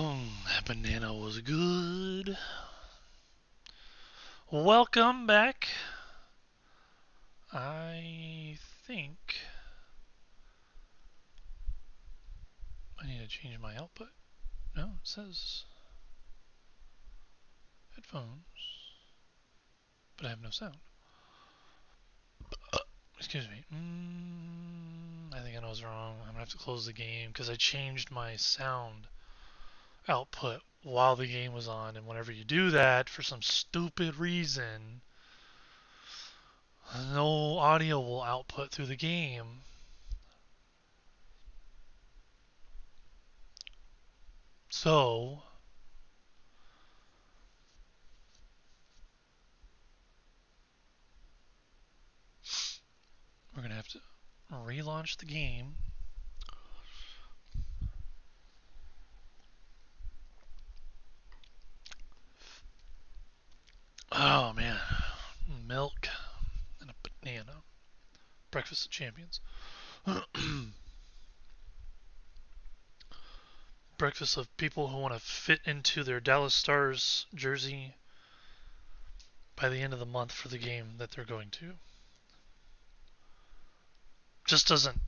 That banana was good. Welcome back. I think I need to change my output. No, it says headphones, but I have no sound. Excuse me. I think I know what's wrong. I'm gonna have to close the game because I changed my sound output while the game was on, and whenever you do that, for some stupid reason, no audio will output through the game. So we're gonna have to relaunch the game. Oh man, milk and a banana. Breakfast of champions. Breakfast of people who want to fit into their Dallas Stars jersey by the end of the month for the game that they're going to. Just doesn't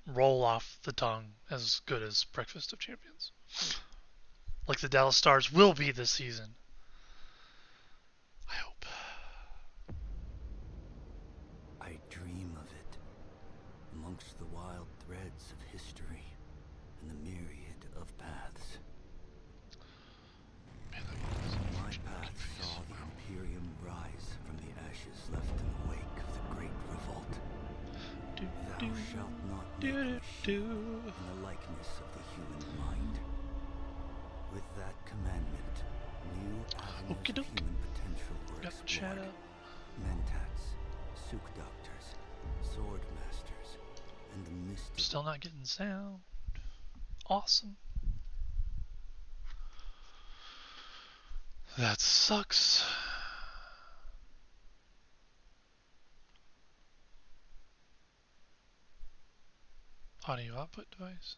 roll off the tongue as good as Breakfast of Champions. Like the Dallas Stars will be this season. I hope. I dream of it, amongst the wild threads of history and the myriad of paths. Man, My path saw the Imperium rise from the ashes left in the wake of the Great Revolt. Thou shalt not make a machine in the likeness of the human mind. With that commandment, new avenues of human potential were explored. Mentats, Suk Doctors, Sword Masters, and the mystic. Still not getting sound. Awesome. That sucks. Audio output device.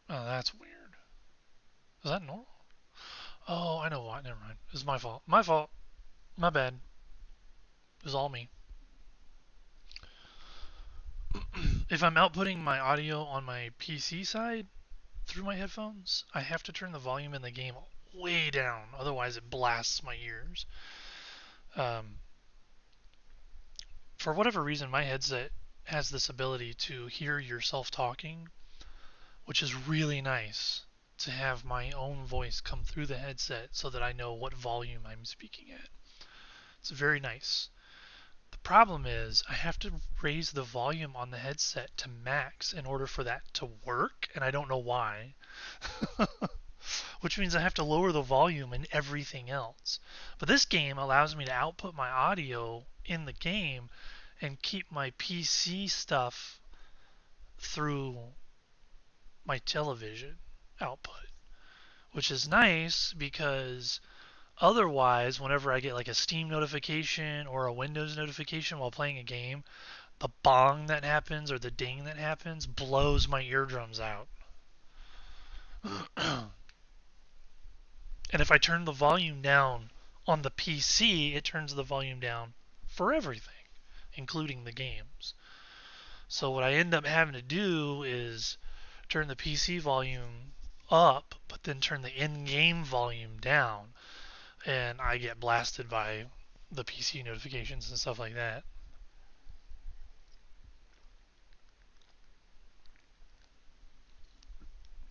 Oh, that's weird. Is that normal? Oh, I know why. Never mind. It's my fault. My fault. My bad. It was all me. If I'm outputting my audio on my PC side through my headphones, I have to turn the volume in the game way down. Otherwise, it blasts my ears. For whatever reason, my headset has this ability to hear yourself talking, which is really nice to have my own voice come through the headset so that I know what volume I'm speaking at. It's very nice. The problem is I have to raise the volume on the headset to max in order for that to work, and I don't know why. Which means I have to lower the volume in everything else. But this game allows me to output my audio in the game and keep my PC stuff through my television output, which is nice because otherwise, whenever I get like a Steam notification or a Windows notification while playing a game, the bong that happens or the ding that happens blows my eardrums out. And if I turn the volume down on the PC, it turns the volume down for everything, including the games. So what I end up having to do is turn the PC volume up, but then turn the in-game volume down, and I get blasted by the PC notifications and stuff like that.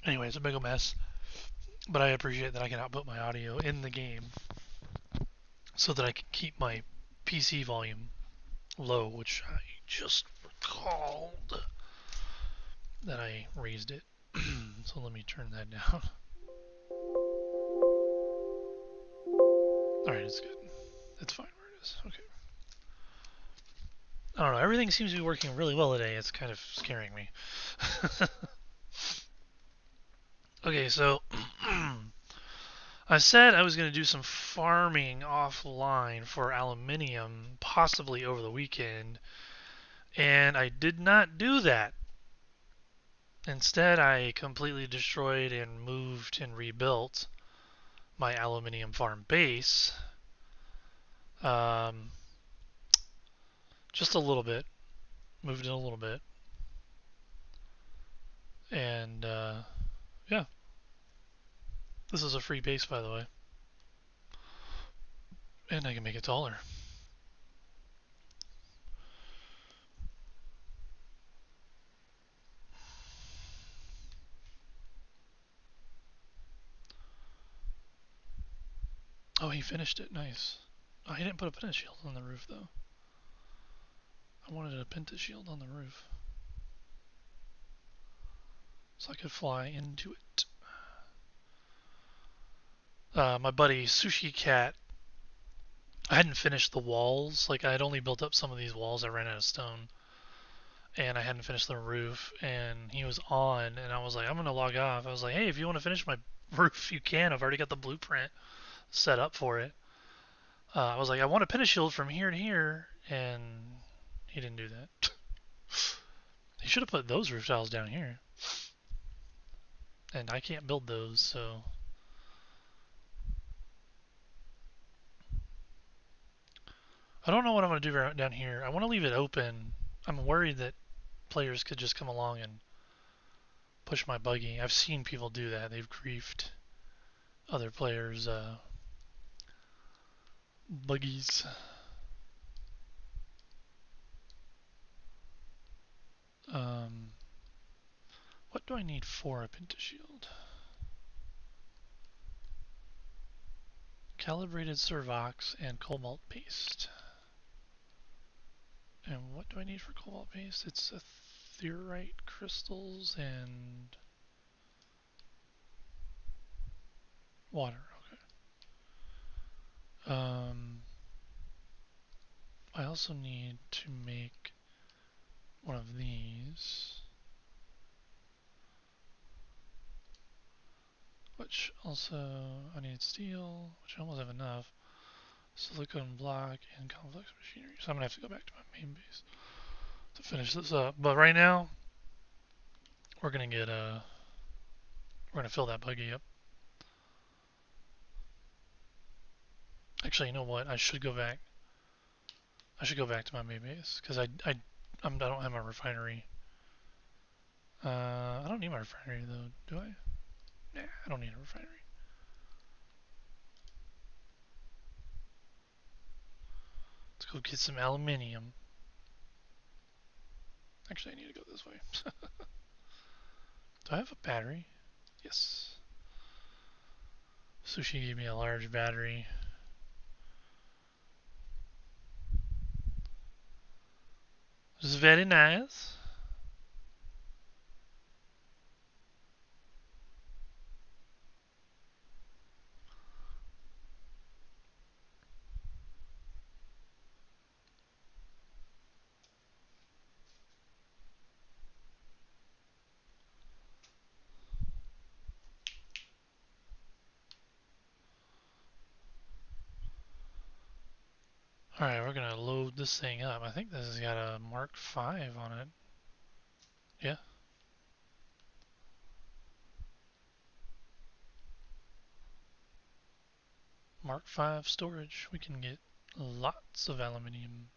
Anyway, it's a big mess, but I appreciate that I can output my audio in the game so that I can keep my PC volume low, which I just recalled that I raised it. So let me turn that down. Alright, it's good. It's fine where it is. Okay. I don't know. Everything seems to be working really well today. It's kind of scaring me. Okay, so I said I was going to do some farming offline for aluminium, possibly over the weekend, And I did not do that. Instead, I completely destroyed and moved and rebuilt my aluminium farm base. Um, just a little bit. Moved it a little bit. And yeah, this is a free base, by the way. And I can make it taller. Oh, he finished it. Nice. Oh, he didn't put a penta shield on the roof, though. I wanted a penta shield on the roof. So I could fly into it. My buddy Sushi Cat, I hadn't finished the walls. Like, I had only built up some of these walls. I ran out of stone. And I hadn't finished the roof. And he was on. And I was like, I'm going to log off. I was like, hey, if you want to finish my roof, you can. I've already got the blueprint set up for it. I was like, I want a penta shield from here to here. And he didn't do that. He should have put those roof tiles down here. And I can't build those, so I don't know what I'm going to do down here. I want to leave it open. I'm worried that players could just come along and push my buggy. I've seen people do that. They've griefed other players' buggies. Um, what do I need for a Pinta Shield? Calibrated Servox and Cobalt Paste. And what do I need for Cobalt Paste? It's Theorite crystals and water. Okay. I also need to make one of these, which also I need steel, which I almost have enough, silicone block, and complex machinery. So I'm gonna have to go back to my main base to finish this up. But right now, we're gonna get we're gonna fill that buggy up. Actually, you know what? I should go back. I should go back to my main base because I don't have my refinery. I don't need my refinery though, do I? Nah, I don't need a refinery. Let's go get some aluminium. Actually, I need to go this way. Do I have a battery? Yes. Sushi gave me a large battery. This is very nice. Alright, we're gonna load this thing up. I think this has got a Mark 5 on it. Yeah. Mark 5 storage. We can get lots of aluminium.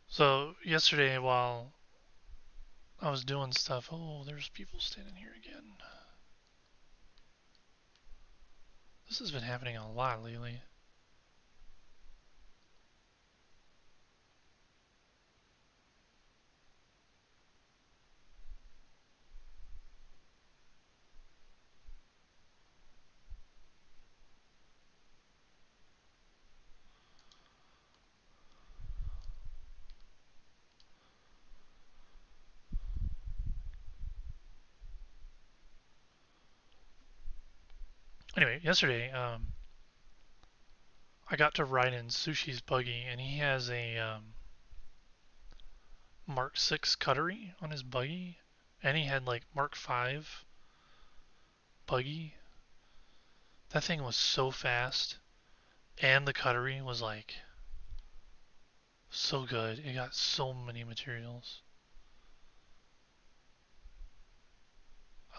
So, yesterday while I was doing stuff, oh, there's people standing here again. This has been happening a lot lately. Anyway, yesterday, I got to ride in Sushi's buggy, and he has a Mark 6 cuttery on his buggy, and he had like Mark 5 buggy. That thing was so fast. And the cuttery was like so good. It got so many materials.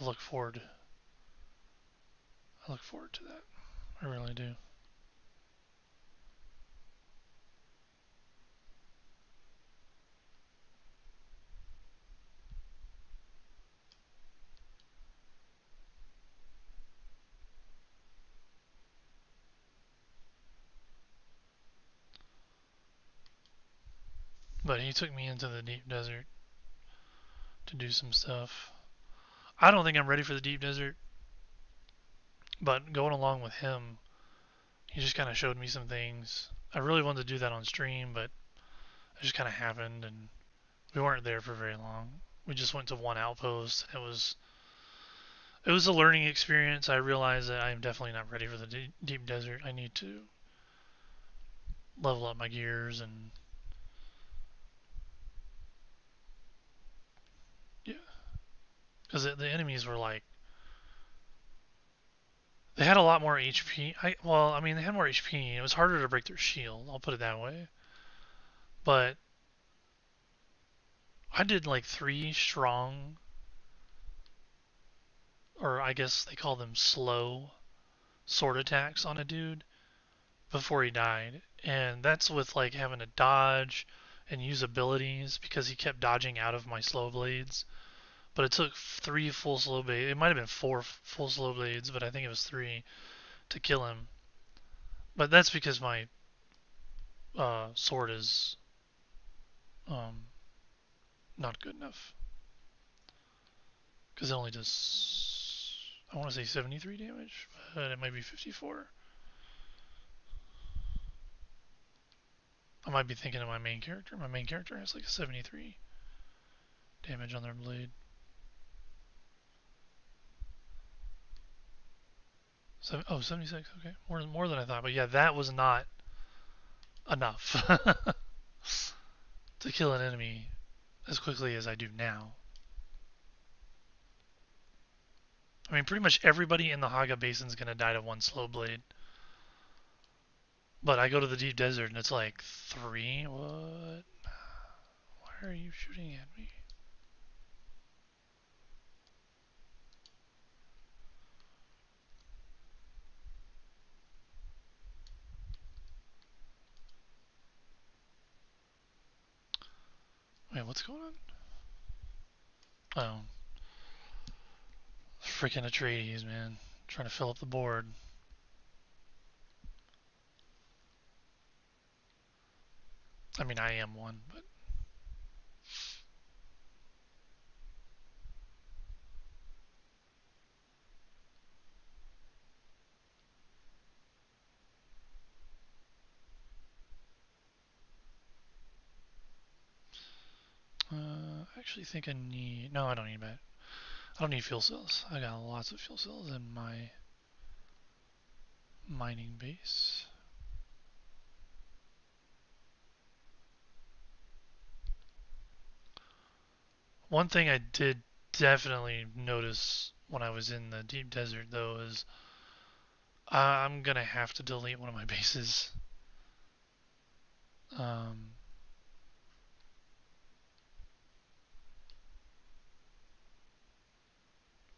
I look forward. I look forward to that. I really do. But he took me into the deep desert to do some stuff. I don't think I'm ready for the deep desert, but going along with him, he just kind of showed me some things. I really wanted to do that on stream, but it just kind of happened, and we weren't there for very long. We just went to one outpost. It was a learning experience. I realized that I am definitely not ready for the deep desert. I need to level up my gears and yeah, because the enemies were like they had a lot more HP. I mean they had more HP. It was harder to break their shield. I'll put it that way. But I did like three strong, or I guess they call them slow sword attacks on a dude before he died, and that's with like having to dodge and use abilities because he kept dodging out of my slow blades. But it took three full slow blades. It might have been four full slow blades, but I think it was three to kill him. But that's because my sword is um, not good enough. Because it only does, I want to say 73 damage, but it might be 54. I might be thinking of my main character. My main character has like a 73 damage on their blade. 76. Okay, more than I thought. But yeah, that was not enough to kill an enemy as quickly as I do now. I mean, pretty much everybody in the Haga Basin is gonna die to one slow blade. But I go to the deep desert and it's like three. What? Why are you shooting at me? Wait, what's going on? Oh, freaking Atreides, man, trying to fill up the board. I mean, I am one, but I actually think I need. No, I don't need that. I don't need fuel cells. I got lots of fuel cells in my mining base. One thing I did definitely notice when I was in the deep desert, though, is I'm gonna have to delete one of my bases. Um,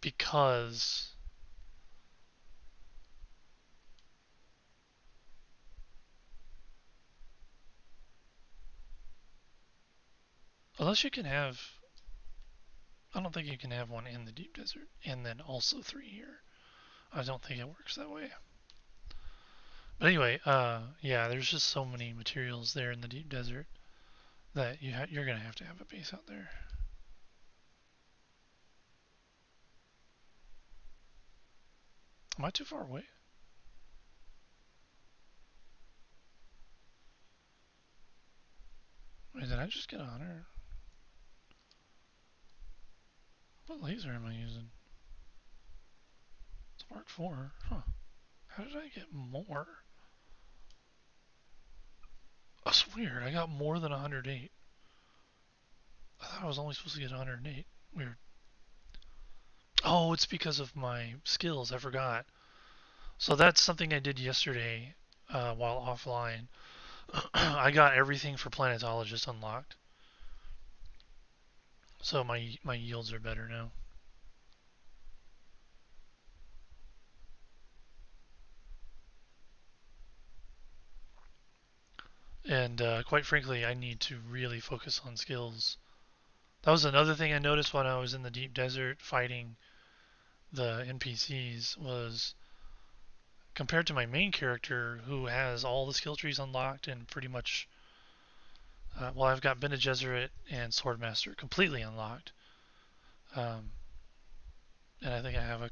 because unless you can have, I don't think you can have one in the deep desert and then also three here. I don't think it works that way. But anyway, yeah, there's just so many materials there in the deep desert that you're gonna have to have a base out there. Am I too far away? Wait, did I just get a hunter? What laser am I using? It's Mark 4. Huh. How did I get more? That's weird. I got more than 108. I thought I was only supposed to get 108. Weird. Oh, it's because of my skills. I forgot. So that's something I did yesterday. while offline. I got everything for planetologist unlocked, so my yields are better now. And quite frankly, I need to really focus on skills. That was another thing I noticed when I was in the deep desert fighting the NPCs was compared to my main character who has all the skill trees unlocked and pretty much well, I've got Bene Gesserit and Swordmaster completely unlocked, um, and I think I have a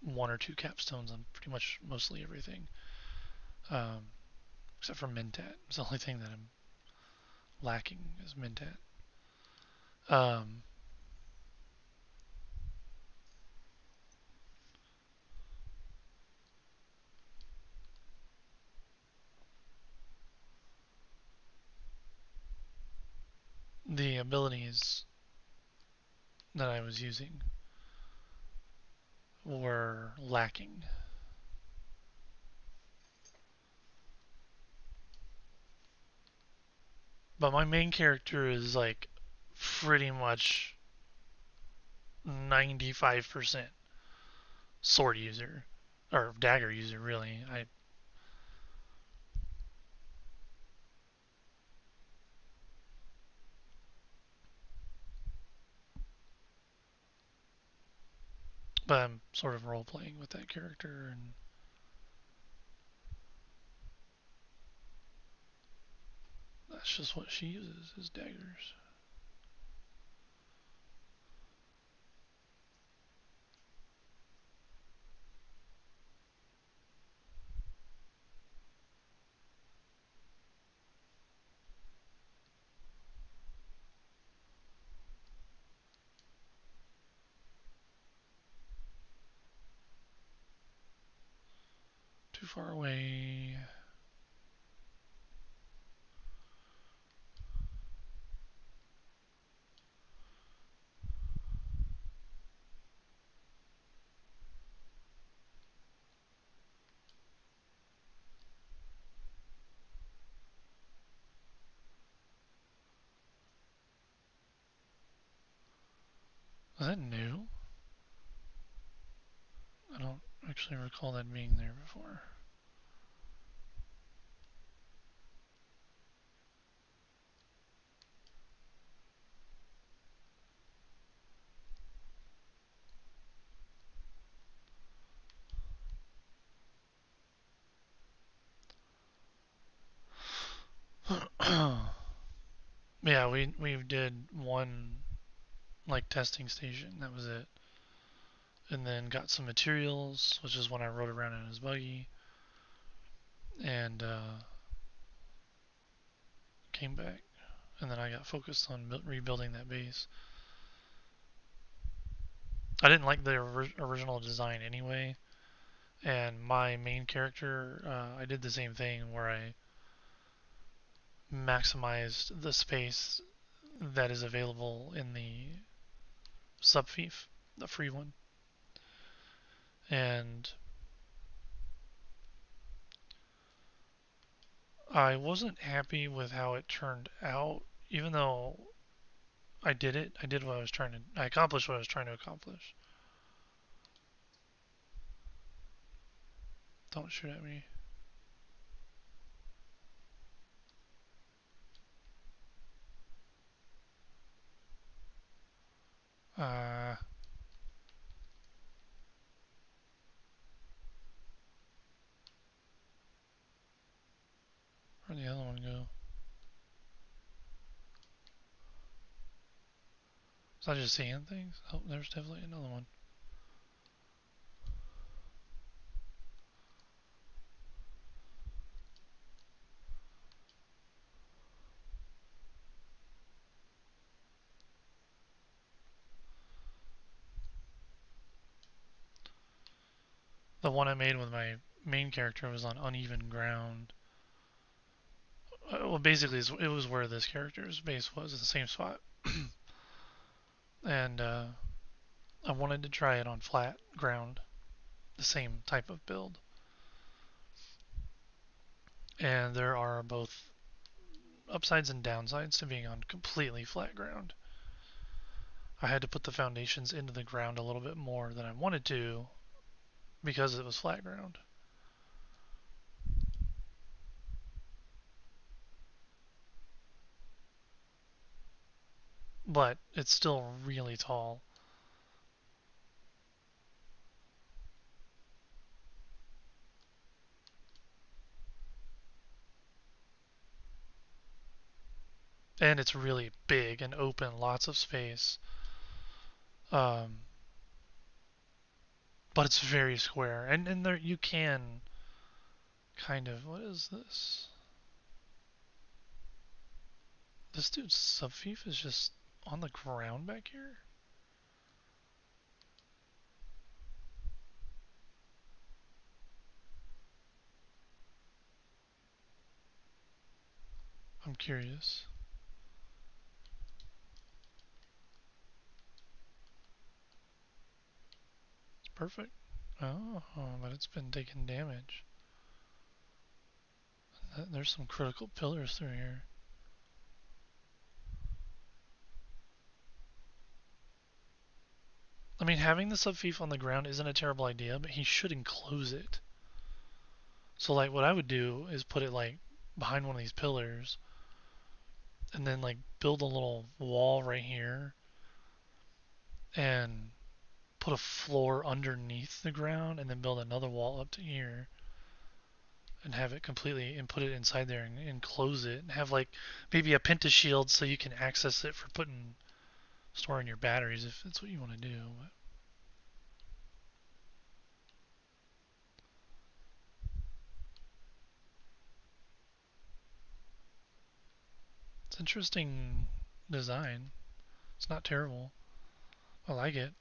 one or two capstones on pretty much mostly everything, um, except for Mentat. It's the only thing that I'm lacking is Mentat. Um, the abilities that I was using were lacking. But my main character is like pretty much 95% sword user or dagger user, really. But I'm sort of role playing with that character, and that's just what she uses is daggers. Too far away. Is that new? I don't actually recall that being there before. Yeah, we did one like testing station. That was it. And then got some materials, which is when I rode around in his buggy, and came back. And then I got focused on rebuilding that base. I didn't like the original design anyway, and my main character, I did the same thing where I maximized the space that is available in the subfief, the free one, and I wasn't happy with how it turned out, even though I did it. I did what I was trying to. I accomplished what I was trying to accomplish. Don't shoot at me. Uh, where'd the other one go? Was I just seeing things? Oh, there's definitely another one. The one I made with my main character was on uneven ground. Well, basically, it was where this character's base was, the same spot. And I wanted to try it on flat ground, the same type of build. and there are both upsides and downsides to being on completely flat ground. I had to put the foundations into the ground a little bit more than I wanted to because it was flat ground. But it's still really tall. And it's really big and open, lots of space. Um, but it's very square. And there you can kind of, what is this? This dude's subfief is just on the ground back here? I'm curious. It's perfect. Oh, but it's been taking damage. There's some critical pillars through here. I mean, having the subfief on the ground isn't a terrible idea, but he should enclose it. So, like, what I would do is put it, like, behind one of these pillars, and then, like, build a little wall right here, and put a floor underneath the ground, and then build another wall up to here, and have it completely, and put it inside there, and enclose it, and have, like, maybe a penta shield so you can access it for storing your batteries if that's what you want to do. But it's interesting design. It's not terrible. I like it.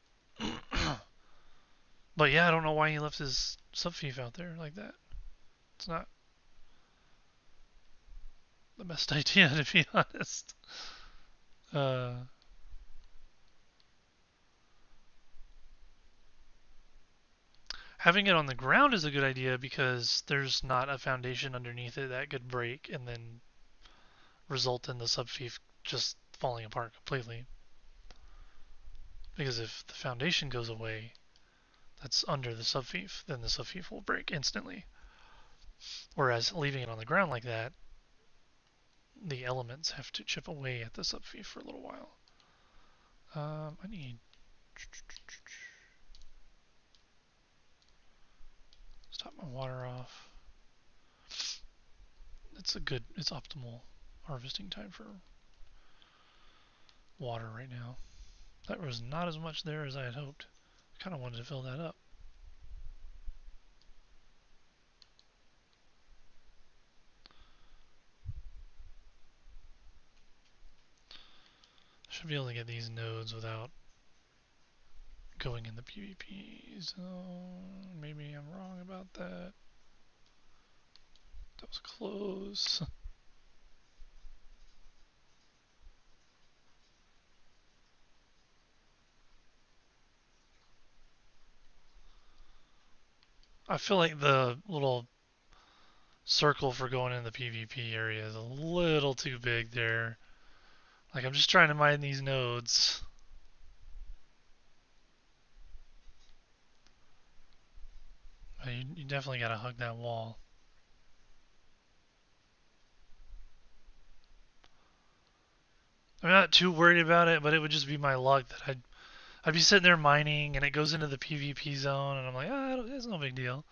But yeah, I don't know why he left his subfief out there like that. It's not the best idea, to be honest. Uh, Having it on the ground is a good idea because there's not a foundation underneath it that could break and then result in the subfief just falling apart completely. Because if the foundation goes away that's under the subfief, then the subfief will break instantly. Whereas leaving it on the ground like that, the elements have to chip away at the subfief for a little while. I need. Stop my water off. It's optimal harvesting time for water right now. That was not as much there as I had hoped. I kind of wanted to fill that up. I should be able to get these nodes without going in the PvP zone. Maybe I'm wrong about that. That was close. I feel like the little circle for going in the PvP area is a little too big there. Like, I'm just trying to mine these nodes. You definitely gotta hug that wall. I'm not too worried about it, but it would just be my luck that I'd be sitting there mining and it goes into the PvP zone and I'm like, ah, it's no big deal.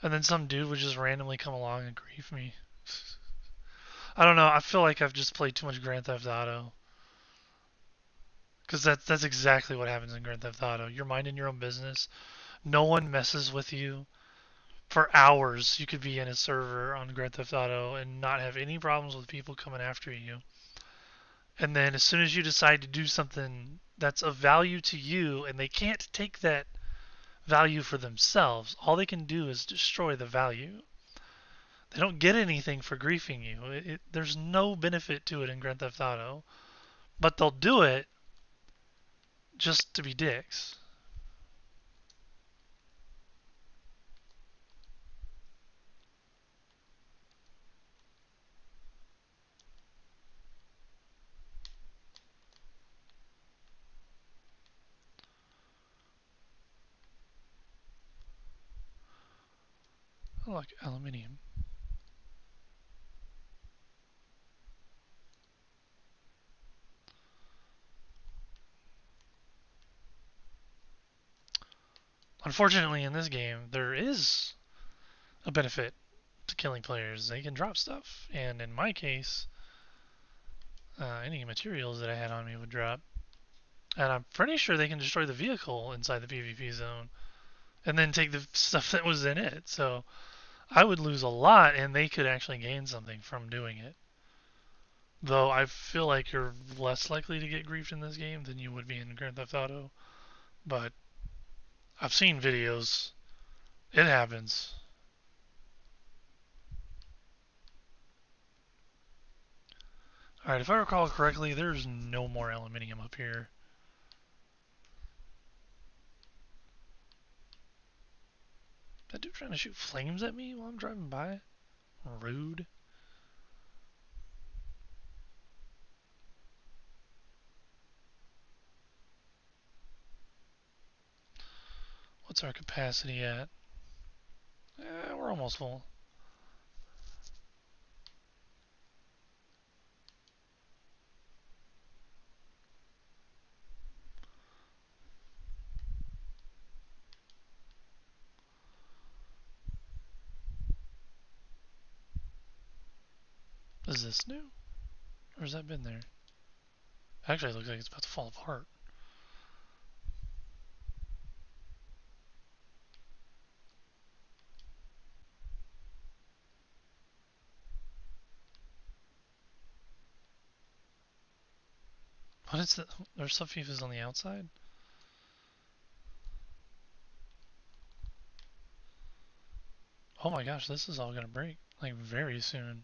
And then some dude would just randomly come along and grief me. I don't know. I feel like I've just played too much Grand Theft Auto. Because that's exactly what happens in Grand Theft Auto. You're minding your own business. No one messes with you. For hours, you could be in a server on Grand Theft Auto and not have any problems with people coming after you. And then as soon as you decide to do something that's of value to you and they can't take that value for themselves, all they can do is destroy the value. They don't get anything for griefing you. There's no benefit to it in Grand Theft Auto, but they'll do it just to be dicks. I like aluminium. Unfortunately, in this game, there is a benefit to killing players. They can drop stuff, and in my case, any materials that I had on me would drop. And I'm pretty sure they can destroy the vehicle inside the PvP zone, and then take the stuff that was in it. So I would lose a lot, and they could actually gain something from doing it. Though I feel like you're less likely to get griefed in this game than you would be in Grand Theft Auto. But I've seen videos. It happens. Alright, if I recall correctly, there's no more aluminium up here. That dude trying to shoot flames at me while I'm driving by? Rude. What's our capacity at? We're almost full. Is this new? Or has that been there? Actually, it looks like it's about to fall apart. What is that? There's some fifas on the outside? Oh my gosh, this is all gonna break. Like, very soon.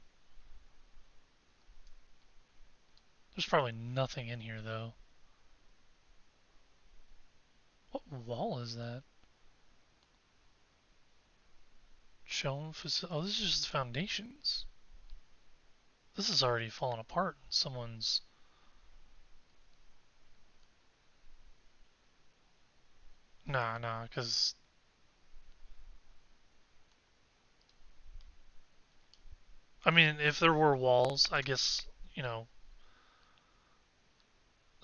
There's probably nothing in here, though. What wall is that? Shown facility. Oh, this is just the foundations. This is already falling apart. Someone's. Nah, nah, because. I mean, if there were walls, I guess, you know,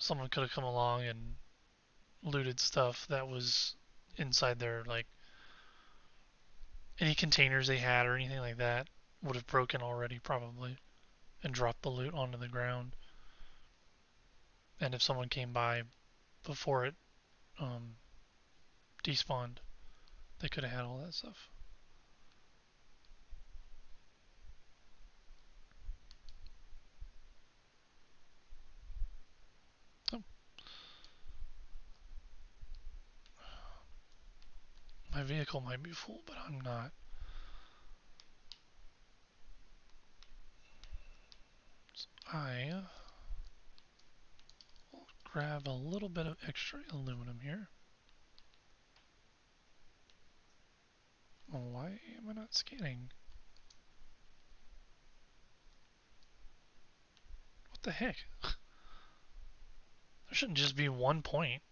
someone could have come along and looted stuff that was inside their, like, any containers they had or anything like that would have broken already, probably, and dropped the loot onto the ground. And if someone came by before it um, despawned, they could have had all that stuff. Oh, my vehicle might be full, but I'm not. So I will grab a little bit of extra aluminum here. Why am I not scanning? What the heck? There shouldn't just be one point.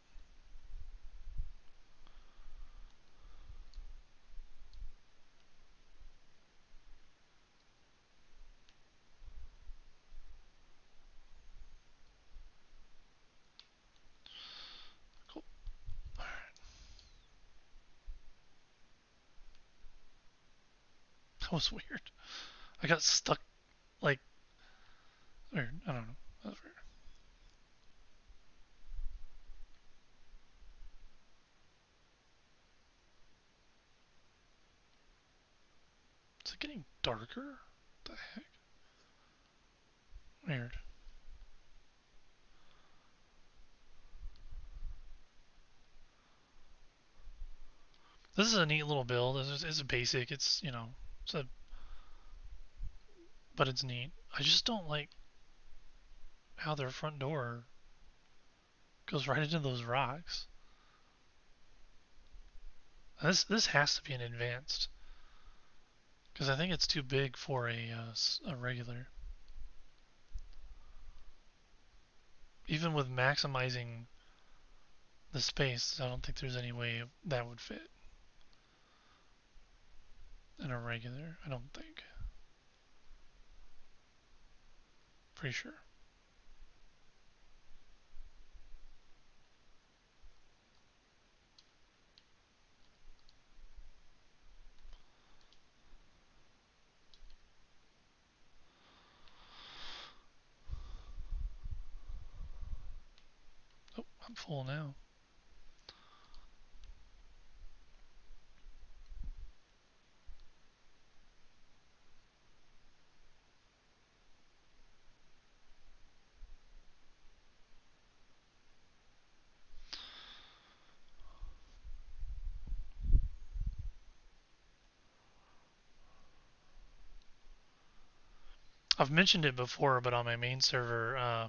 Cool. That was weird. I got stuck, like, weird. I don't know. That was weird. Is it getting darker? What the heck? Weird. This is a neat little build. It's basic. It's, you know, it's a, but it's neat. I just don't like how their front door goes right into those rocks. This has to be an advanced, because I think it's too big for a regular. Even with maximizing the space, I don't think there's any way that would fit. and a regular. I don't think. Pretty sure. Oh, I'm full now. I've mentioned it before, but on my main server,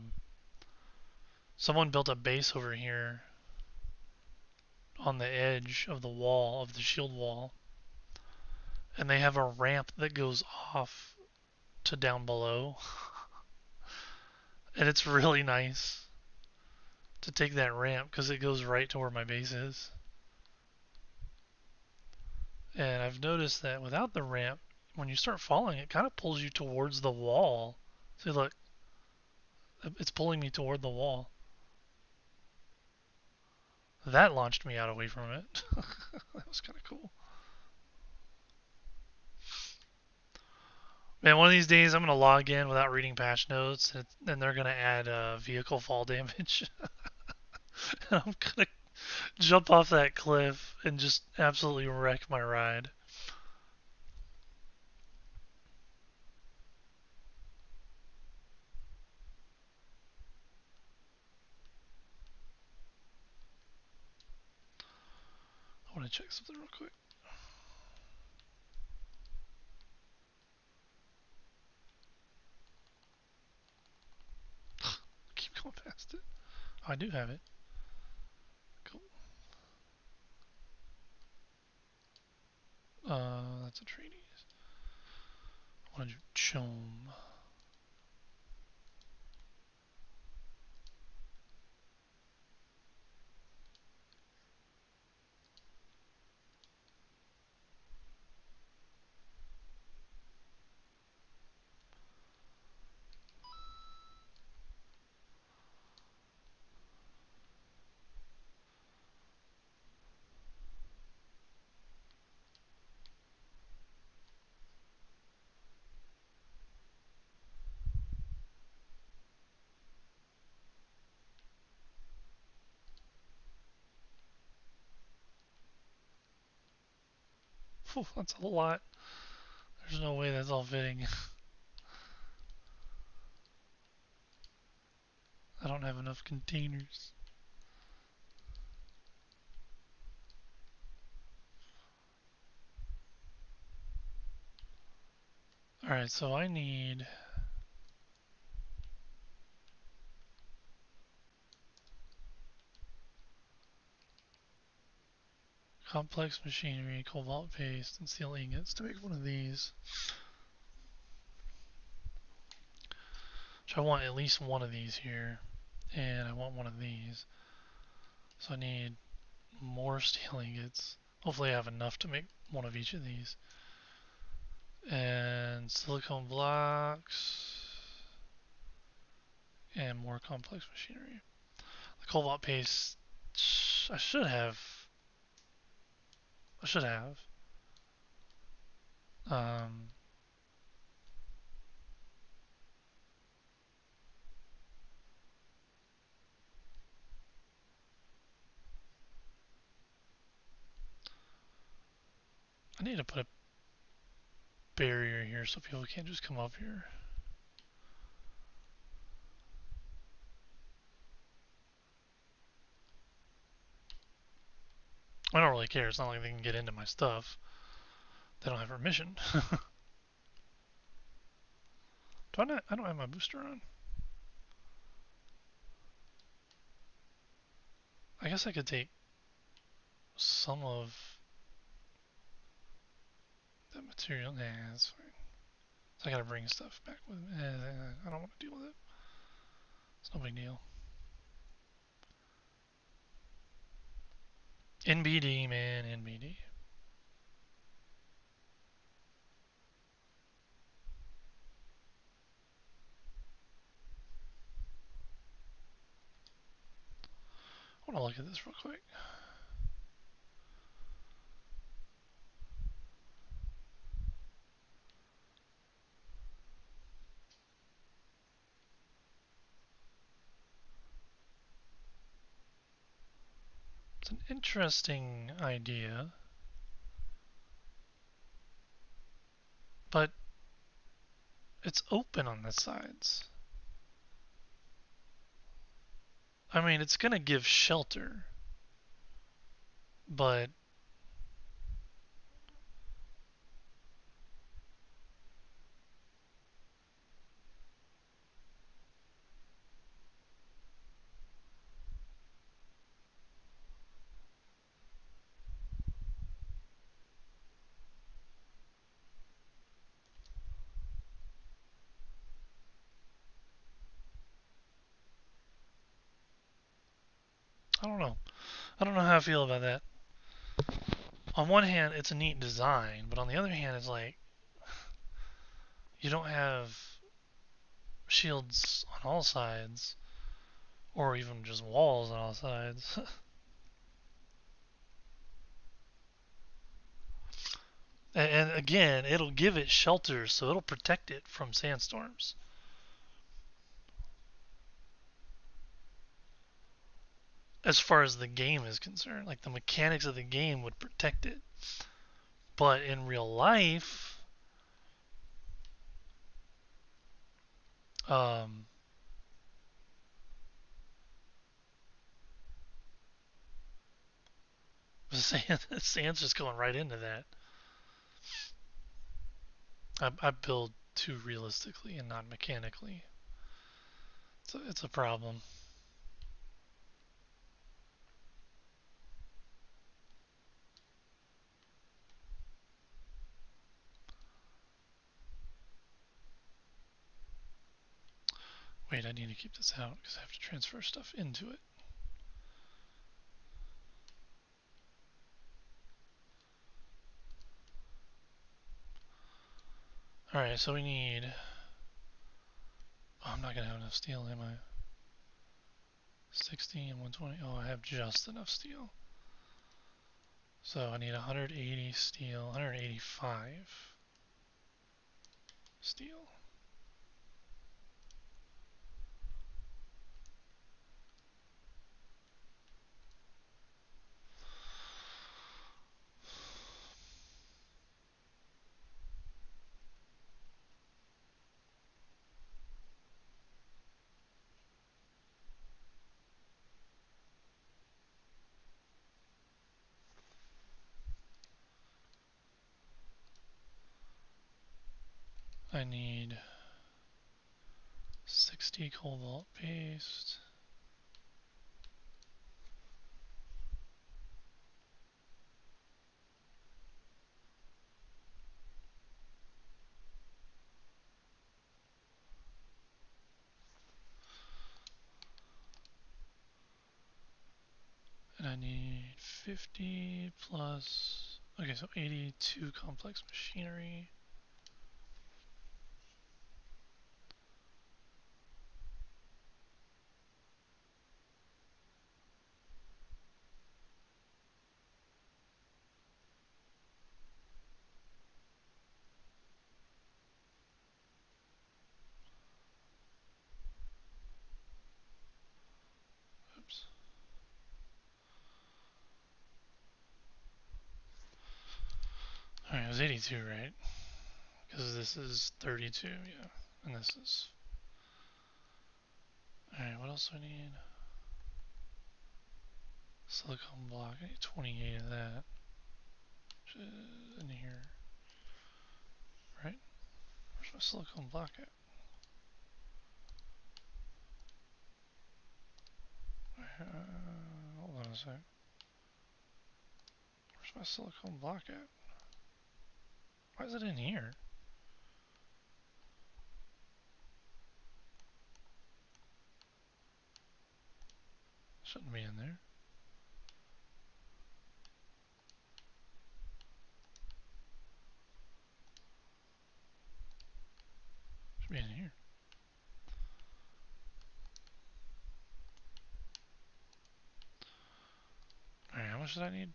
someone built a base over here on the edge of the wall, of the shield wall, and they have a ramp that goes off to down below. And it's really nice to take that ramp because it goes right to where my base is. And I've noticed that without the ramp, when you start falling, it kind of pulls you towards the wall. See, look, it's pulling me toward the wall. That launched me out away from it. That was kind of cool. Man, one of these days I'm gonna log in without reading patch notes, and they're gonna add vehicle fall damage. And I'm gonna jump off that cliff and just absolutely wreck my ride. I want to check something real quick. Keep going past it. Oh, I do have it. Cool. That's a treaty. I want to do Chom. Whew, that's a lot. There's no way that's all fitting. I don't have enough containers. Alright, so I need complex machinery, cobalt paste, and steel ingots to make one of these. So I want at least one of these here, and I want one of these. So I need more steel ingots. Hopefully I have enough to make one of each of these. And silicone blocks, and more complex machinery. The cobalt paste, I should have. I should have. Um, I need to put a barrier here so people can't just come up here. I don't really care. It's not like they can get into my stuff. They don't have permission. Do I not? I don't have my booster on. I guess I could take some of that material. Nah, that's fine. So I gotta bring stuff back with me. I don't want to deal with it. It's no big deal. NBD, man, NBD. I want to look at this real quick. It's an interesting idea, but it's open on the sides. I mean, it's gonna give shelter, but I don't know. I don't know how I feel about that. On one hand, it's a neat design, but on the other hand, it's like you don't have shields on all sides, or even just walls on all sides. And again, it'll give it shelter, so it'll protect it from sandstorms. As far as the game is concerned, like the mechanics of the game would protect it. But in real life, um, the sand's just going right into that. I build too realistically and not mechanically. It's a problem. Wait, I need to keep this out because I have to transfer stuff into it. Alright, so we need. Oh, I'm not gonna have enough steel, am I? 60 and 120. Oh, I have just enough steel. So I need 180 steel, 185 steel. I need 60 cobalt paste. And I need 50 plus. Okay, so 82 complex machinery. Oops. Alright, it was 82, right? Because this is 32, yeah. And this is. Alright, what else do I need? Silicone block. I need 28 of that. Which is in here. Right? Where's my silicone block at? Hold on a sec. Where's my silicone block at? Why is it in here? Shouldn't be in there. Should be in here. did I need?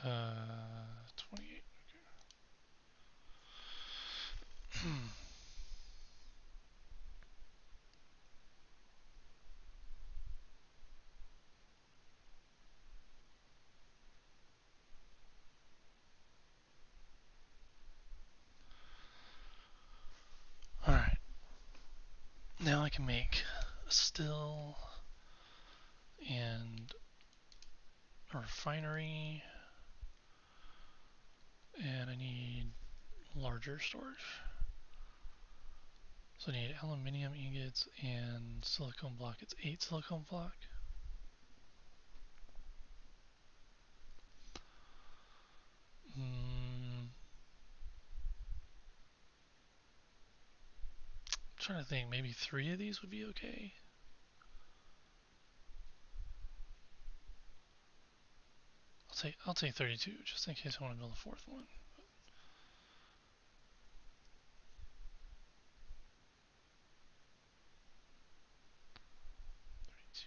28. Alright. Now I can make a still and a refinery. And I need larger storage. So I need aluminium ingots and silicone block. It's 8 silicone block. I'm trying to think, maybe 3 of these would be okay. I'll take 32 just in case I want to build a fourth one.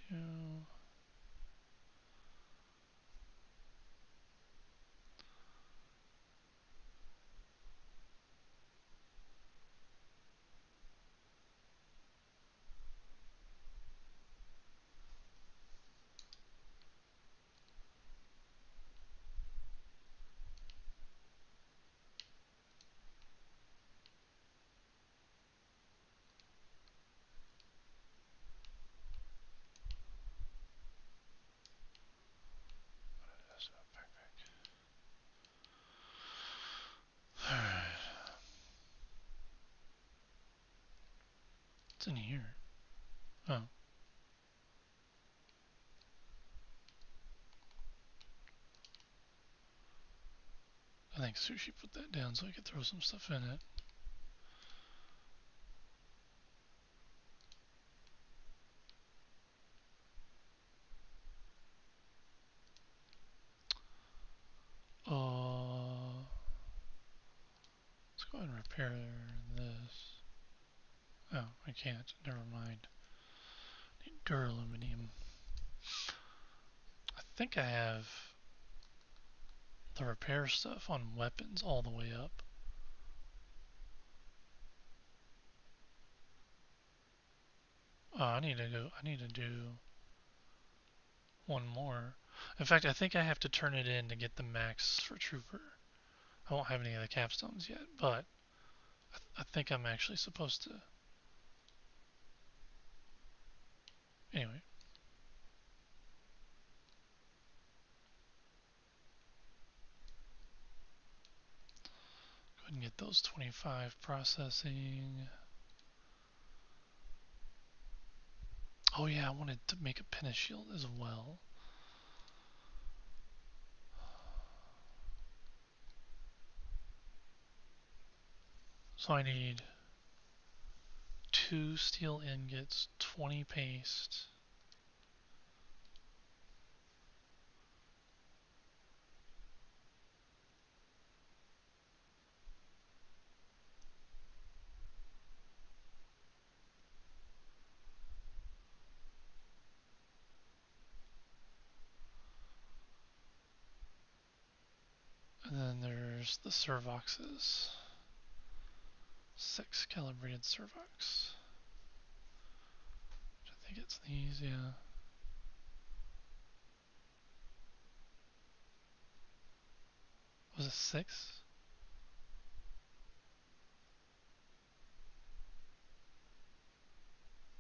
32. Alright. What's in here? Oh, I think Sushi put that down so I could throw some stuff in it. Let's go ahead and repair this. Oh, I can't. Never mind. Need duraluminum. I think I have the repair stuff on weapons all the way up. Oh, I need to go. I need to do one more. In fact, I think I have to turn it in to get the max for Trooper. I won't have any of the capstones yet, but I think I'm actually supposed to. Anyway, go ahead and get those 25 processing. Oh yeah, I wanted to make a pinnace shield as well. So I need 2 steel ingots, 20 paste. And then there's the servoxes. 6 calibrated servox. I think it's these, yeah. Was it 6?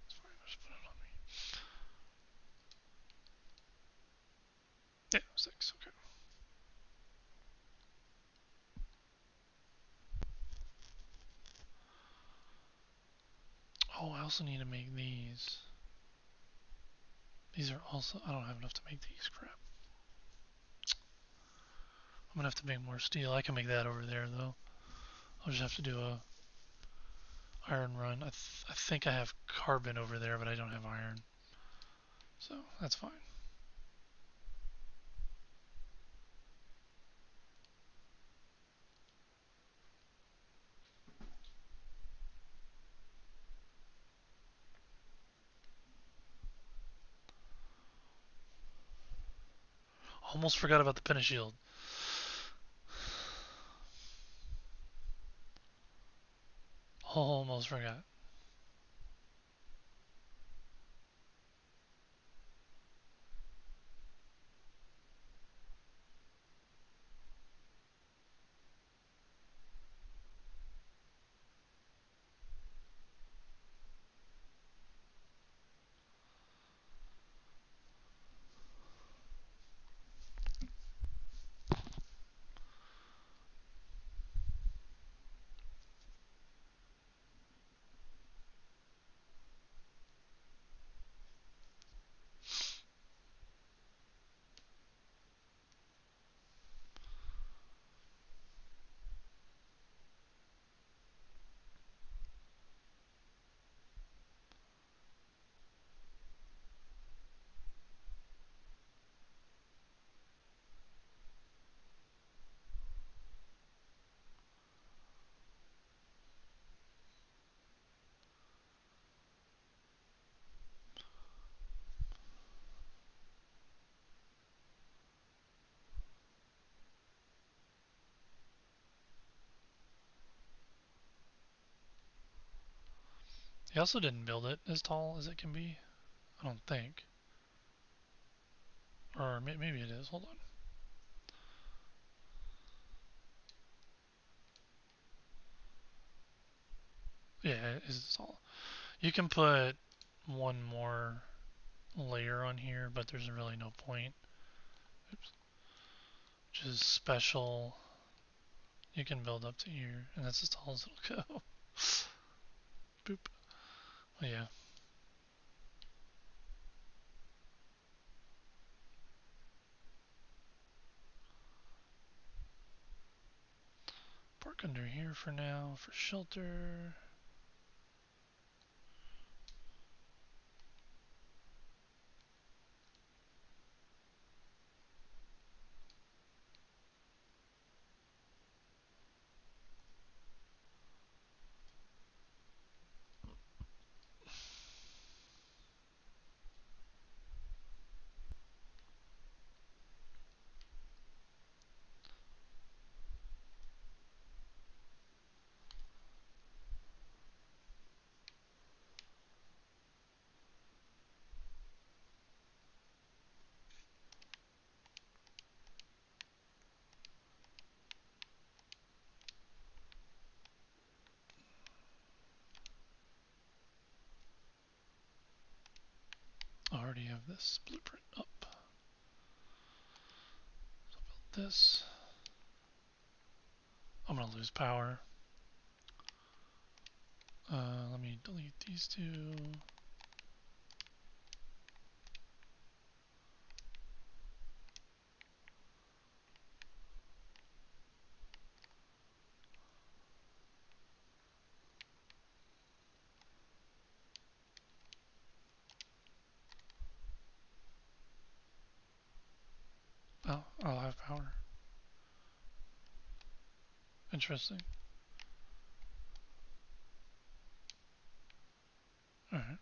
It's fine, I'll just put it on me. Yeah, 6, okay. Oh, I also need to make these. These are also, I don't have enough to make these, crap. I'm gonna have to make more steel. I can make that over there though. I'll just have to do a iron run. I think I have carbon over there, but I don't have iron. So that's fine. Almost forgot about the Pentashield. Almost forgot. He also didn't build it as tall as it can be. I don't think. Or maybe it is. Hold on. Yeah, it is tall. You can put one more layer on here, but there's really no point. Oops. Which is special. You can build up to here, and that's as tall as it'll go. Boop. Oh, yeah. Park under here for now for shelter. I already have this blueprint up. So build this. I'm gonna lose power. Let me delete these two. Oh, I'll have power. Interesting. Alright.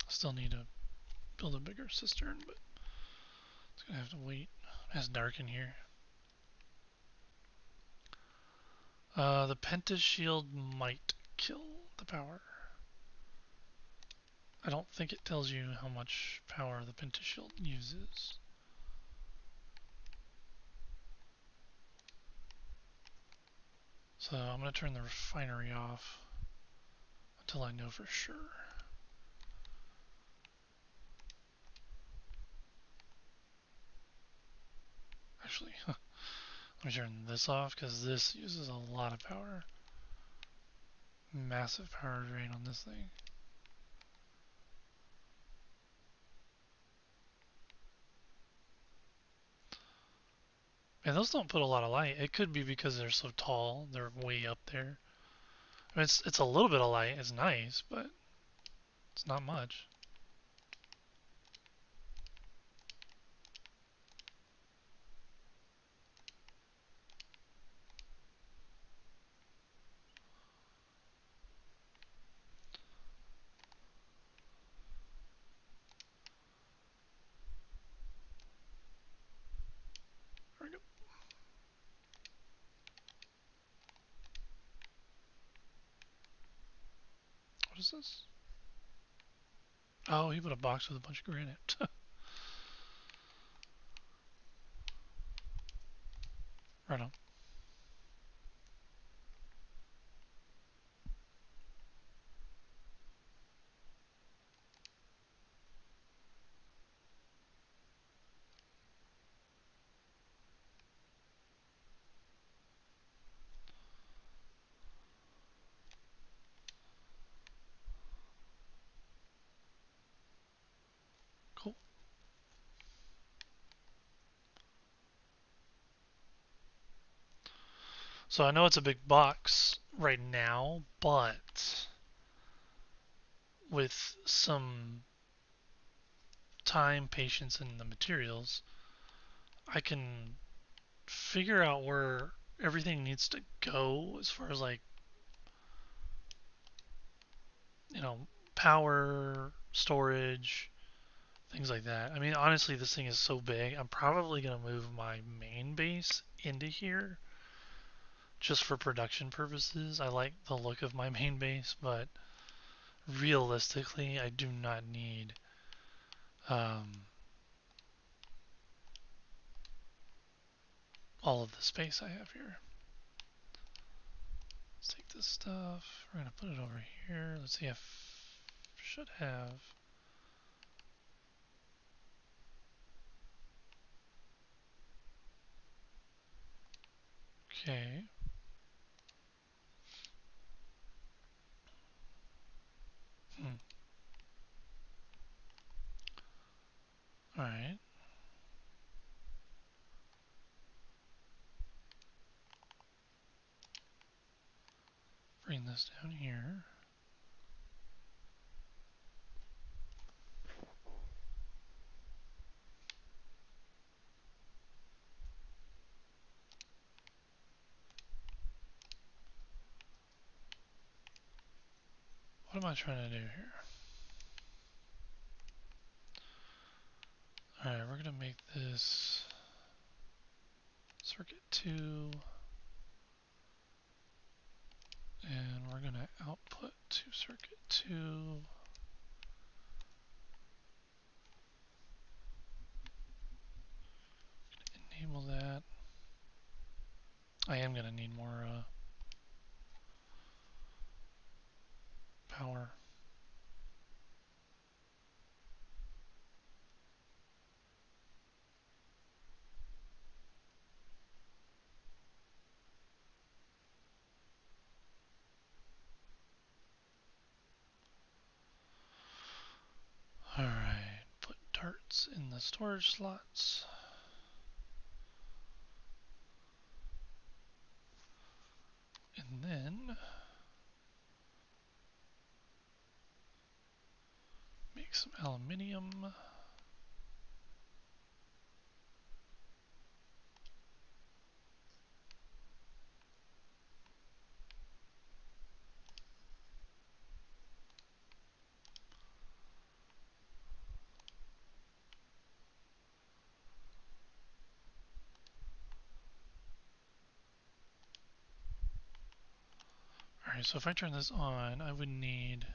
Still need to build a bigger cistern, but it's gonna have to wait. It's dark in here. The Penta shield might kill the power. I don't think it tells you how much power the Penta shield uses. So I'm gonna turn the refinery off until I know for sure. Actually, let me turn this off because this uses a lot of power. Massive power drain on this thing. And those don't put a lot of light. It could be because they're so tall. They're way up there. I mean, it's a little bit of light. It's nice, but it's not much. is this? Oh, he put a box with a bunch of granite. Right on. Cool. So I know it's a big box right now, but with some time, patience, and the materials, I can figure out where everything needs to go as far as like, you know, power, storage, things like that. I mean, honestly, this thing is so big, I'm probably going to move my main base into here just for production purposes. I like the look of my main base, but realistically, I do not need um, all of the space I have here. Let's take this stuff. We're going to put it over here. Let's see, I should have. Okay. Hmm. Alright. Bring this down here. What am I trying to do here? Alright, we're going to make this circuit 2, and we're going to output to circuit 2. Enable that. I am going to need more power. Alright, put darts in the storage slots. And then make some aluminium. Alright, so if I turn this on, I would need,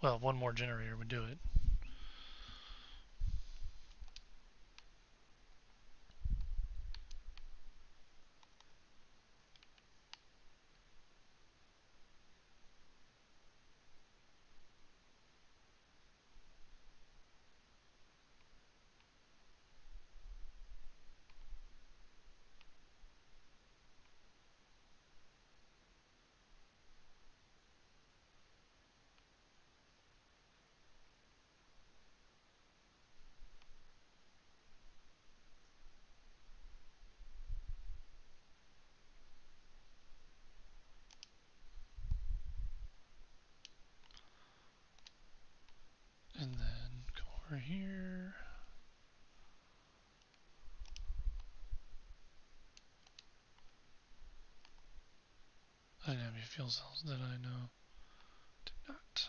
well, one more generator would do it. And then go over here. I didn't have any fuel cells, did I? No. Did not.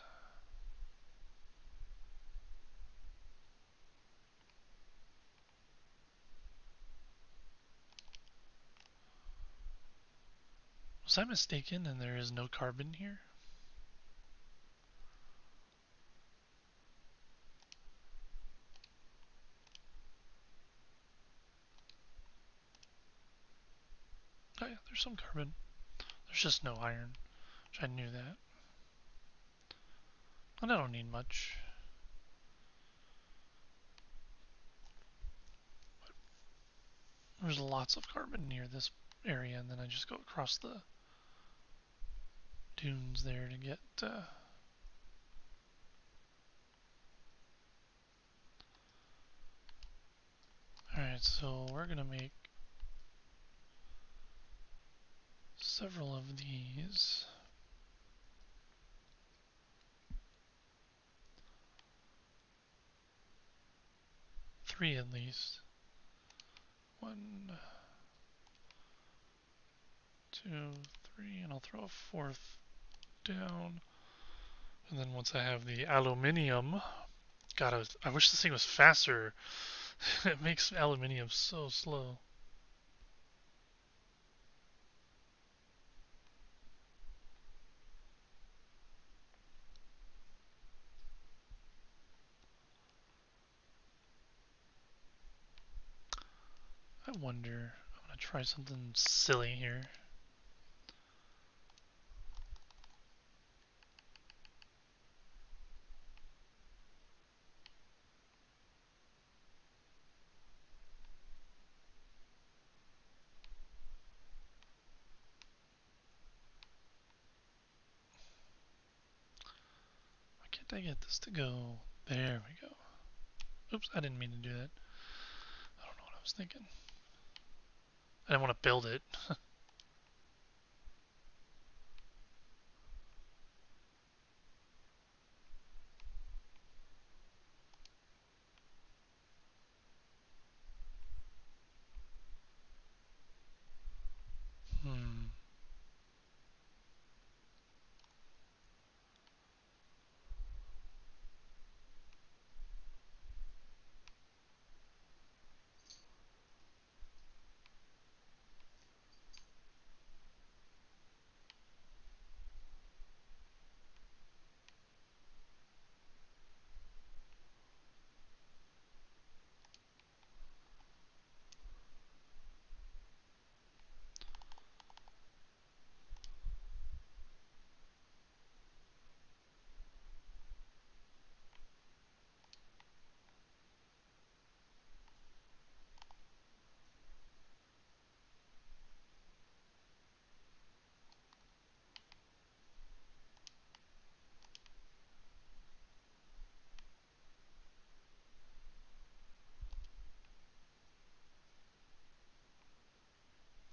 Was I mistaken and there is no carbon here? there's some carbon. There's just no iron, which I knew that. And I don't need much. There's lots of carbon near this area, and then I just go across the dunes there to get. Alright, so we're gonna make several of these. 3 at least. 1, 2, 3, and I'll throw a 4th down. And then once I have the aluminium, God, I wish this thing was faster. It makes aluminium so slow. I wonder. I'm gonna try something silly here. Why can't I get this to go? There we go. Oops, I didn't mean to do that. I don't know what I was thinking. I didn't want to build it. Hmm.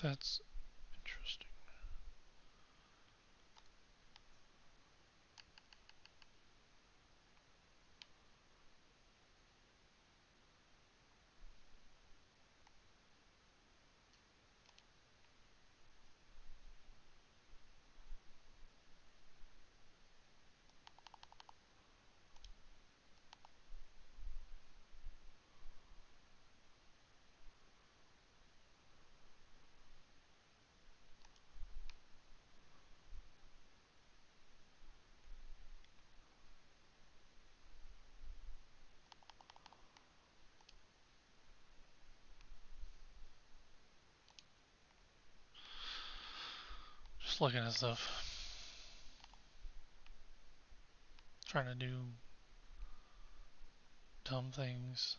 That's interesting. Just looking at stuff. Trying to do dumb things.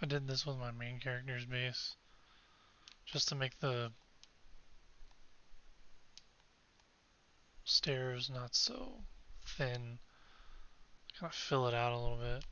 I did this with my main character's base just to make the stairs not so thin. Kind of fill it out a little bit.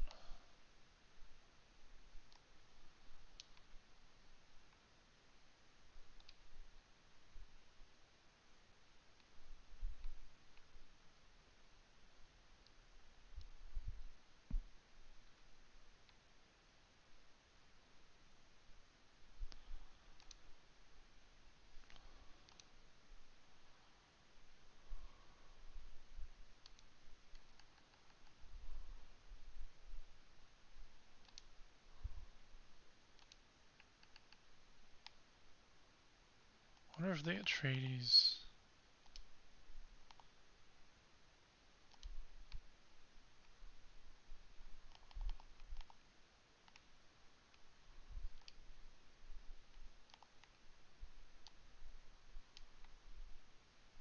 I wonder if they get tradies.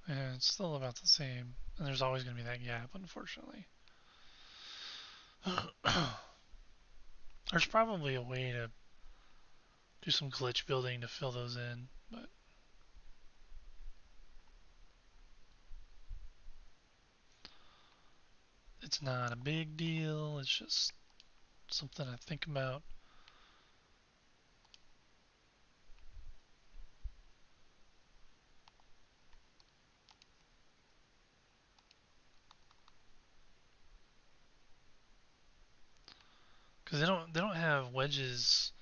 Yeah, it's still about the same. And there's always going to be that gap, unfortunately. There's probably a way to do some glitch building to fill those in, but it's not a big deal. It's just something I think about. Because they don't have wedges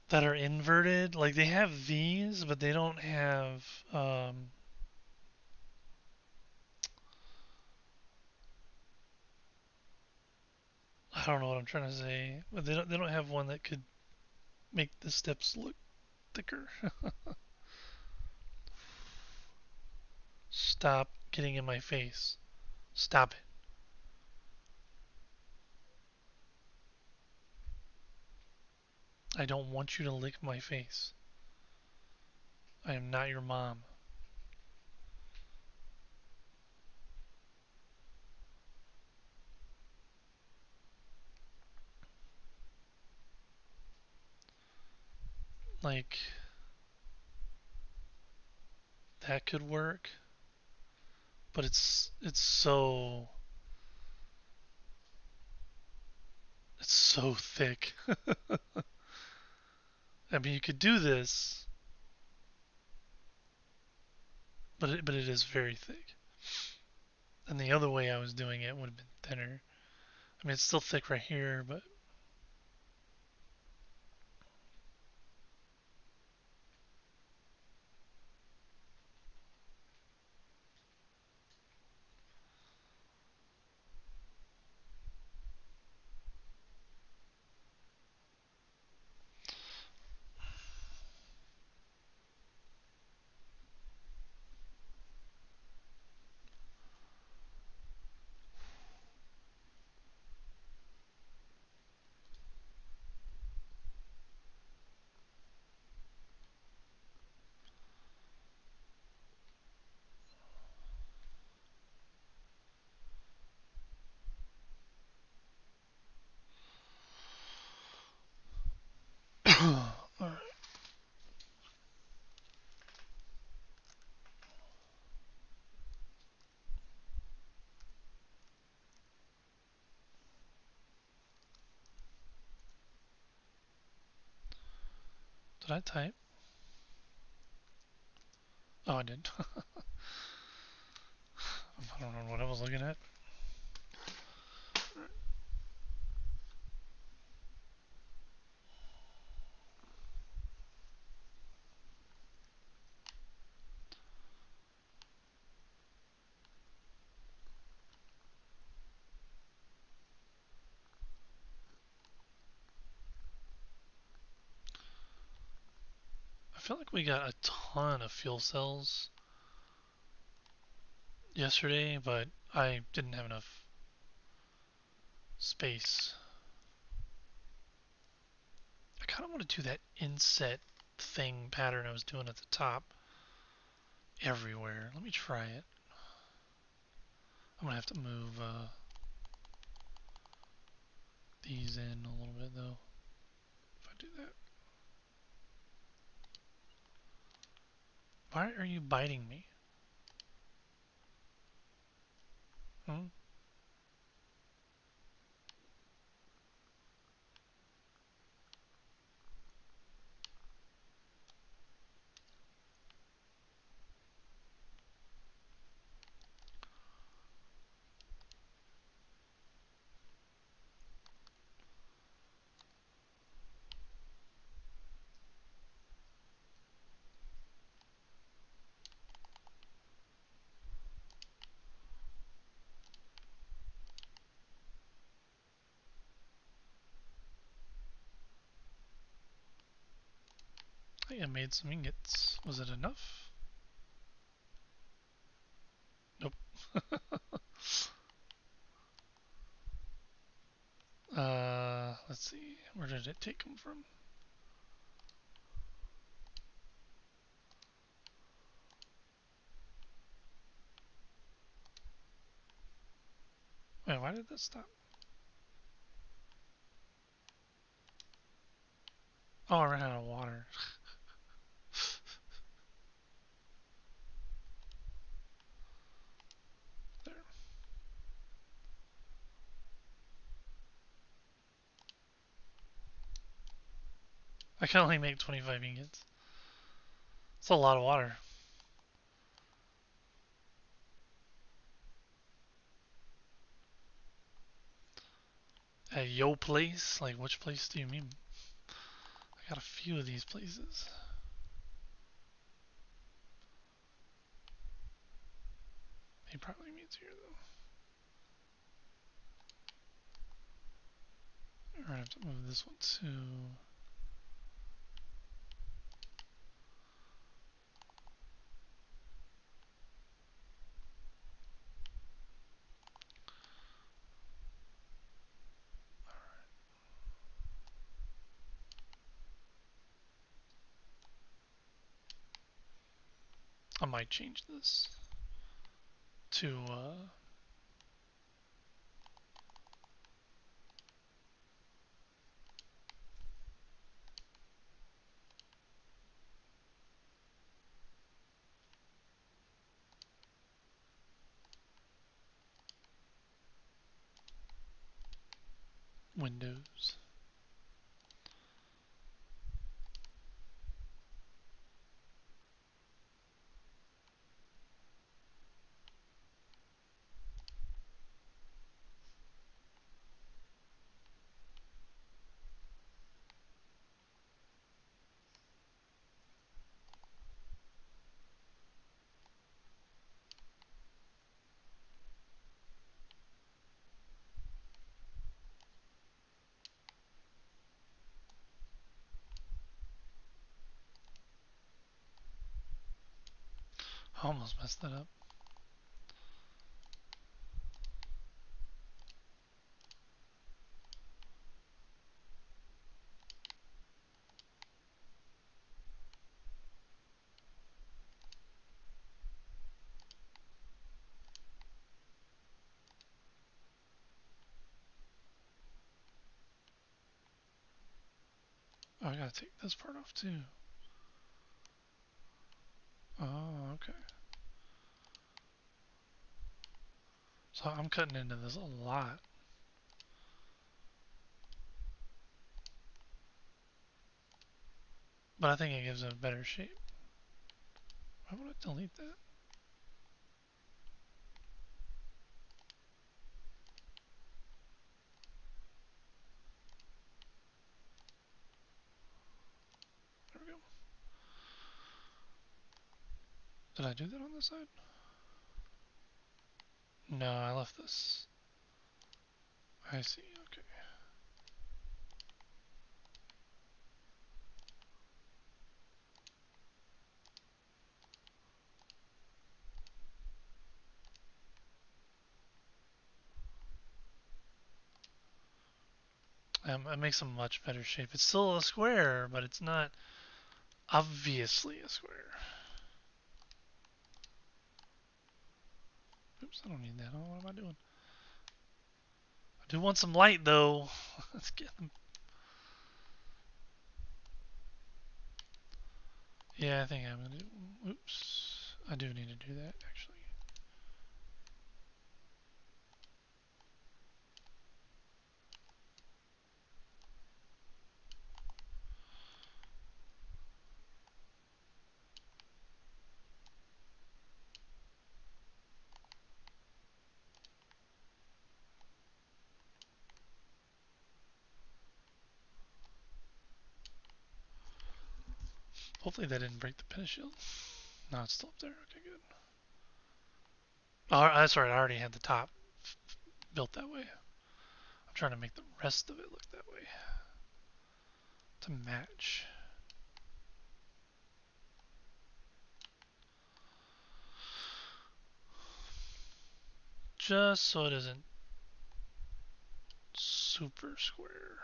that are inverted. Like they have these, but they don't have um, I don't know what I'm trying to say, but they don't have one that could make the steps look thicker. Stop getting in my face. Stop it. I don't want you to lick my face. I am not your mom. Like that could work, but it's so thick. I mean, you could do this, but it is very thick. And the other way I was doing it would have been thinner. I mean, it's still thick right here, but Alright. Did I type? Oh, I did. I don't know what I was looking at. I feel like we got a ton of fuel cells yesterday, but I didn't have enough space. I kind of want to do that inset thing pattern I was doing at the top everywhere. Let me try it. I'm gonna have to move these in a little bit though. Why are you biting me? Hmm? I made some ingots. Was it enough? Nope. Let's see. Where did it take them from? Wait, why did this stop? Oh, I ran out of water. There. I can only make 25 ingots. It's a lot of water. At yo place? Like, which place do you mean? I got a few of these places. He probably means here, though. We're gonna have to move this one to... I might change this to Windows. I almost messed that up. Oh, I gotta take this part off too. Oh, okay. So I'm cutting into this a lot. But I think it gives it a better shape. Why would I delete that? There we go. Did I do that on this side? No, I left this. I see, okay. It makes a much better shape. It's still a square, but it's not obviously a square. Oops, I don't need that. Oh, what am I doing? I do want some light, though. Let's get them. Yeah, I think I'm gonna do Oops. I do need to do that, actually. Hopefully that didn't break the pin shield. No, it's still up there. Okay, good. Oh, that's right. I already had the top built that way. I'm trying to make the rest of it look that way to match. Just so it isn't super square.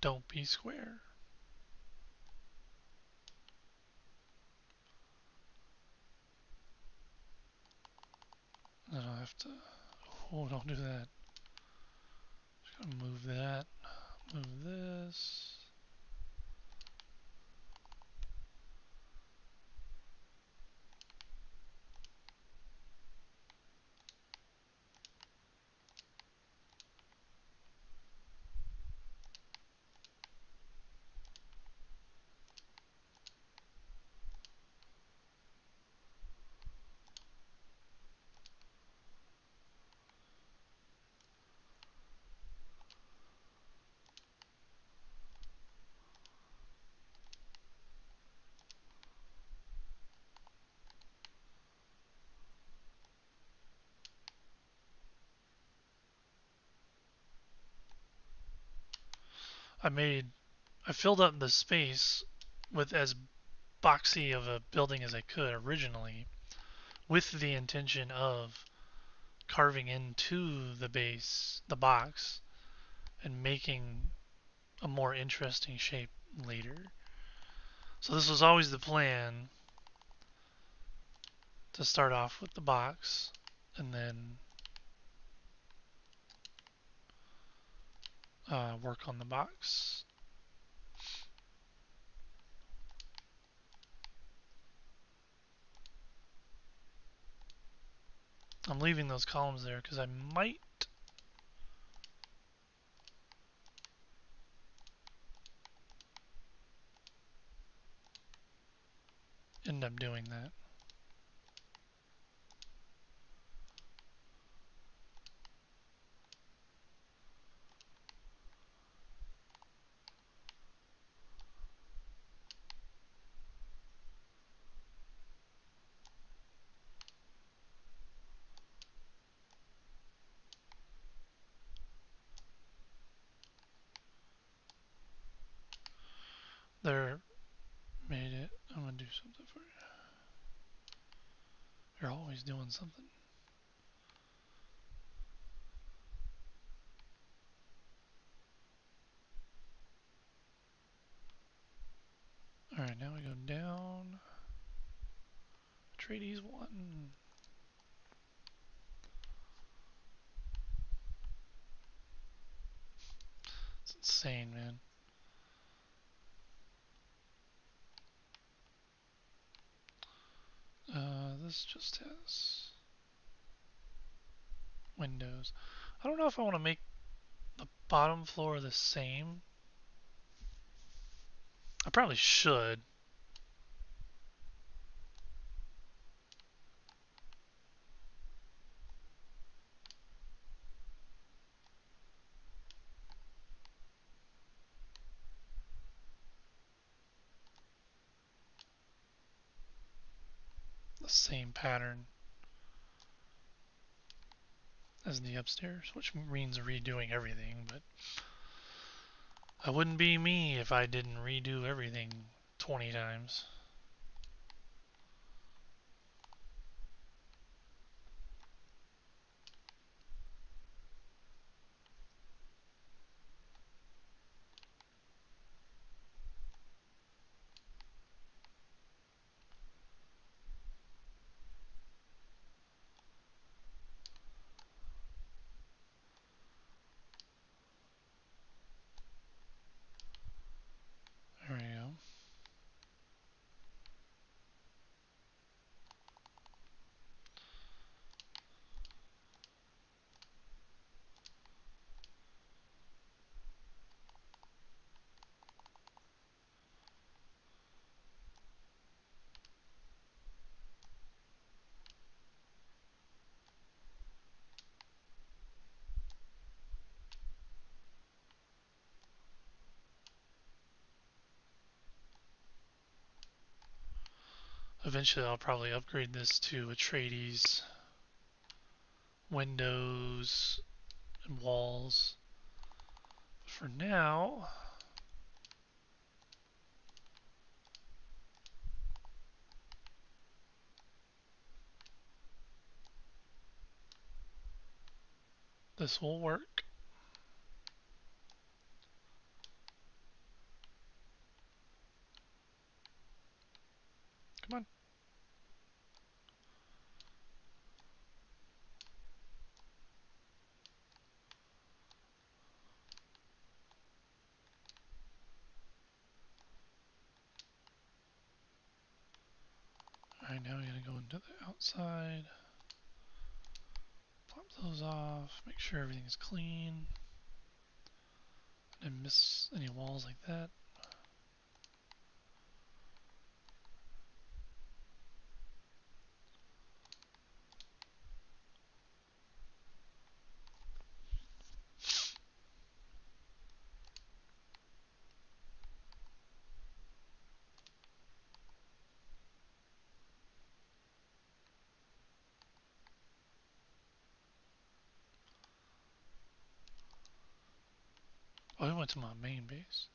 Don't be square. Then I'll have to. Oh, don't do that. Just gonna move that. Move this. I made. I filled up the space with as boxy of a building as I could originally, with the intention of carving into the base, the box, and making a more interesting shape later. So this was always the plan, to start off with the box and then work on the box. I'm leaving those columns there because I might end up doing that. There, made it. I'm gonna do something for you. You're always doing something. Alright, now we go down. Atreides 1. It's insane, man. This just has windows. I don't know if I want to make the bottom floor the same. I probably should. The same pattern as the upstairs, which means redoing everything, but that wouldn't be me if I didn't redo everything 20 times. Eventually, I'll probably upgrade this to Atreides windows and walls. But for now, this will work. Come on. Alright, now we gotta go into the outside. Pop those off. Make sure everything's clean. Didn't miss any walls like that. Oh, I went to my main base.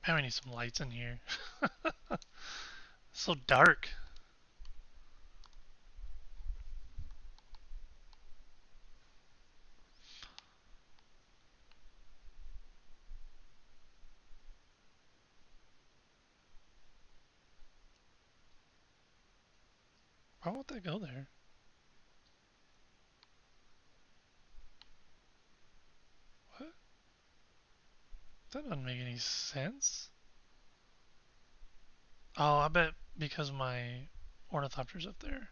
Man, we need some lights in here. It's so dark. Why won't that go there? What? That doesn't make any sense. Oh, I bet because my ornithopter's up there.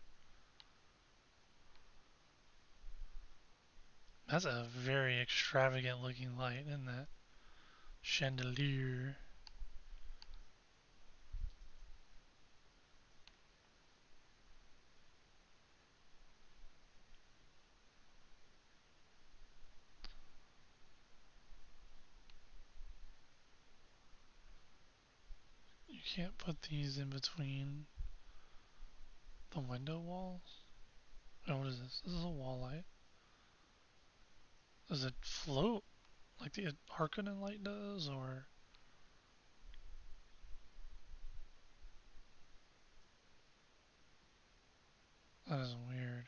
That's a very extravagant looking light, isn't that? Chandelier. You can't put these in between the window walls. Oh, what is this? This is a wall light. Does it float like the Harkonnen light does, or that is weird.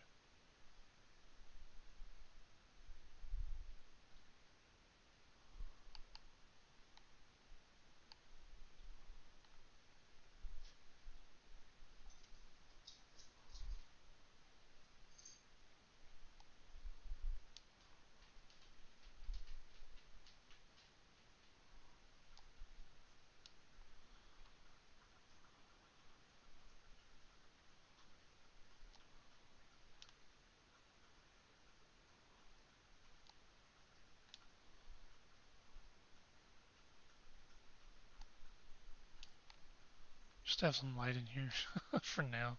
Just have some light in here for now.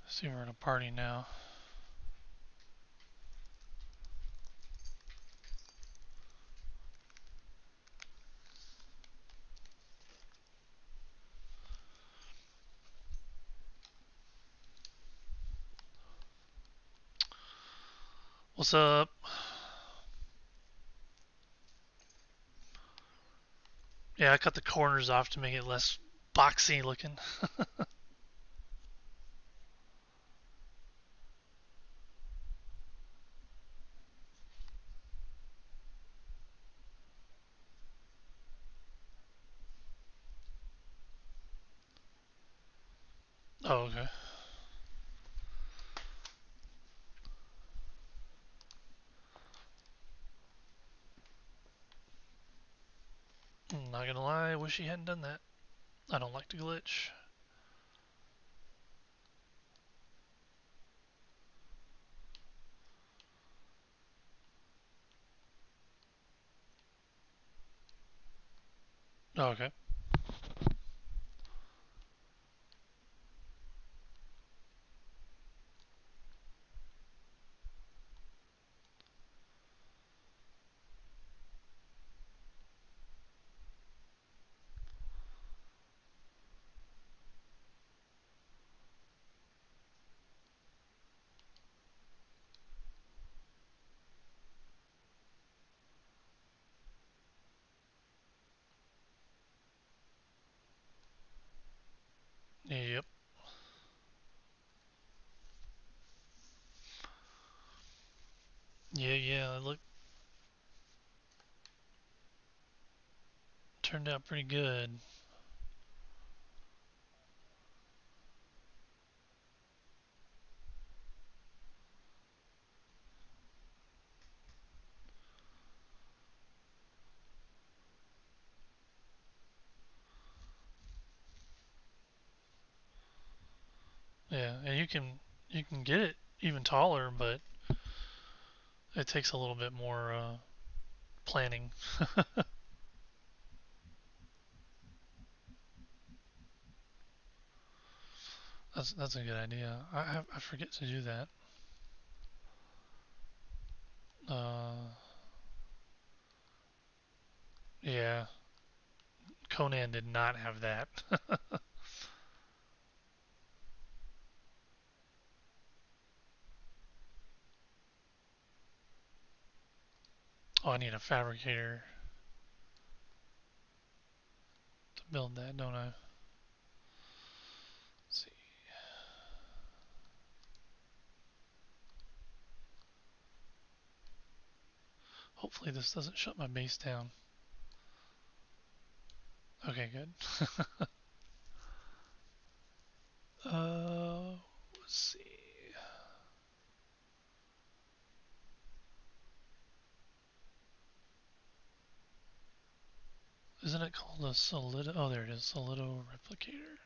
See, we're at a party now. What's up? Yeah, I cut the corners off to make it less boxy looking. Oh, okay. Not gonna lie, I wish he hadn't done that. I don't like to glitch. Oh, okay. Yep. Yeah. It turned out pretty good. Yeah, and you can get it even taller, but it takes a little bit more planning. That's a good idea. I forget to do that. Uh, yeah, Conan did not have that. Oh, I need a fabricator to build that, don't I? Let's see. Hopefully this doesn't shut my base down. Okay, good. uh, let's see. Isn't it called a solido? Oh, there it is. Solido replicator.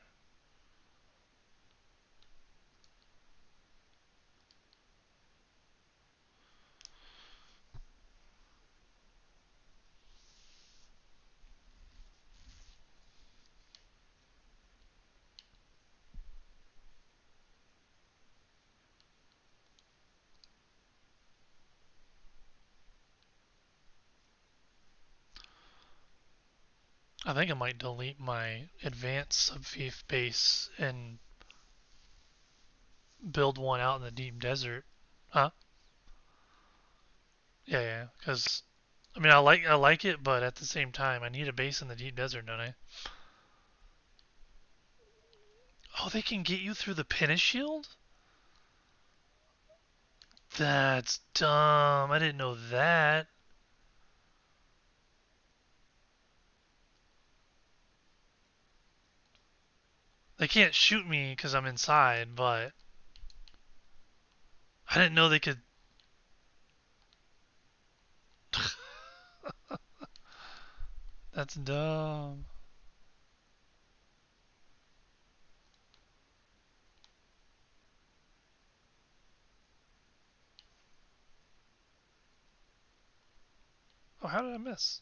I think I might delete my advanced subfief base and build one out in the deep desert. Huh? Yeah. Because I mean, I like it, but at the same time, I need a base in the deep desert, don't I? Oh, they can get you through the Pinna shield? That's dumb. I didn't know that. They can't shoot me because I'm inside, but I didn't know they could. That's dumb. Oh, how did I miss?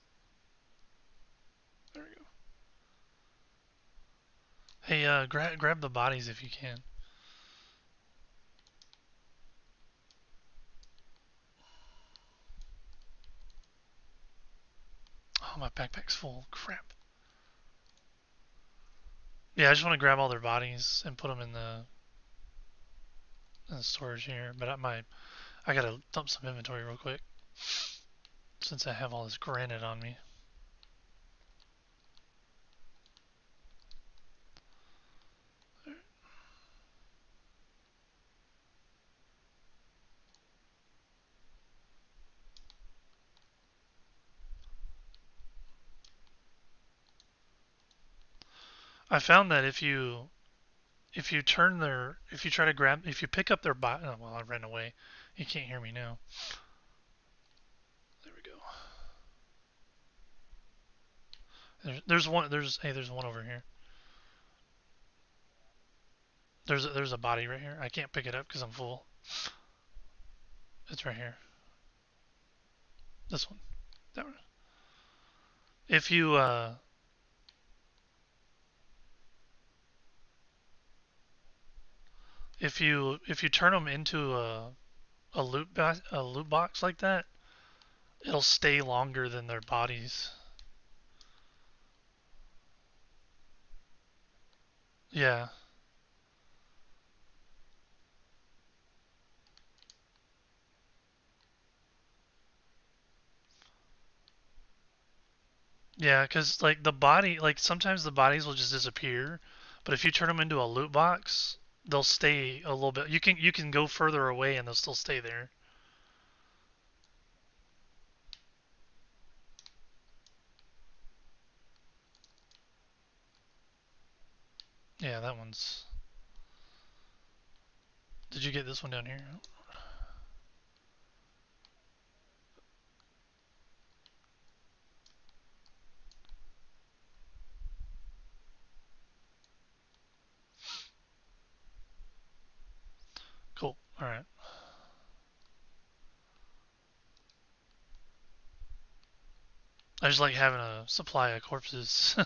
There we go. Hey, grab the bodies if you can. Oh, my backpack's full. Crap. Yeah, I just want to grab all their bodies and put them in the storage here. But I gotta dump some inventory real quick since I have all this granite on me. I found that if you try to grab if you pick up their body. Oh, well, I ran away. You can't hear me now. There we go. There's one. There's one over here. There's a body right here. I can't pick it up because I'm full. It's right here. This one. That one. If you if you turn them into a loot box like that, it'll stay longer than their bodies. Yeah. Yeah, because like the body, like sometimes the bodies will just disappear, but if you turn them into a loot box, they'll stay a little bit. You can go further away and they'll still stay there. Yeah, that one's. Did you get this one down here? Cool. All right. I just like having a supply of corpses.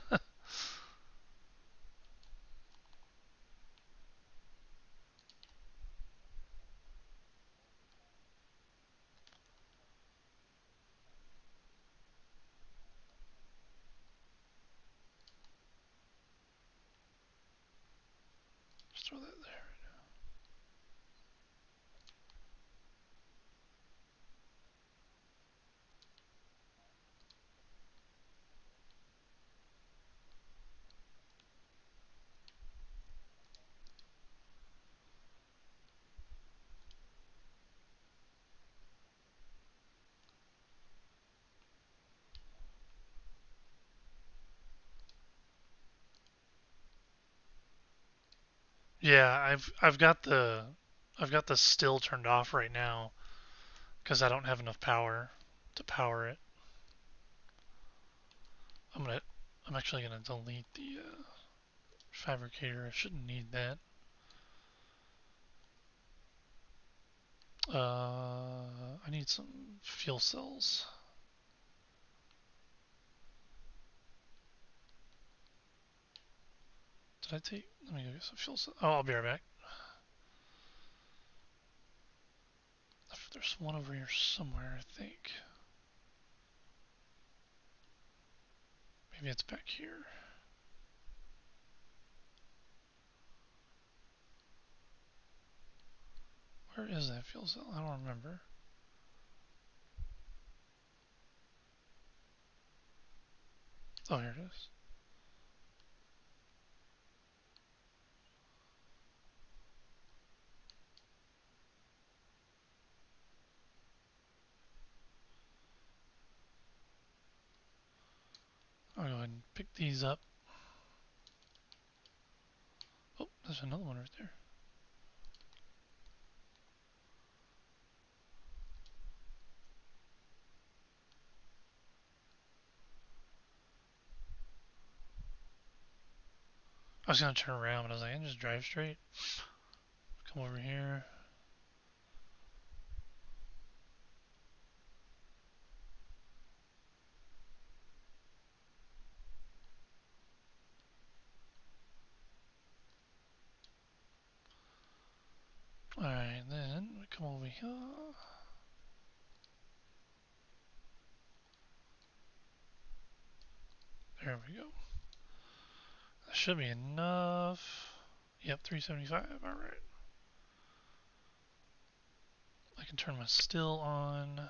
Just throw that there. Yeah, I've got the still turned off right now because I don't have enough power to power it. I'm gonna I'm actually gonna delete the fabricator. I shouldn't need that. I need some fuel cells. Did I take? Let me go get some fuel cells. Oh, I'll be right back. There's one over here somewhere, I think. Maybe it's back here. Where is that fuel cell? I don't remember. Oh, here it is. I'll go ahead and pick these up. Oh, there's another one right there. I was gonna turn around, but I was like, I can just drive straight. Come over here. Alright, then we come over here. There we go. That should be enough. Yep, 375. Alright. I can turn my still on.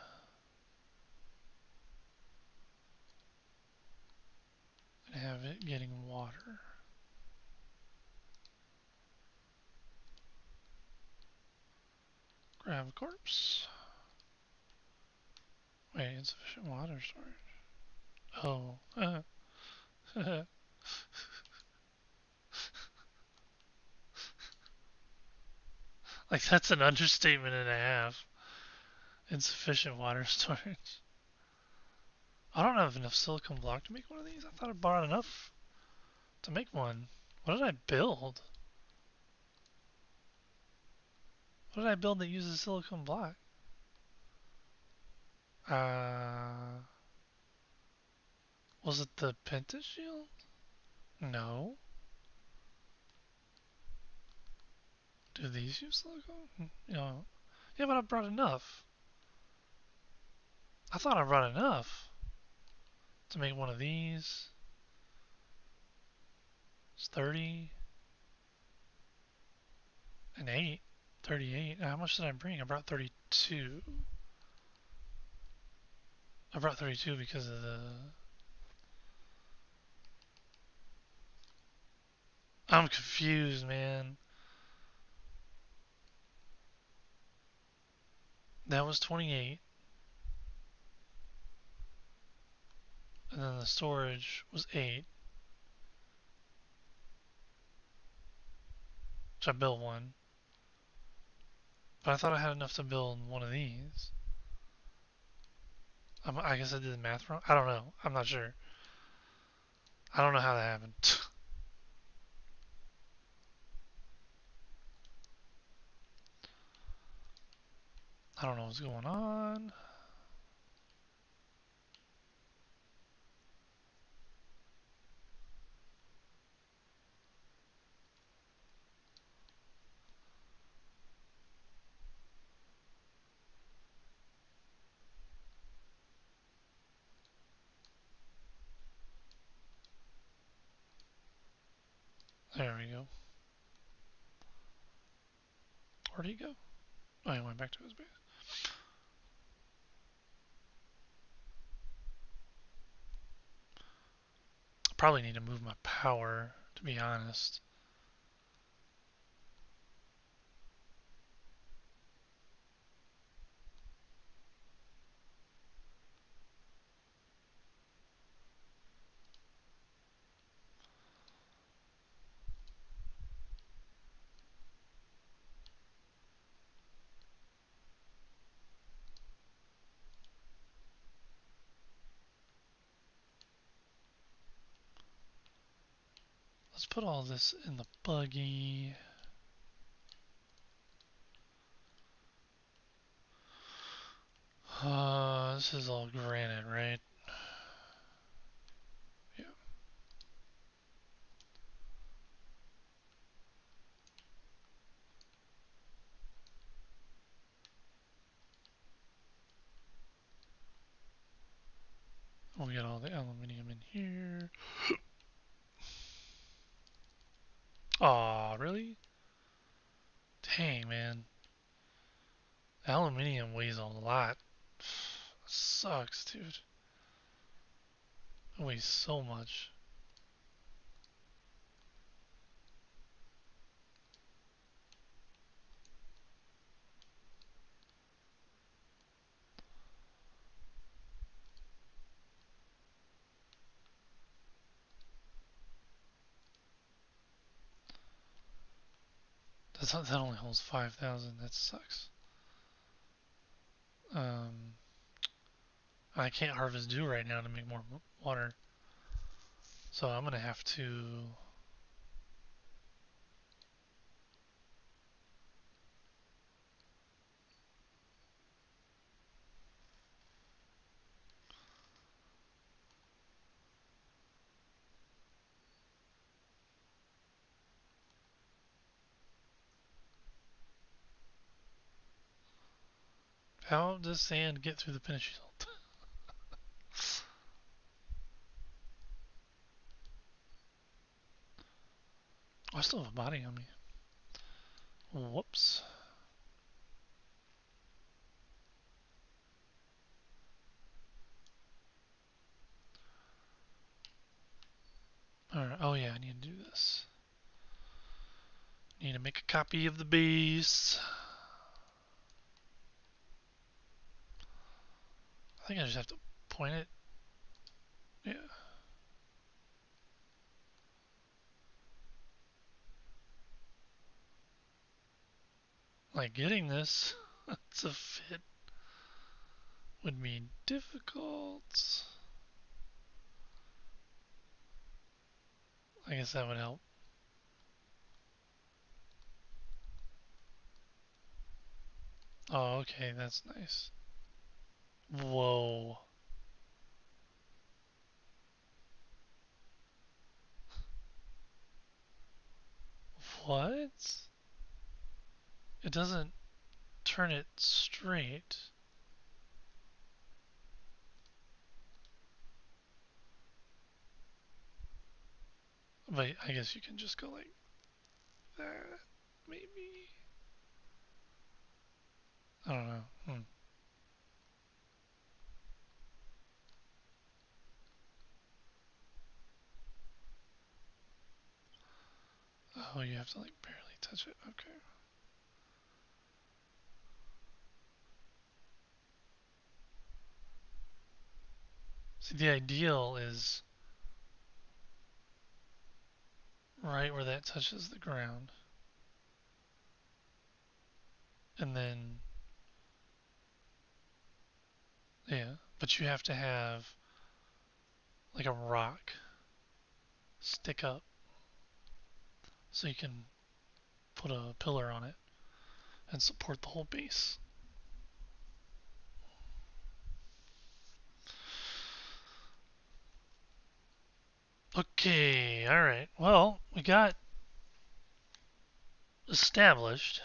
And have it getting water. Grab a corpse. Wait, insufficient water storage. Oh. Like, that's an understatement and a half. Insufficient water storage. I don't have enough silicone block to make one of these. I thought I bought enough to make one. What did I build? What did I build that uses silicone block? Uh, was it the Penta shield? No. Do these use silicone? Yeah, but I brought enough. I thought I brought enough to make one of these. It's 30 and 8. 38. How much did I bring? I brought 32. I brought 32 because of the. I'm confused, man. That was 28. And then the storage was 8. Which I built one. But I thought I had enough to build one of these. I guess I did the math wrong. I don't know. I'm not sure. I don't know how that happened. I don't know what's going on. There we go. Where'd he go? Oh, he went back to his base. I probably need to move my power, to be honest. Let's put all this in the buggy. This is all granite, right? Yeah. We'll get all the aluminium in here. Aw, really? Dang, man. Aluminium weighs a lot. Sucks, dude. It weighs so much. That only holds 5,000. That sucks. Um, I can't harvest dew right now to make more water. So I'm gonna have to. How does sand get through the pin shield? I still have a body on me. Whoops. Oh yeah, I need to do this. Need to make a copy of the base. I think I just have to point it. Yeah. Like getting this to fit would be difficult. I guess that would help. Oh, okay, that's nice. Whoa. What? It doesn't turn it straight. But I guess you can just go like that, maybe. I don't know. Oh, you have to like barely touch it. Okay. See, the ideal is right where that touches the ground, and then yeah. But you have to have like a rock stick up so you can put a pillar on it and support the whole base. Okay, all right. Well, we got established.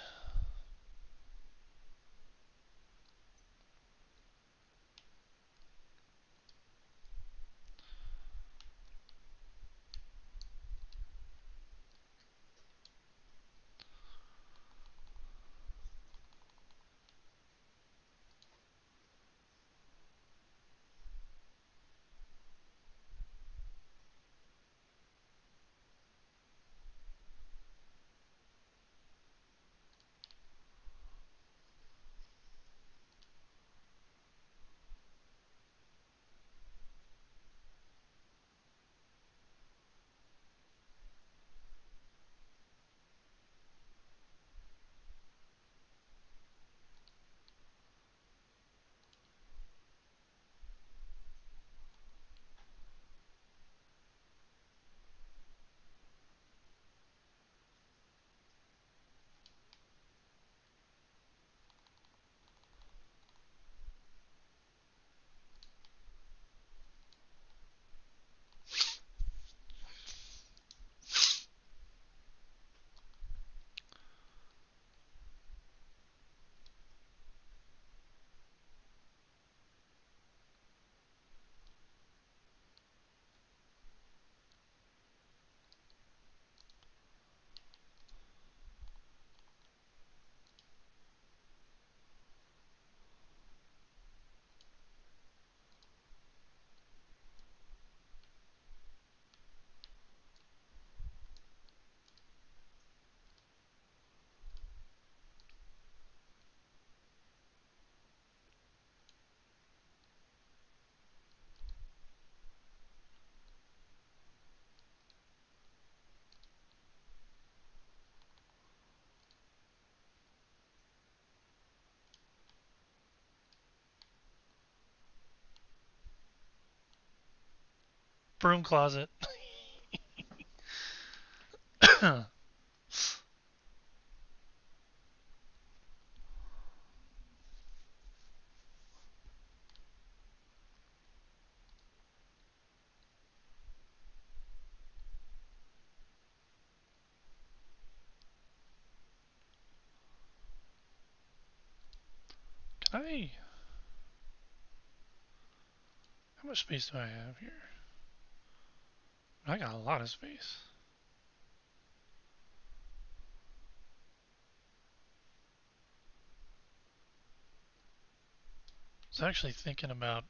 Broom closet. Can I? How much space do I have here? I got a lot of space. I was actually thinking about.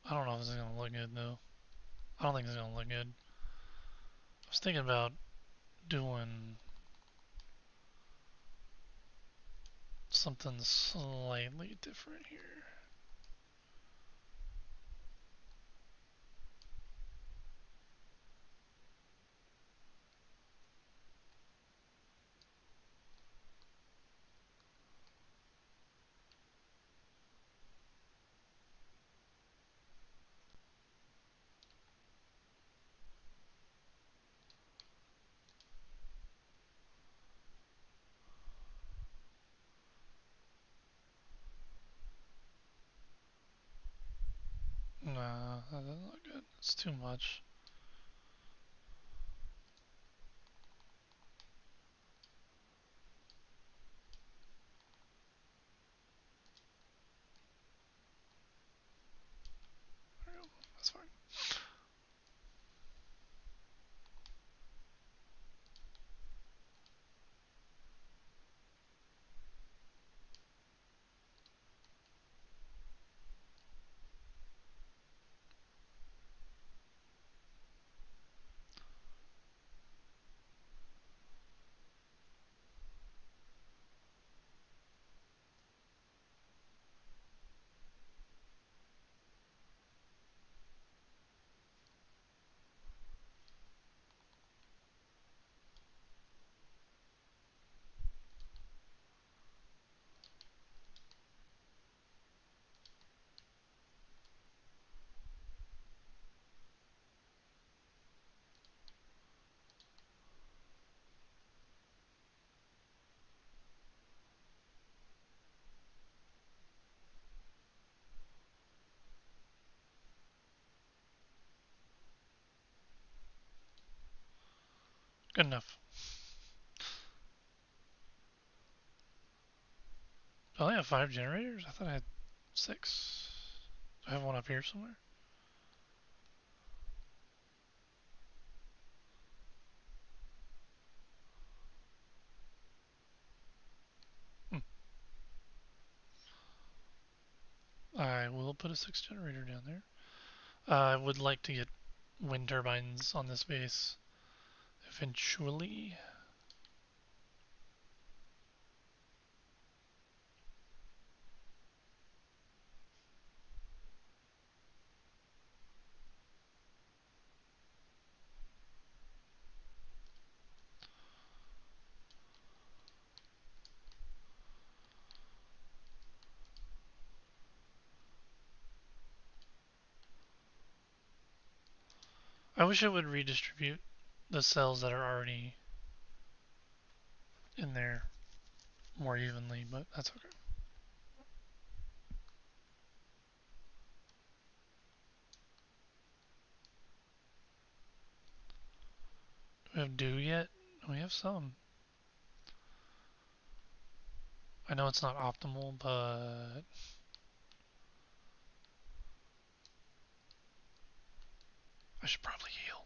I don't know if this is gonna look good though. I don't think it's gonna look good. was thinking about doing something slightly different here. Nah, that doesn't look good. It's too much. There we go. That's fine. Good enough. Do I only have 5 generators? I thought I had 6. Do I have one up here somewhere? Hmm. I will put a 6 generator down there. I would like to get wind turbines on this base eventually. I wish it would redistribute the cells that are already in there more evenly, but that's okay. Do we have dew yet? We have some. I know it's not optimal, but I should probably heal.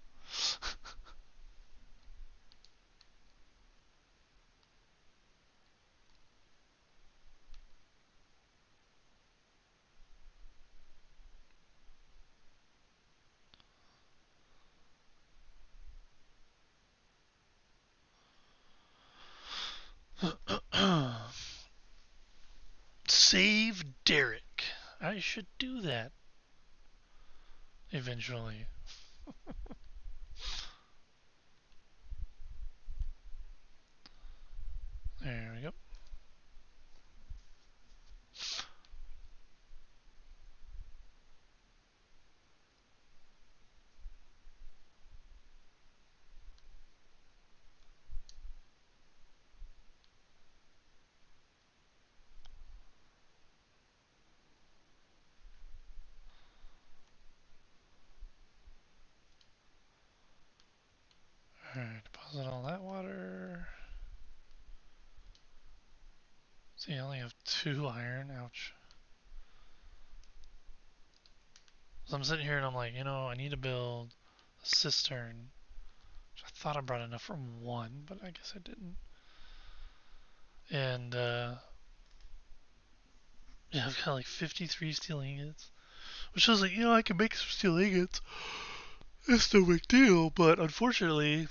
Save Derek. I should do that eventually. There we go. Alright, deposit all that water. See, I only have 2 iron. Ouch. So I'm sitting here and I'm like, I need to build a cistern. I thought I brought enough from one, but I guess I didn't. And yeah, I've got like 53 steel ingots, which I was like, I can make some steel ingots. It's no big deal, but unfortunately,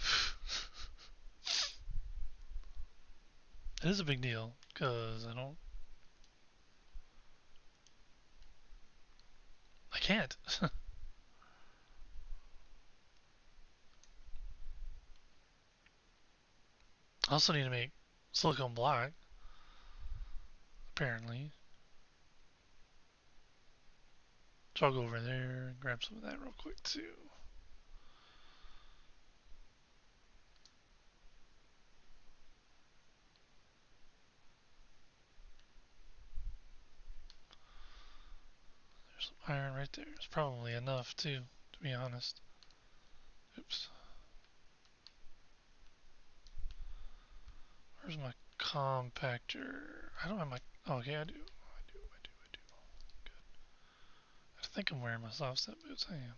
it is a big deal because I can't. I also need to make silicone block, apparently. So I'll go over there and grab some of that real quick too. There's some iron right there. It's probably enough too, to be honest. Oops. Where's my compactor? I don't have my. Oh, okay, I do. I do. Good. I think I'm wearing my soft step boots. I am.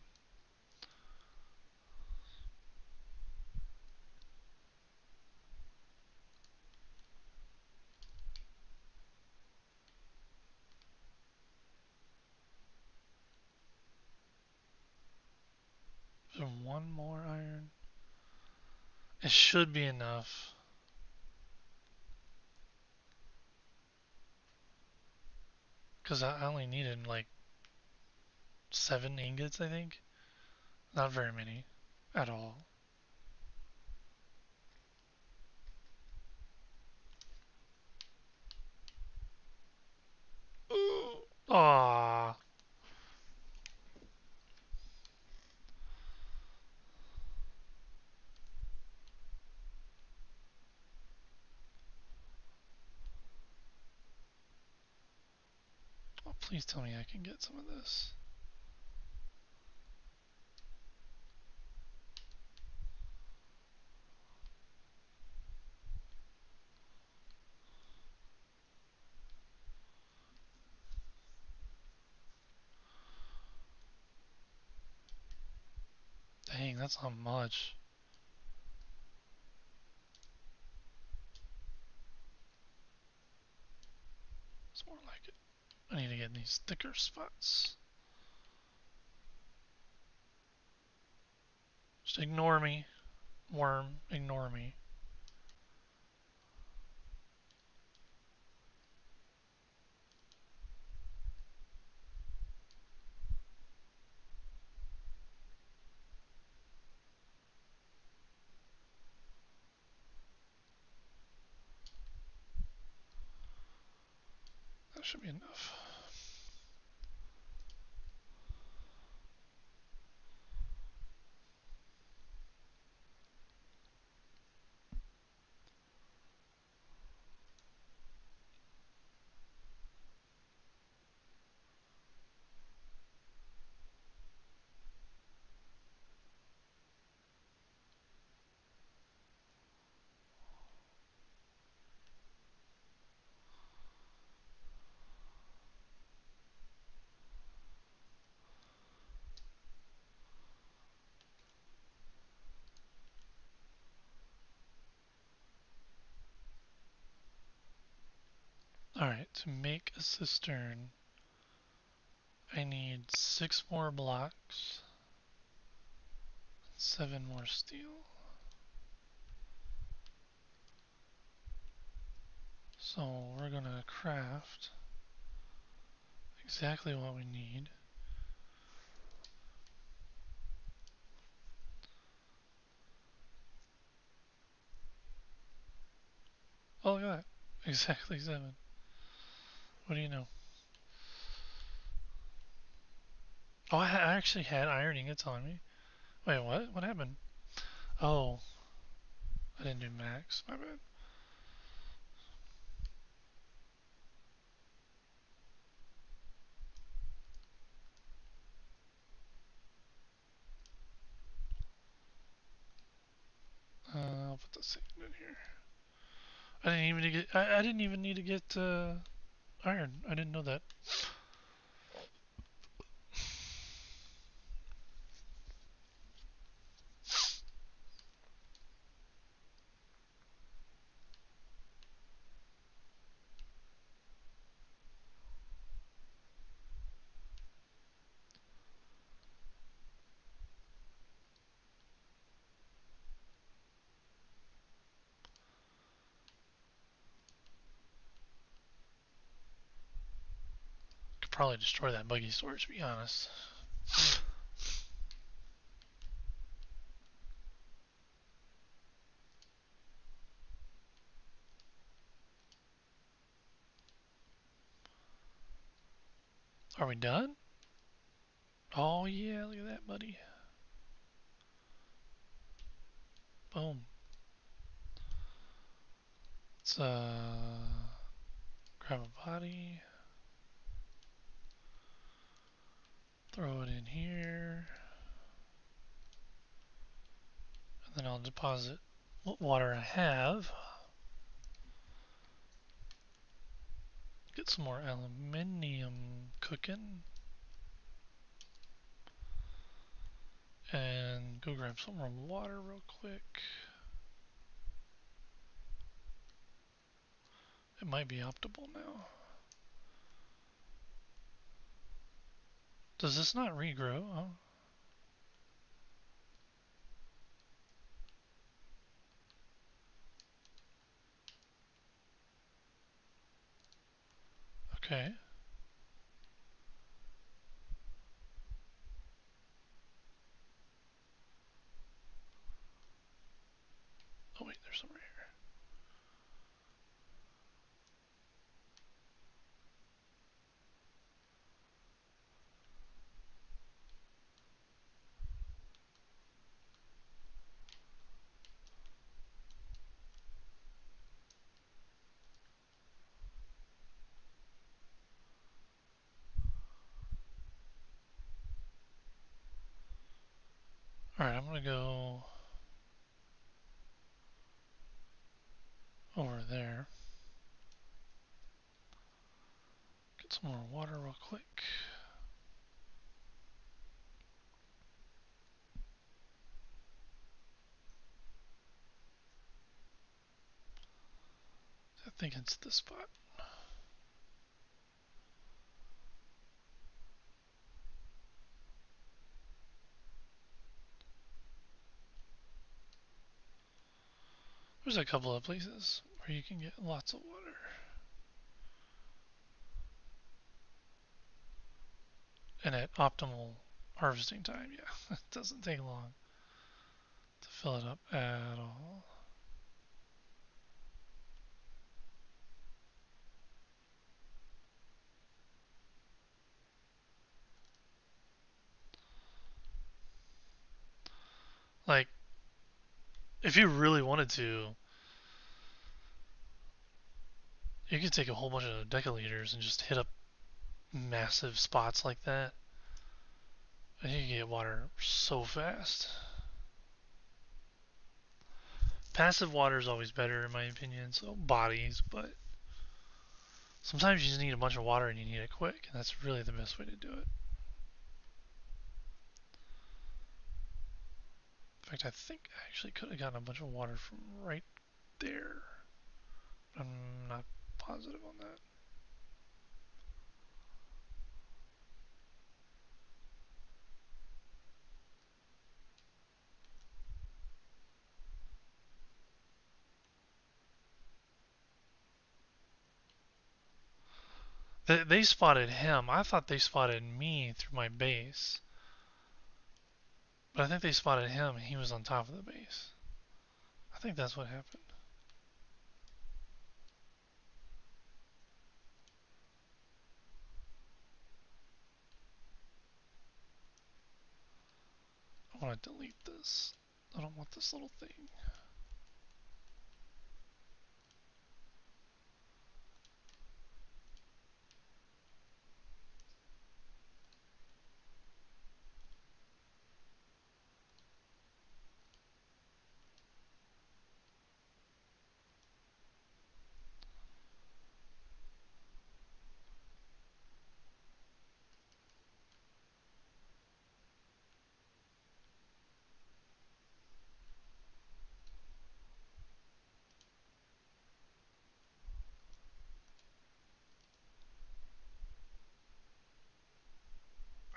Is there one more iron? It should be enough. Because I only needed like 7 ingots, I think. Not very many at all. Aww. Oh, please tell me I can get some of this. Dang, that's not much. It's more like it. I need to get these thicker spots. Just ignore me. Worm, ignore me. That should be enough. Alright, to make a cistern, I need 6 more blocks, 7 more steel. So we're gonna craft exactly what we need. Oh, look at that. Exactly 7. What do you know? Oh, I actually had iron ingots on me. Wait, what? What happened? Oh, I didn't do max. My bad. I'll put the sand in here. I didn't even need to get iron. I didn't know that. probably destroy that buggy store, to be honest. Are we done? Oh yeah, look at that, buddy. Boom. Let's grab a body, throw it in here, and then I'll deposit what water I have. Get some more aluminium cooking, and go grab some more water real quick. It might be optimal now. Does this not regrow? Oh, okay. Oh wait, there's some right here. Alright, I'm gonna go over there. Get some more water real quick. I think it's this spot. There's a couple of places where you can get lots of water. And at optimal harvesting time, yeah, it doesn't take long to fill it up at all. Like, if you really wanted to, you could take a whole bunch of decaliters and just hit up massive spots like that. And you can get water so fast. Passive water is always better, in my opinion, so bodies, but sometimes you just need a bunch of water and you need it quick, and that's really the best way to do it. In fact, I think I actually could have gotten a bunch of water from right there. I'm not positive on that. They spotted him. I thought they spotted me through my base. But I think they spotted him and he was on top of the base. I think that's what happened. I want to delete this. I don't want this little thing.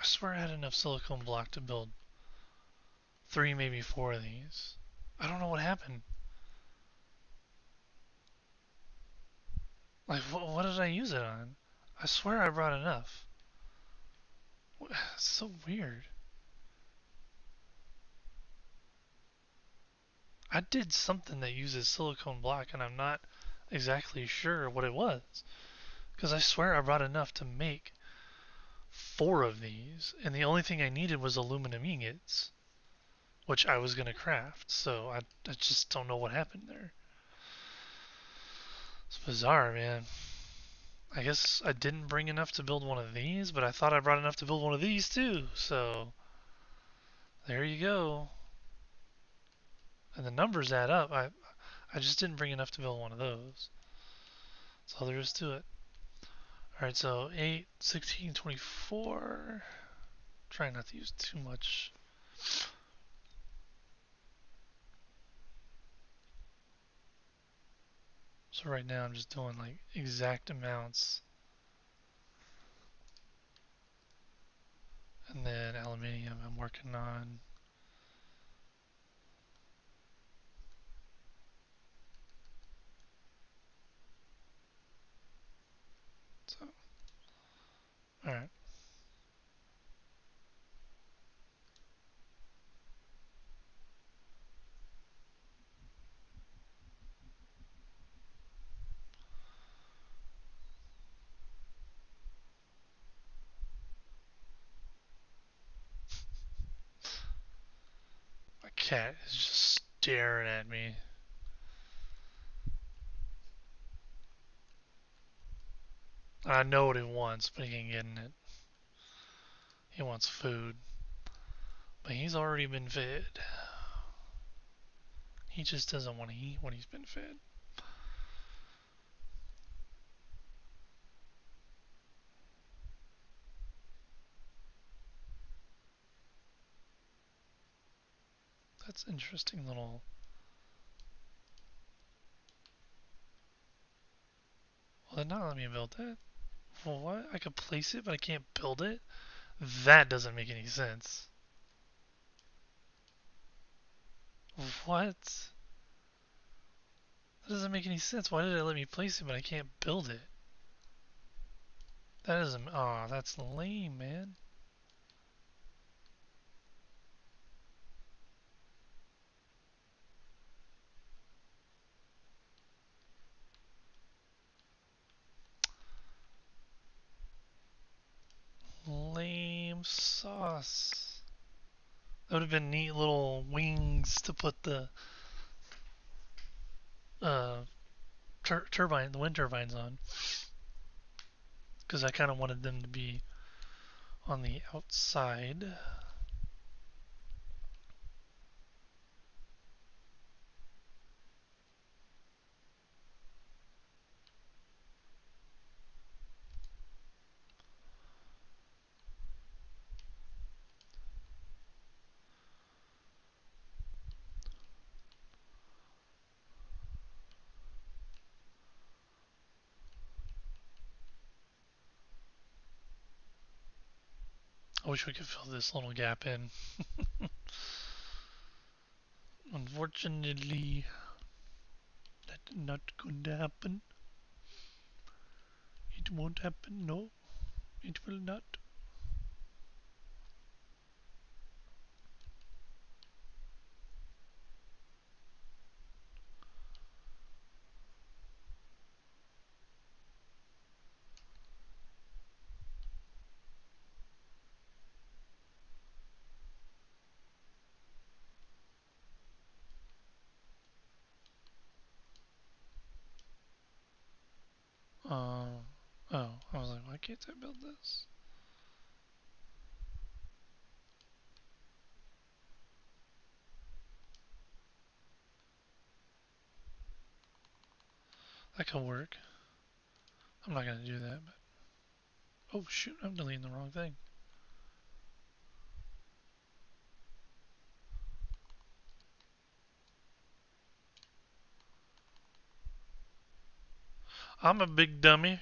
I swear I had enough silicone block to build 3, maybe 4 of these. I don't know what happened. Like, what did I use it on? I swear I brought enough. So weird. I did something that uses silicone block, and I'm not exactly sure what it was. Because I swear I brought enough to make four of these, and the only thing I needed was aluminum ingots, which I was going to craft. So I just don't know what happened there. It's bizarre, man. I guess I didn't bring enough to build one of these, but I thought I brought enough to build one of these too. So there you go. And the numbers add up. I just didn't bring enough to build one of those. That's all there is to it. Alright, so 8, 16, 24. Try not to use too much. So right now I'm just doing like exact amounts. And then aluminium I'm working on. So, alright. My cat is just staring at me. I know what he wants, but he ain't getting it. He wants food. But he's already been fed. He just doesn't want to eat when he's been fed. That's interesting little. Well, not let me build that. Well, what? I could place it, but I can't build it? That doesn't make any sense. What? That doesn't make any sense. Why did it let me place it, but I can't build it? That isn't. Aw, oh, that's lame, man. Lame sauce. That would have been neat little wings to put the uh, turbine, the wind turbines on, because I kind of wanted them to be on the outside. I wish we could fill this little gap in. Unfortunately, that is not going to happen. It won't happen, no. It will not. Oh, I was like, why can't I build this? That could work. I'm not gonna do that, but oh shoot, I'm deleting the wrong thing. I'm a big dummy.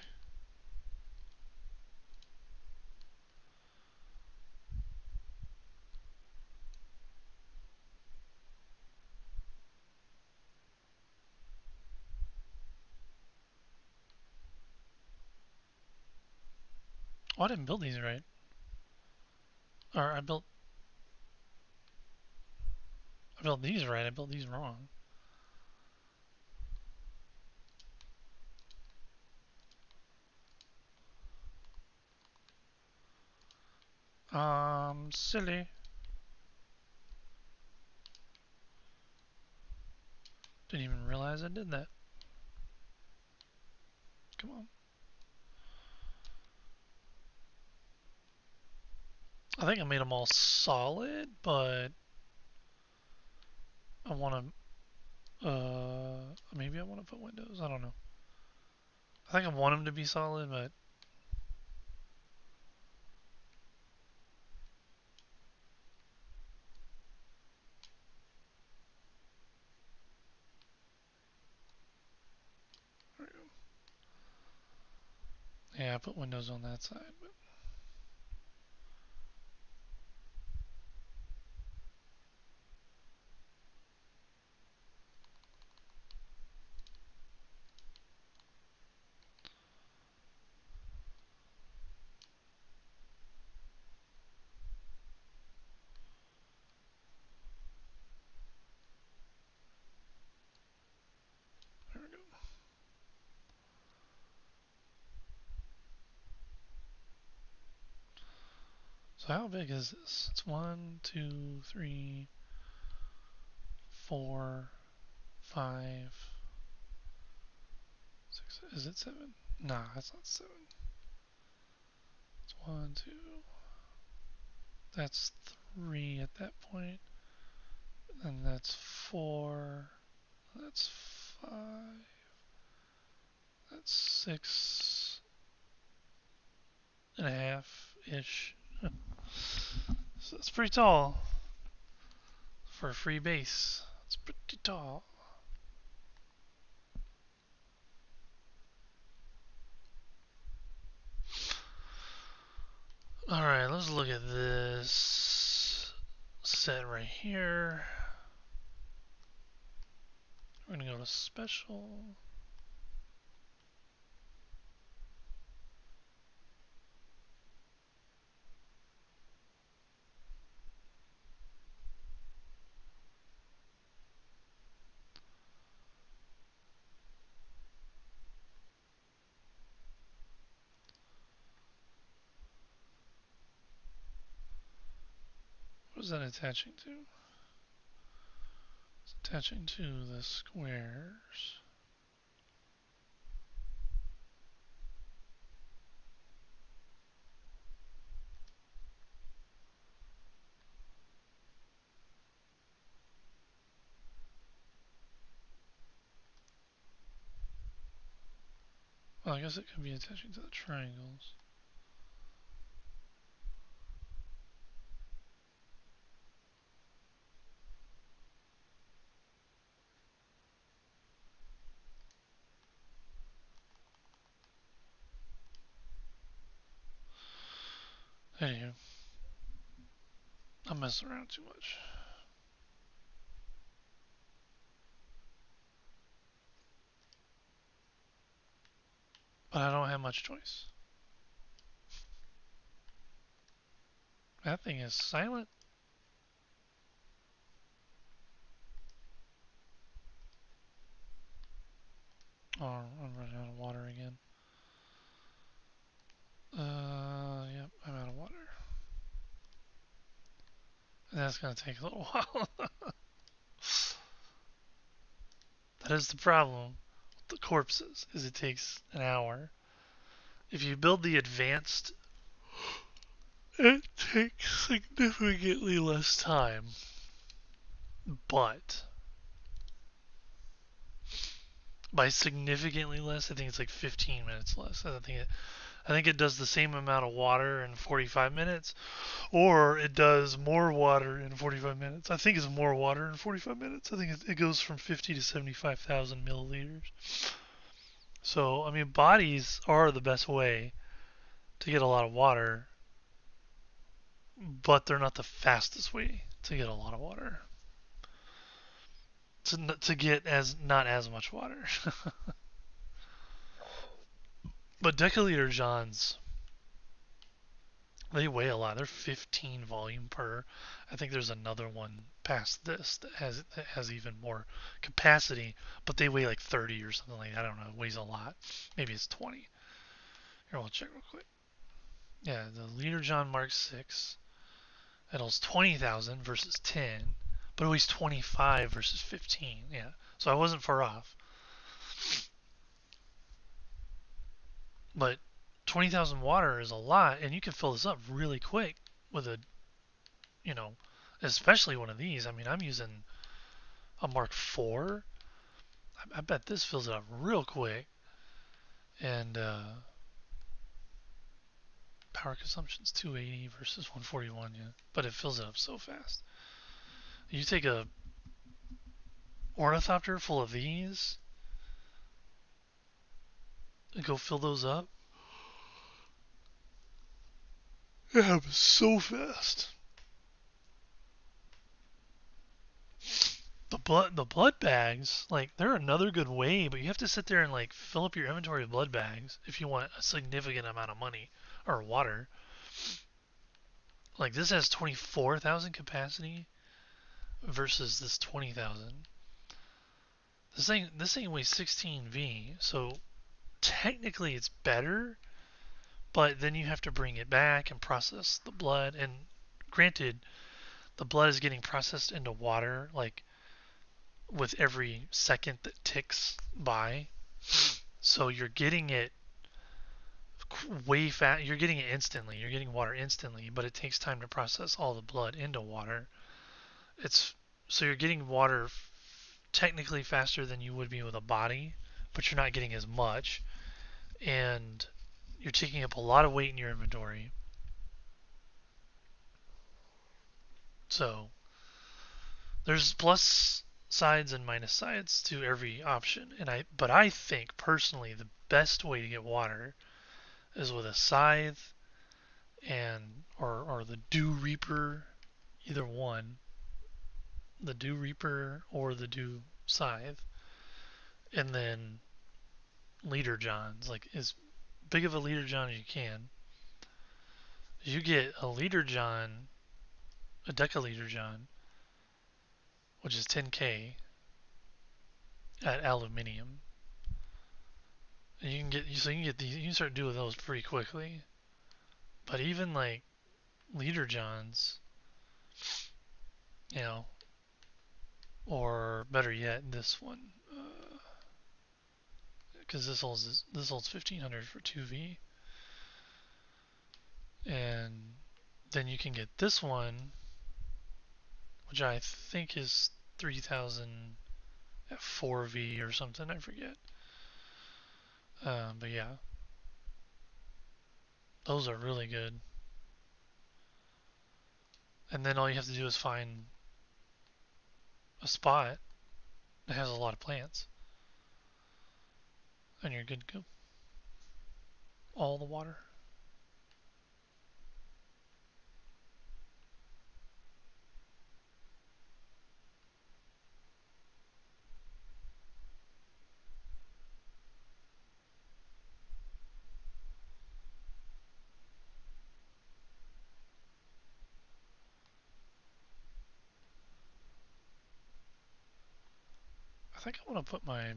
Oh, I didn't build these right. Or I built these right. I built these wrong. Silly. Didn't even realize I did that. Come on. I think I made them all solid, but I want to. Maybe I want to put windows. I don't know. I think I want them to be solid, but yeah, I put windows on that side. But there we go. So how big is this? It's one, two, three, 4, 5, 6. Is it 7? Nah, that's not 7. It's 1, 2. That's 3 at that point. And that's 4. That's 5. That's 6.5 ish. So that's pretty tall for a free base. It's pretty tall. Alright, let's look at this set right here. We're gonna go to special. What is that attaching to? It's attaching to the squares. Well, I guess it could be attaching to the triangles. Anywho, I'm messing around too much. But I don't have much choice. That thing is silent. Oh, I'm running out of water again. Yep, I'm out of water. And that's gonna take a little while. That is the problem with the corpses, is it takes an hour. If you build the advanced, it takes significantly less time. But by significantly less, I think it's like 15 minutes less. I think it does the same amount of water in 45 minutes, or it does more water in 45 minutes. I think it's more water in 45 minutes. I think it goes from 50 to 75,000 milliliters. So, I mean, bodies are the best way to get a lot of water, but they're not the fastest way to get a lot of water. To get as not as much water. But deciliter Johns They weigh a lot. They're 15 volume per. I think there's another one past this that has even more capacity, but they weigh like 30 or something like that. I don't know. It weighs a lot. Maybe it's 20. Here, we'll check real quick. Yeah, the Leader John Mark 6. It holds 20,000 versus 10, but it weighs 25 versus 15. Yeah, so I wasn't far off. But 20,000 water is a lot, and you can fill this up really quick with a, you know, especially one of these. I mean, I'm using a Mark 4. I bet this fills it up real quick. And power consumption's 280 versus 141, yeah. But it fills it up so fast. You take a ornithopter full of these and go fill those up. It happens so fast. The blood bags, like they're another good way, but you have to sit there and like fill up your inventory of blood bags if you want a significant amount of money or water. Like this has 24,000 capacity versus this 20,000. This thing weighs 16V, so technically it's better, but then you have to bring it back and process the blood. And granted, the blood is getting processed into water like with every second that ticks by. So you're getting it way fast. You're getting it instantly. You're getting water instantly, but it takes time to process all the blood into water. It's so you're getting water technically faster than you would be with a body, but you're not getting as much, and you're taking up a lot of weight in your inventory. So there's plus sides and minus sides to every option, but I think personally the best way to get water is with a scythe and or the Dew Reaper, either one, the Dew Reaper or the Dew Scythe, and then leader johns, like as big of a leader john as you can. You get a leader john, a decaliter john, which is 10k at aluminium. And you can get these. You can start doing those pretty quickly. But even like leader johns, you know, or better yet, this one, because this holds 1500 for 2v, and then you can get this one, which I think is 3000 at 4v or something. I forget. But yeah, those are really good. And then all you have to do is find a spot that has a lot of plants, and you're good to go. All the water. I think I want to put my.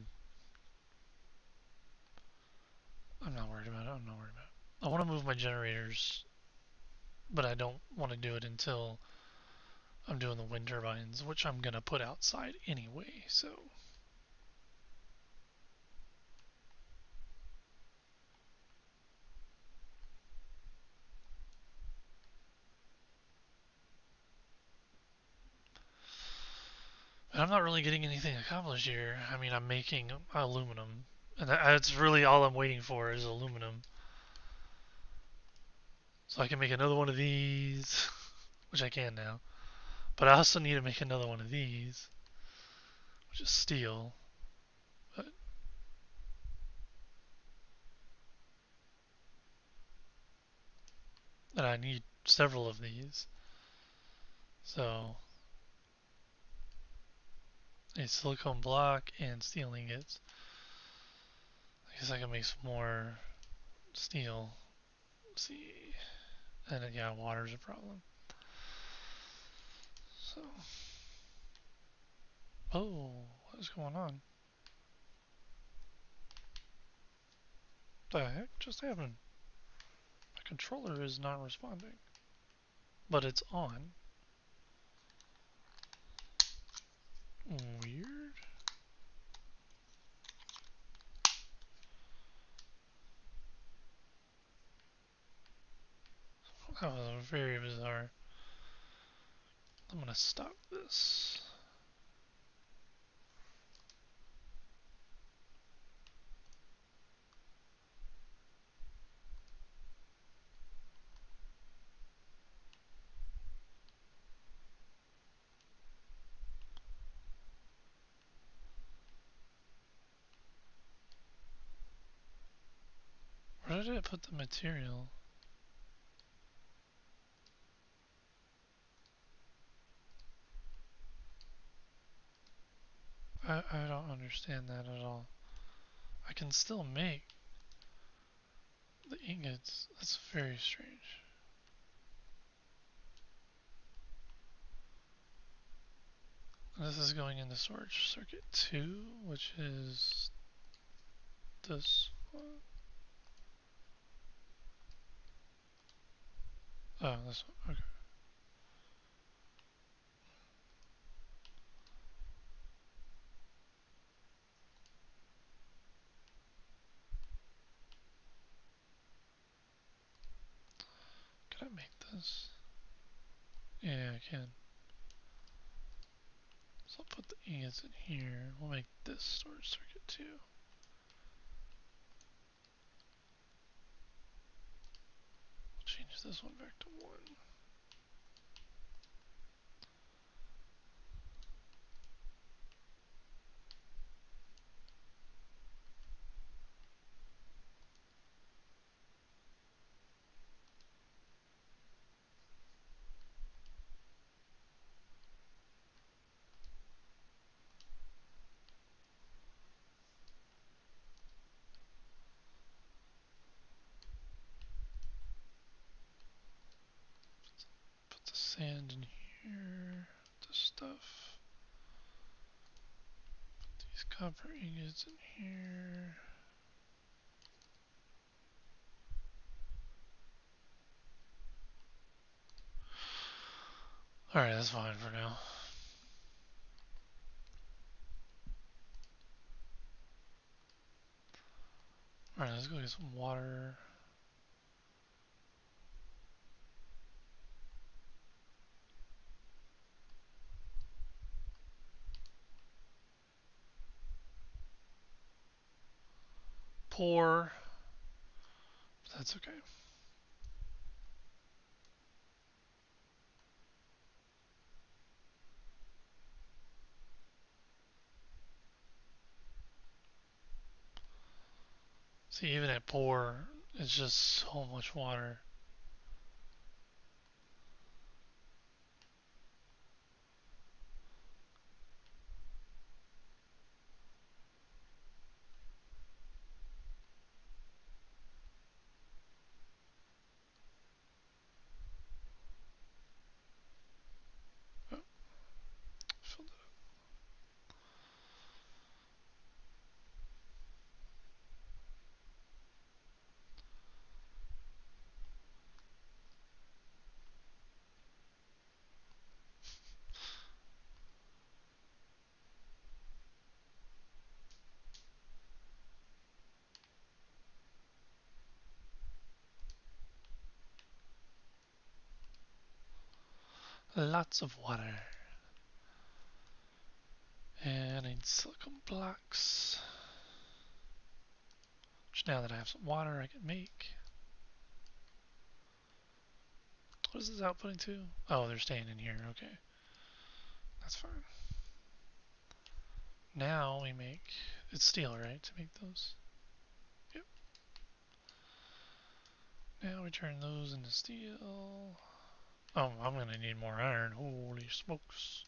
I'm not worried about it. I'm not worried about it. I want to move my generators, but I don't want to do it until I'm doing the wind turbines, which I'm gonna put outside anyway. So and I'm not really getting anything accomplished here. I mean, I'm making aluminum, and that's really all I'm waiting for is aluminum. So I can make another one of these, which I can now. But I also need to make another one of these, which is steel. But, and I need several of these. So a silicone block and steel ingots. I guess I can make some more steel. Let's see. And yeah, water's a problem. So, oh, what is going on? The heck just happened? My controller is not responding, but it's on. Weird. That was very bizarre. I'm gonna stop this. Where did it put the material? I don't understand that at all. I can still make the ingots. That's very strange. This is going into storage circuit 2, which is this one. Oh, this one. Okay. Can I make this? Yeah, I can. So I'll put the ingots in here. We'll make this storage circuit 2. We'll change this one back to 1. Put the sand in here. The stuff. These copper ingots in here. Alright, that's fine for now. Alright, let's go get some water. Pour. That's okay. See, even at pour, it's just so much water. Oh, filled it up. Lots of water. And I need silicone blocks. Which now that I have some water I can make. What is this outputting to? Oh, they're staying in here. Okay. That's fine. Now we make... It's steel, right? To make those? Yep. Now we turn those into steel. Oh, I'm gonna need more iron. Holy smokes.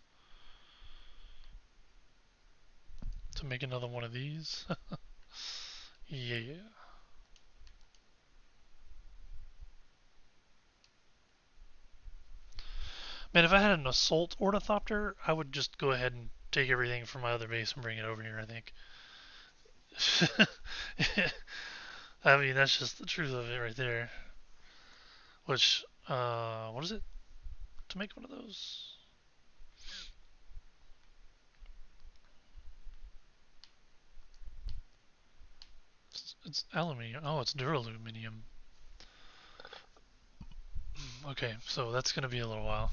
To make another one of these. Yeah. Man, if I had an assault ornithopter, I would just go ahead and take everything from my other base and bring it over here, I think. I mean, that's just the truth of it right there. Which, what is it to make one of those? It's aluminium. Oh, it's duraluminum. Okay, so that's gonna be a little while.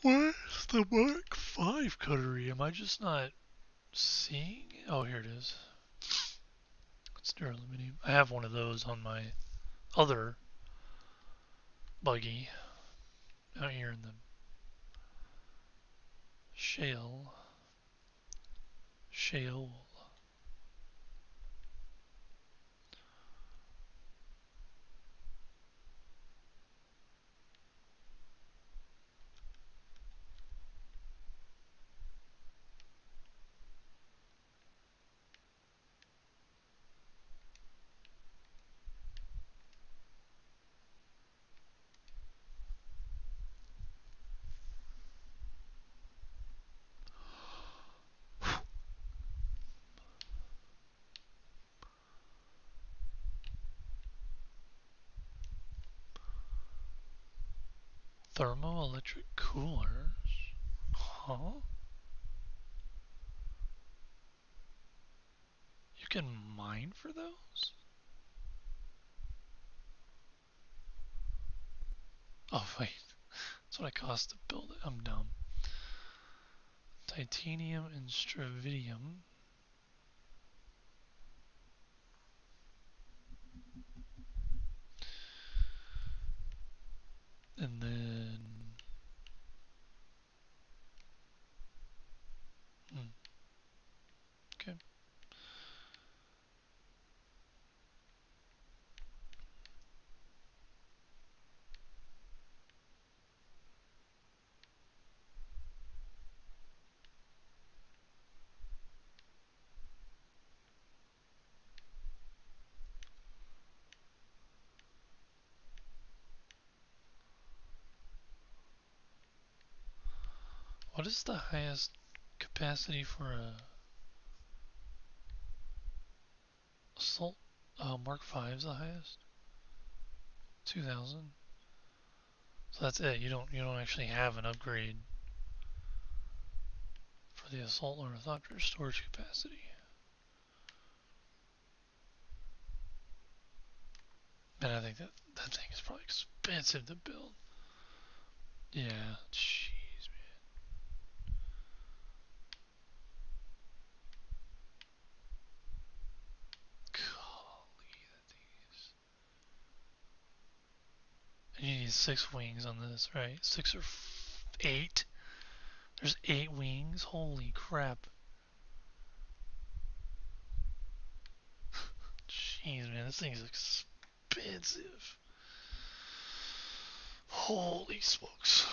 Where's the Mark 5 coterie? Am I just not seeing? Oh, here it is. It's duraluminum. I have one of those on my other buggy out here in the shale. Shale. Thermoelectric coolers? Huh? You can mine for those? Oh, wait. That's what it costs to build it. I'm dumb. Titanium and stravidium. And then. Hmm, okay. What is the highest capacity for a assault? Mark 5 is the highest. 2,000. So that's it. You don't actually have an upgrade for the assault ornithopter storage capacity. Man, I think that thing is probably expensive to build. Yeah, jeez, man. Golly, that thing is. And you need 6 wings on this, right? Six or 8? There's 8 wings? Holy crap. Jeez, man, this thing is expensive. Holy smokes.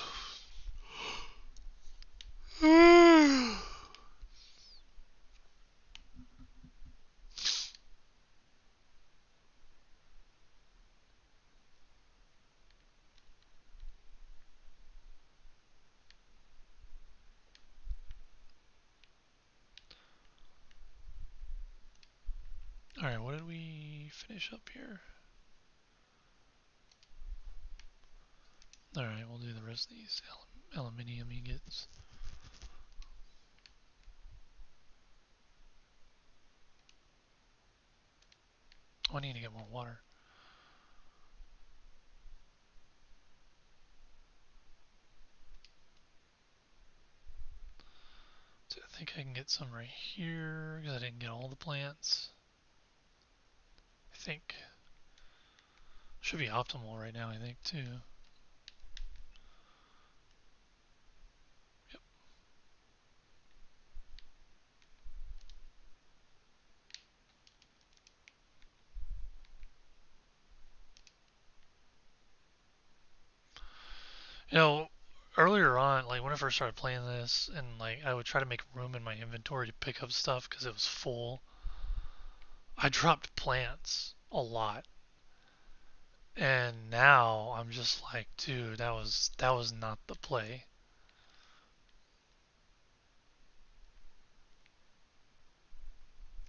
Alright, what did we finish up here? Alright, we'll do the rest of these aluminium ingots. Oh, I need to get more water. So I think I can get some right here because I didn't get all the plants. I think. Should be optimal right now, I think, too. Yep. You know, earlier on, like when I first started playing this, and like I would try to make room in my inventory to pick up stuff because it was full. I dropped plants a lot, and now I'm just like, dude, that was not the play.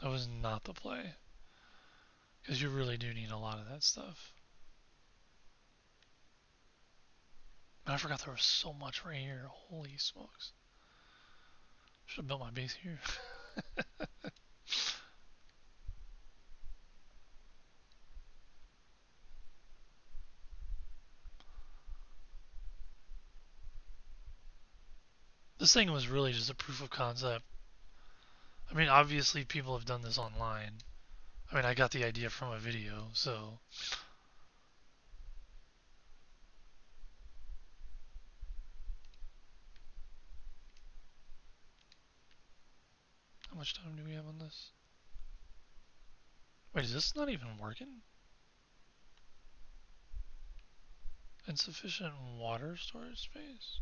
That was not the play because you really do need a lot of that stuff. And I forgot there was so much right here. Holy smokes! Should have built my base here. This thing was really just a proof of concept. I mean, obviously people have done this online. I mean, I got the idea from a video, so how much time do we have on this? Wait, is this not even working? Insufficient water storage space?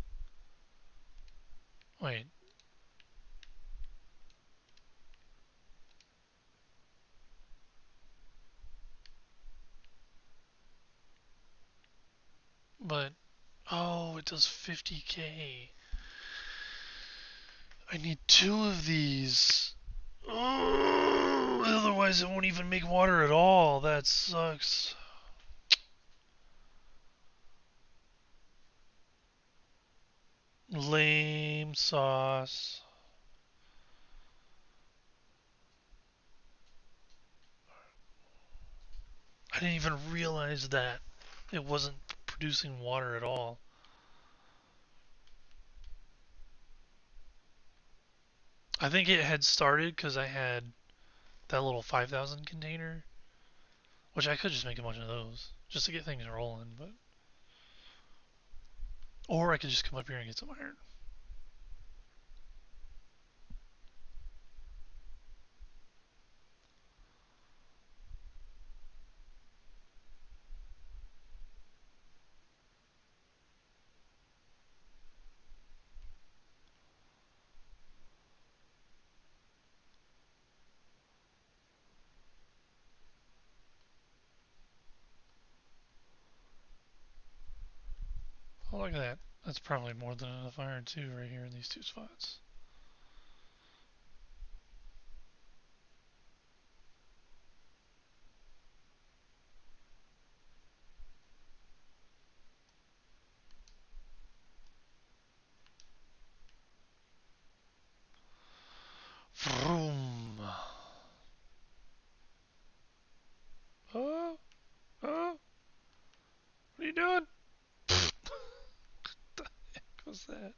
Wait, but oh, it does 50k. I need two of these. Oh, otherwise it won't even make water at all. That sucks. Lame sauce. I didn't even realize that it wasn't producing water at all. I think it had started because I had that little 5,000 container, which I could just make a bunch of those just to get things rolling, but or I could just come up here and get some iron. Oh, look at that. That's probably more than enough iron too, right here in these two spots. Vroom. Oh, oh, what are you doing? What the heck was that?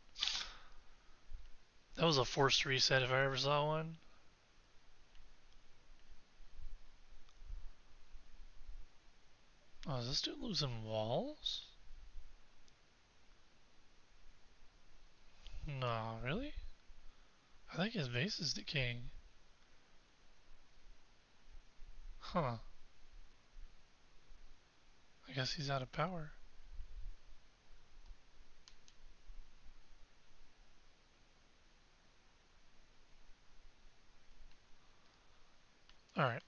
That was a forced reset if I ever saw one. Oh, is this dude losing walls? No, really? I think his base is decaying. Huh. I guess he's out of power. Alright.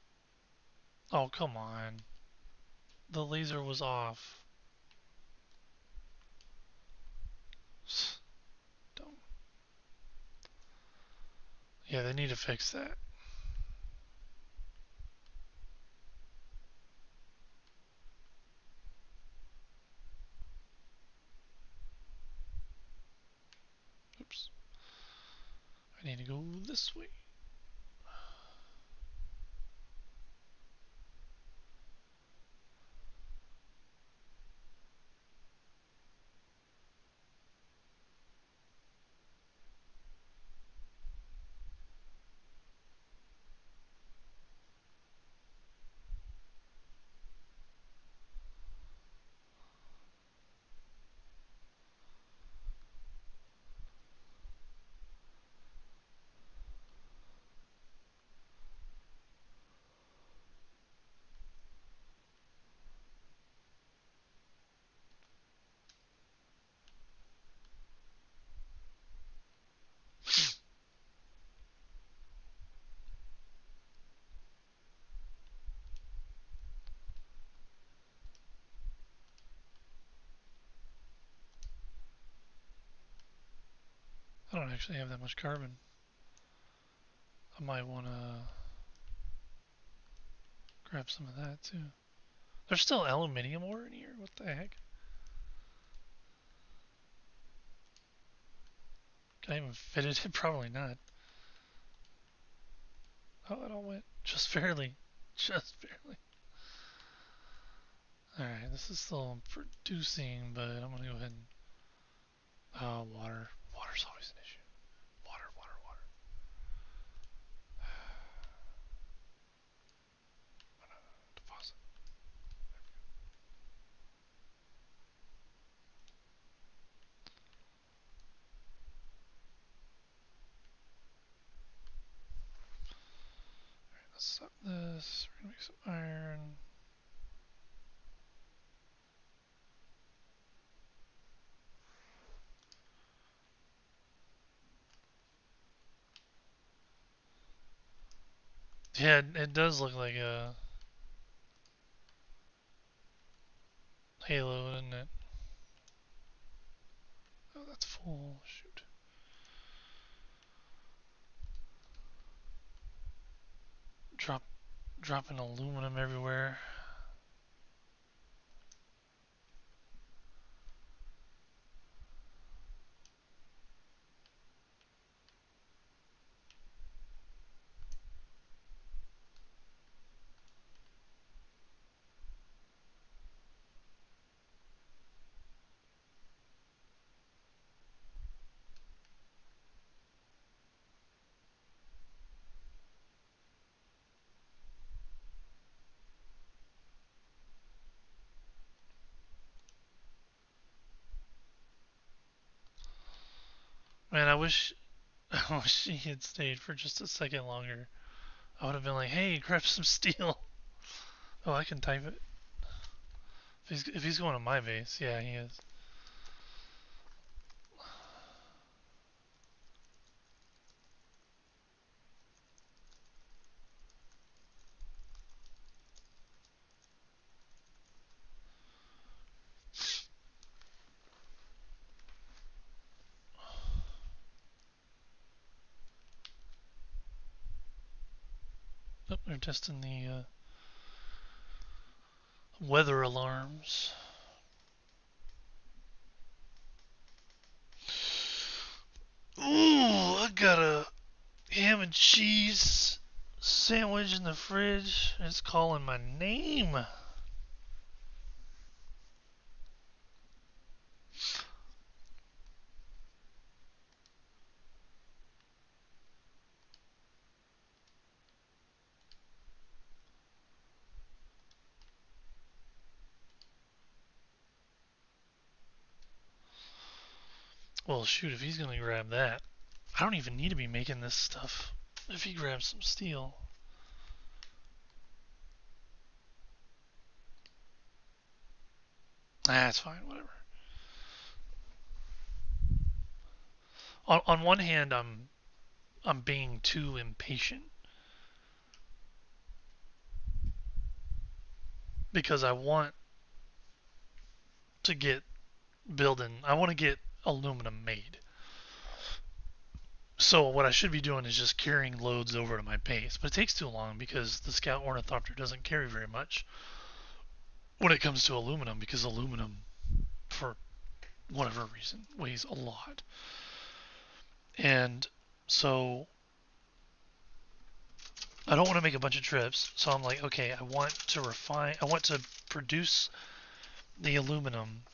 Oh, come on. The laser was off. Dumb. Yeah, they need to fix that. Oops. I need to go this way. I don't actually have that much carbon. I might want to grab some of that too. There's still aluminium ore in here? What the heck? Can I even fit it in? Probably not. Oh, it all went just barely. Just barely. Alright, this is still producing, but I'm gonna go ahead and. Water. Water's always an issue. Water, water, water. Deposit. Let's stop this. We're gonna make some iron. Yeah, it does look like a halo, doesn't it? Oh, that's full. Shoot. Drop, dropping aluminum everywhere. Man, I wish, I wish he had stayed for just a second longer. I would have been like, "Hey, grab some steel." Oh, I can type it. If he's going to my base, yeah, he is. Oh, they're testing the weather alarms. Ooh, I got a ham and cheese sandwich in the fridge. It's calling my name. Well, shoot, if he's gonna grab that, I don't even need to be making this stuff. If he grabs some steel. That's fine, whatever. On one hand, I'm being too impatient because I want to get building. I want to get aluminum made. So what I should be doing is just carrying loads over to my base, but it takes too long because the Scout Ornithopter doesn't carry very much when it comes to aluminum because aluminum, for whatever reason, weighs a lot. And so I don't want to make a bunch of trips. So I'm like, okay, I want to produce the aluminum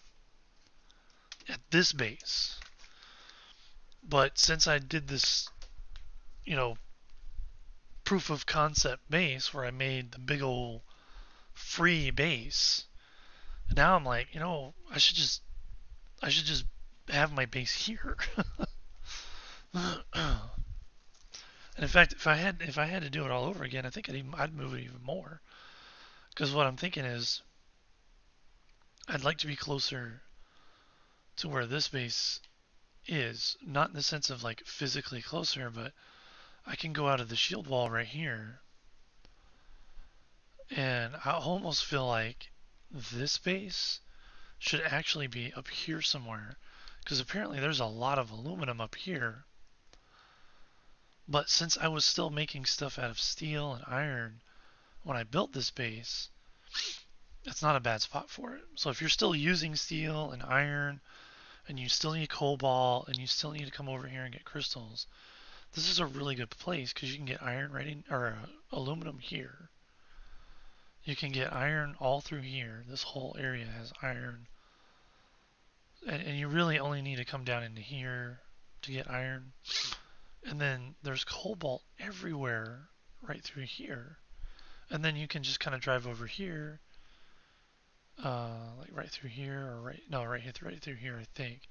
at this base. But since I did this, you know, proof of concept base where I made the big old free base, now I'm like, I should just have my base here. And in fact, if I had to do it all over again, I think I'd move it even more. Because what I'm thinking is, I'd like to be closer to where this base is, not in the sense of like physically closer, but I can go out of the shield wall right here, and I almost feel like this base should actually be up here somewhere, because apparently there's a lot of aluminum up here. But since I was still making stuff out of steel and iron when I built this base, it's not a bad spot for it. So if you're still using steel and iron and you still need cobalt and you still need to come over here and get crystals, this is a really good place because you can get iron right in, or aluminum here. You can get iron all through here. This whole area has iron, and you really only need to come down into here to get iron. And then there's cobalt everywhere right through here. And then you can just kind of drive over here, like right through here, or right, no, right through here, I think,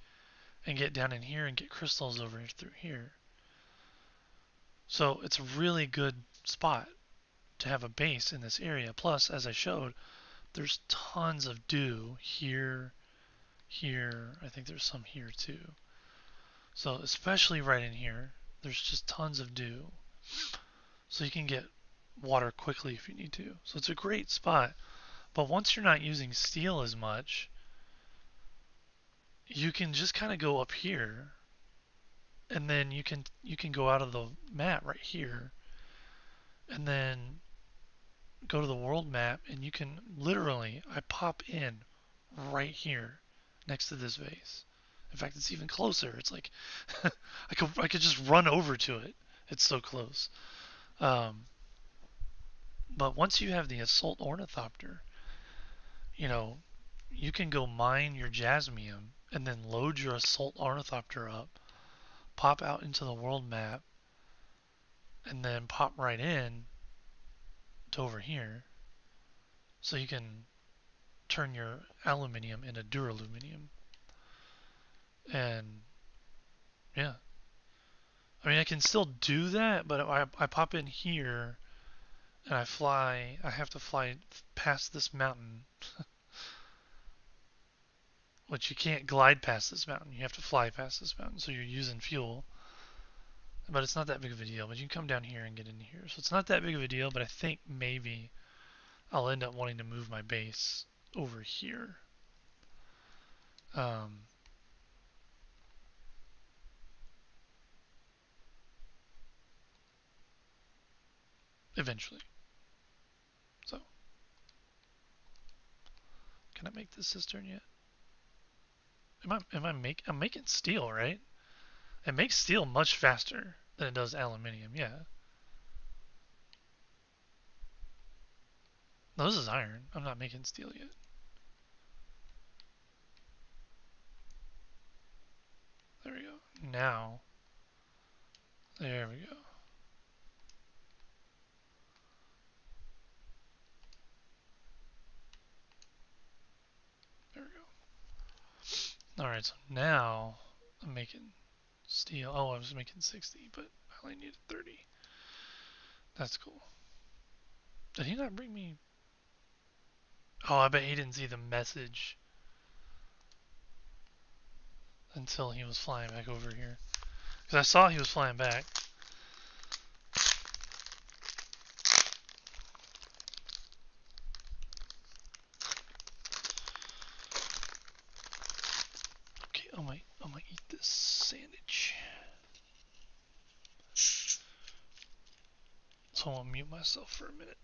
and get down in here and get crystals over through here. So it's a really good spot to have a base in this area. Plus, as I showed, there's tons of dew here, here. I think there's some here too. So especially right in here, there's just tons of dew. So you can get water quickly if you need to. So it's a great spot. But once you're not using steel as much, you can just kind of go up here, and then you can go out of the map right here, and then go to the world map, and you can literally, I pop in right here next to this vase. In fact, it's even closer. It's like I could just run over to it. It's so close. Um, but once you have the assault ornithopter, you know, you can go mine your jasmium and then load your assault ornithopter up, pop out into the world map, and then pop right in to over here. So you can turn your aluminium into duraluminium. And yeah, I mean, I can still do that, but I pop in here and I fly. I have to fly past this mountain, which you can't glide past this mountain. You have to fly past this mountain, so you're using fuel. But it's not that big of a deal. But you can come down here and get in here, so it's not that big of a deal. But I think maybe I'll end up wanting to move my base over here. Um, Eventually. So, can I make this cistern yet? I'm making steel, right? It makes steel much faster than it does aluminium, yeah. No, this is iron. I'm not making steel yet. There we go. Now, there we go. There we go. Alright, so now I'm making steel. Oh, I was making 60, but I only needed 30. That's cool. Did he not bring me? Oh, I bet he didn't see the message until he was flying back over here. Because I saw he was flying back. Okay, I might eat this sandwich. So I'll mute myself for a minute.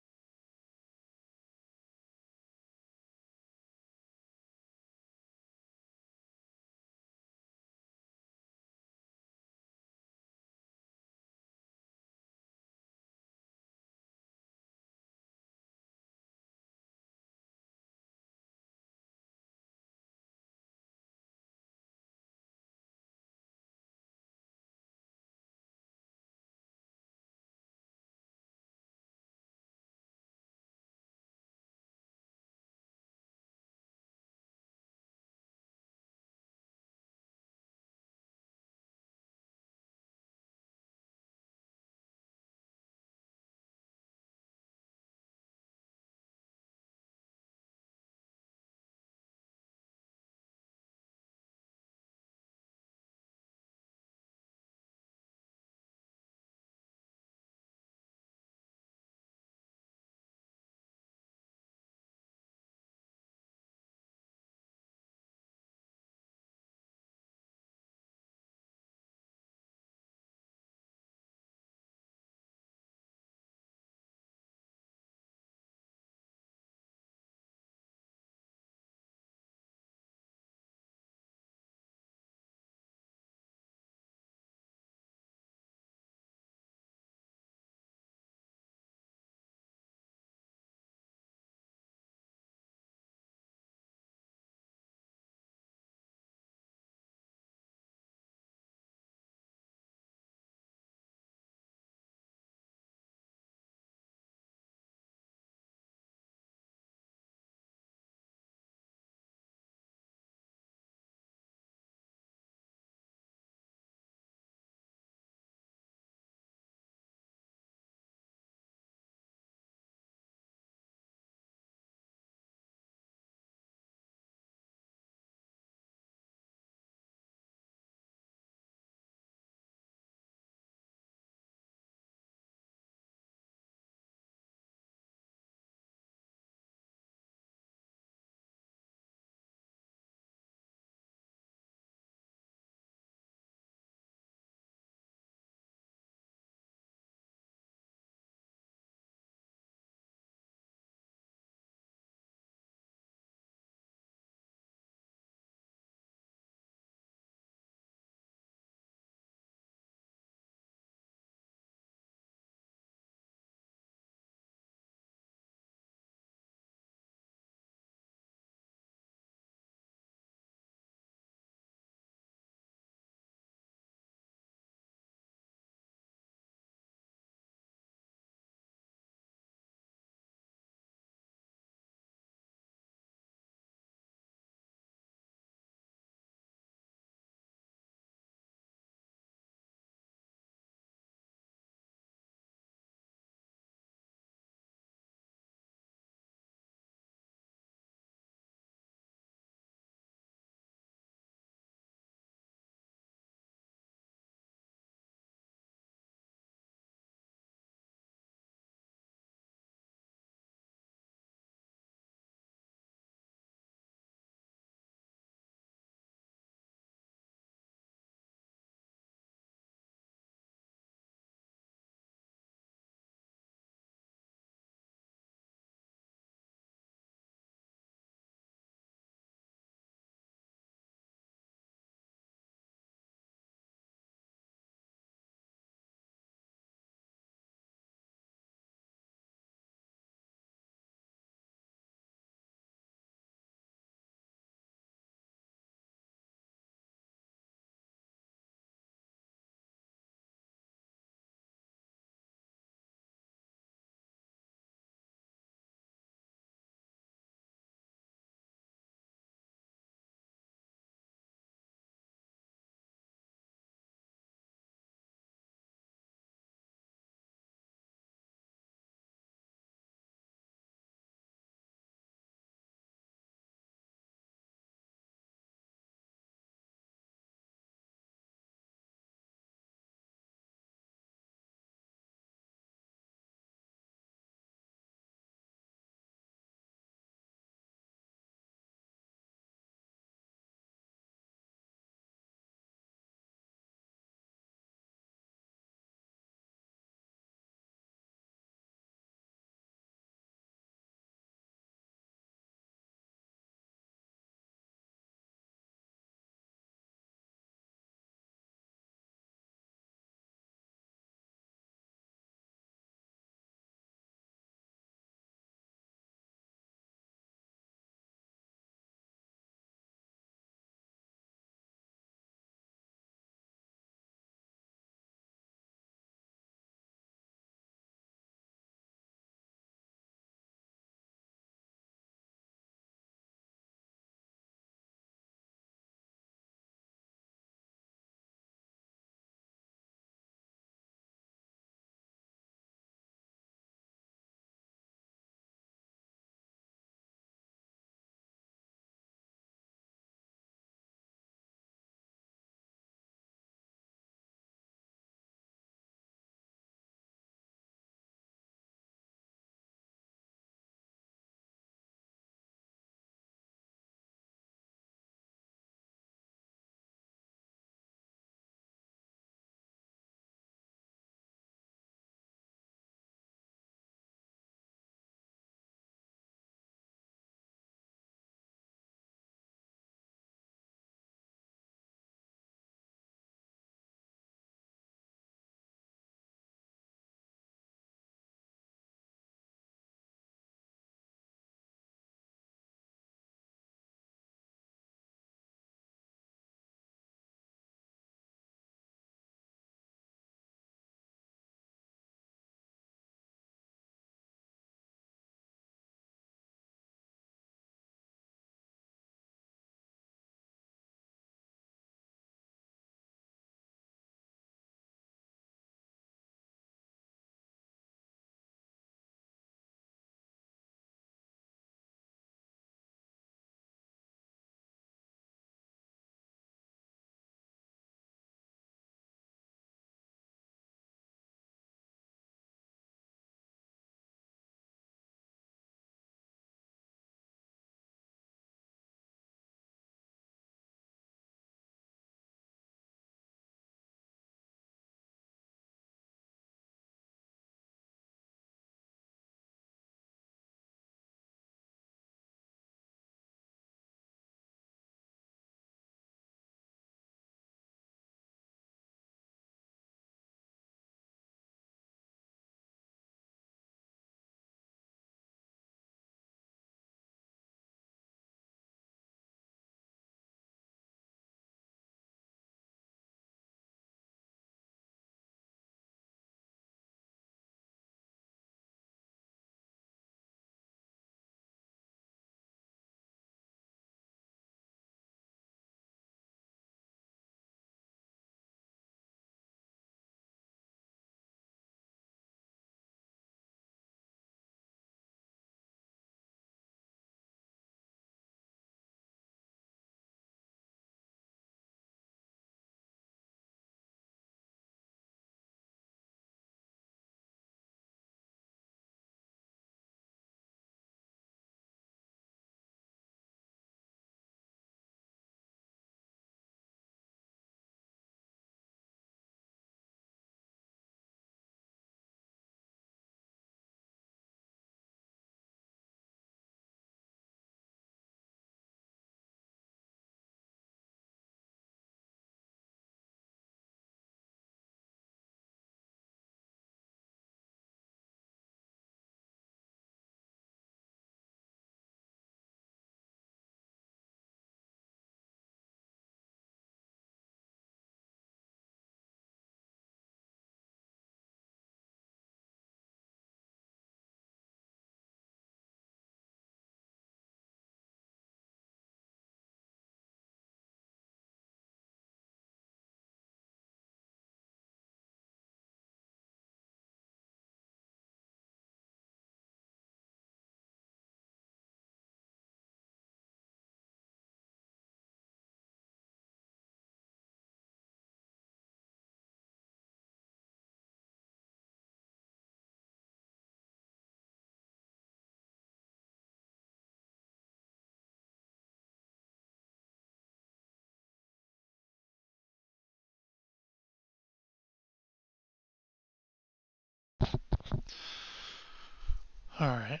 Alright.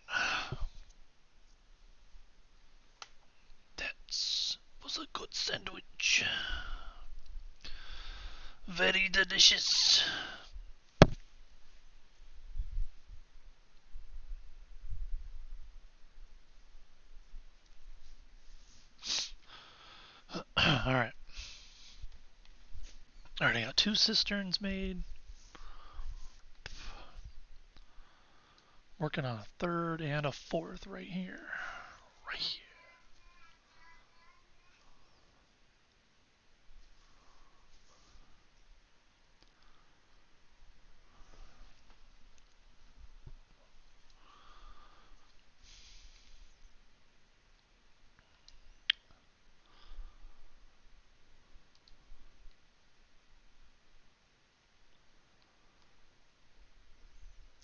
That was a good sandwich. Very delicious. Alright. Already got two cisterns made. Working on a third and a fourth right here. Right here.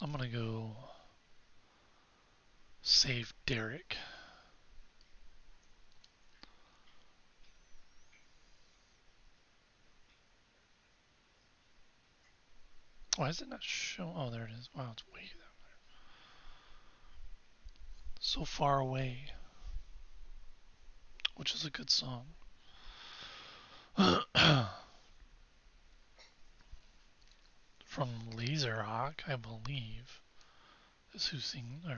I'm gonna go save Derek. Why is it not showing? Oh, there it is. Wow, it's way down there. So far away, which is a good song. From Laserhawk, I believe, is who sings. I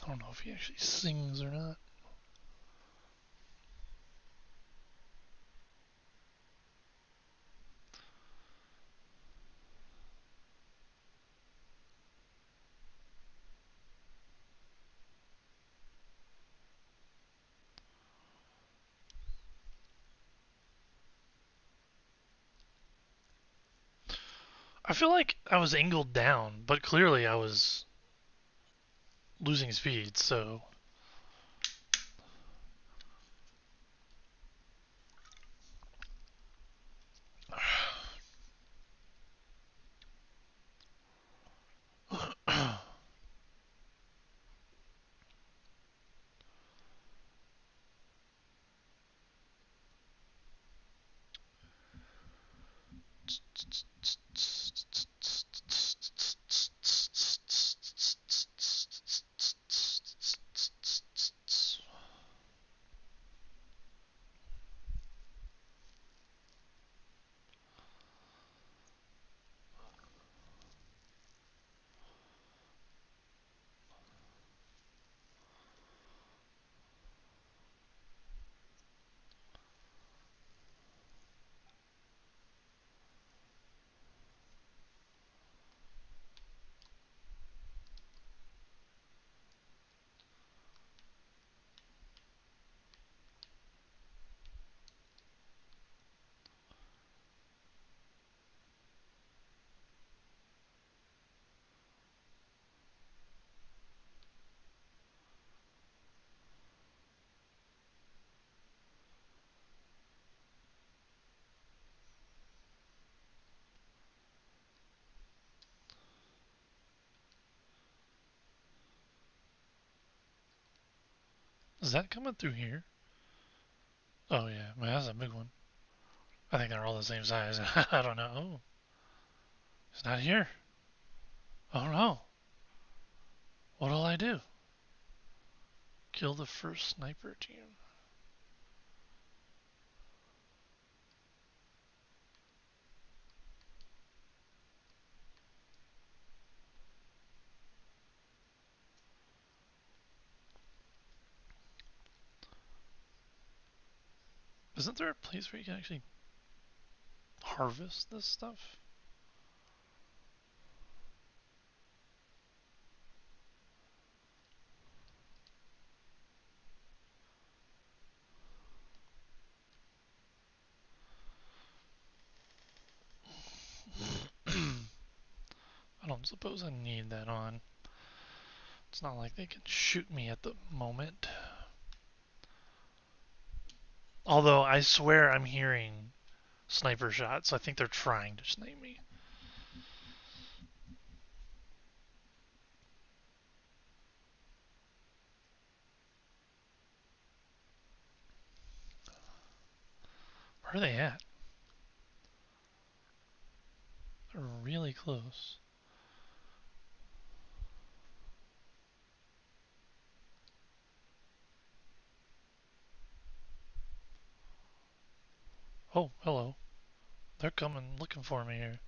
don't know if he actually sings or not. I feel like I was angled down, but clearly I was losing speed, so. Is that coming through here? Oh yeah, man, that's a big one. I think they're all the same size. I don't know. Oh, it's not here. Oh no. What'll I do? Kill the first sniper team. Isn't there a place where you can actually harvest this stuff? I don't suppose I need that on. It's not like they can shoot me at the moment. Although I swear I'm hearing sniper shots, so I think they're trying to snipe me. Where are they at? really close. Oh, hello. They're coming looking for me here.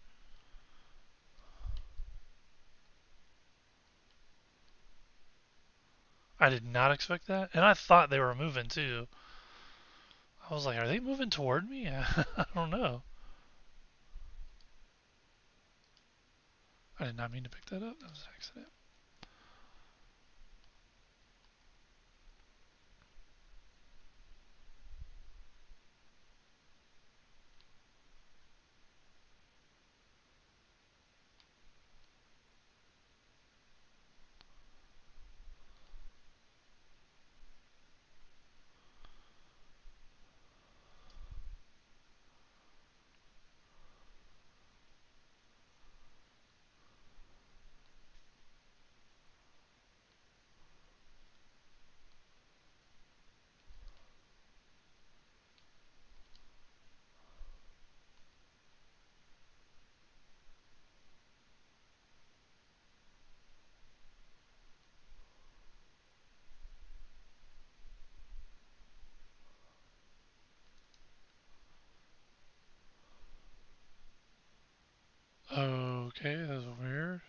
I did not expect that. And I thought they were moving too. I was like, are they moving toward me? I don't know. I did not mean to pick that up. That was an accident. Okay, that's weird.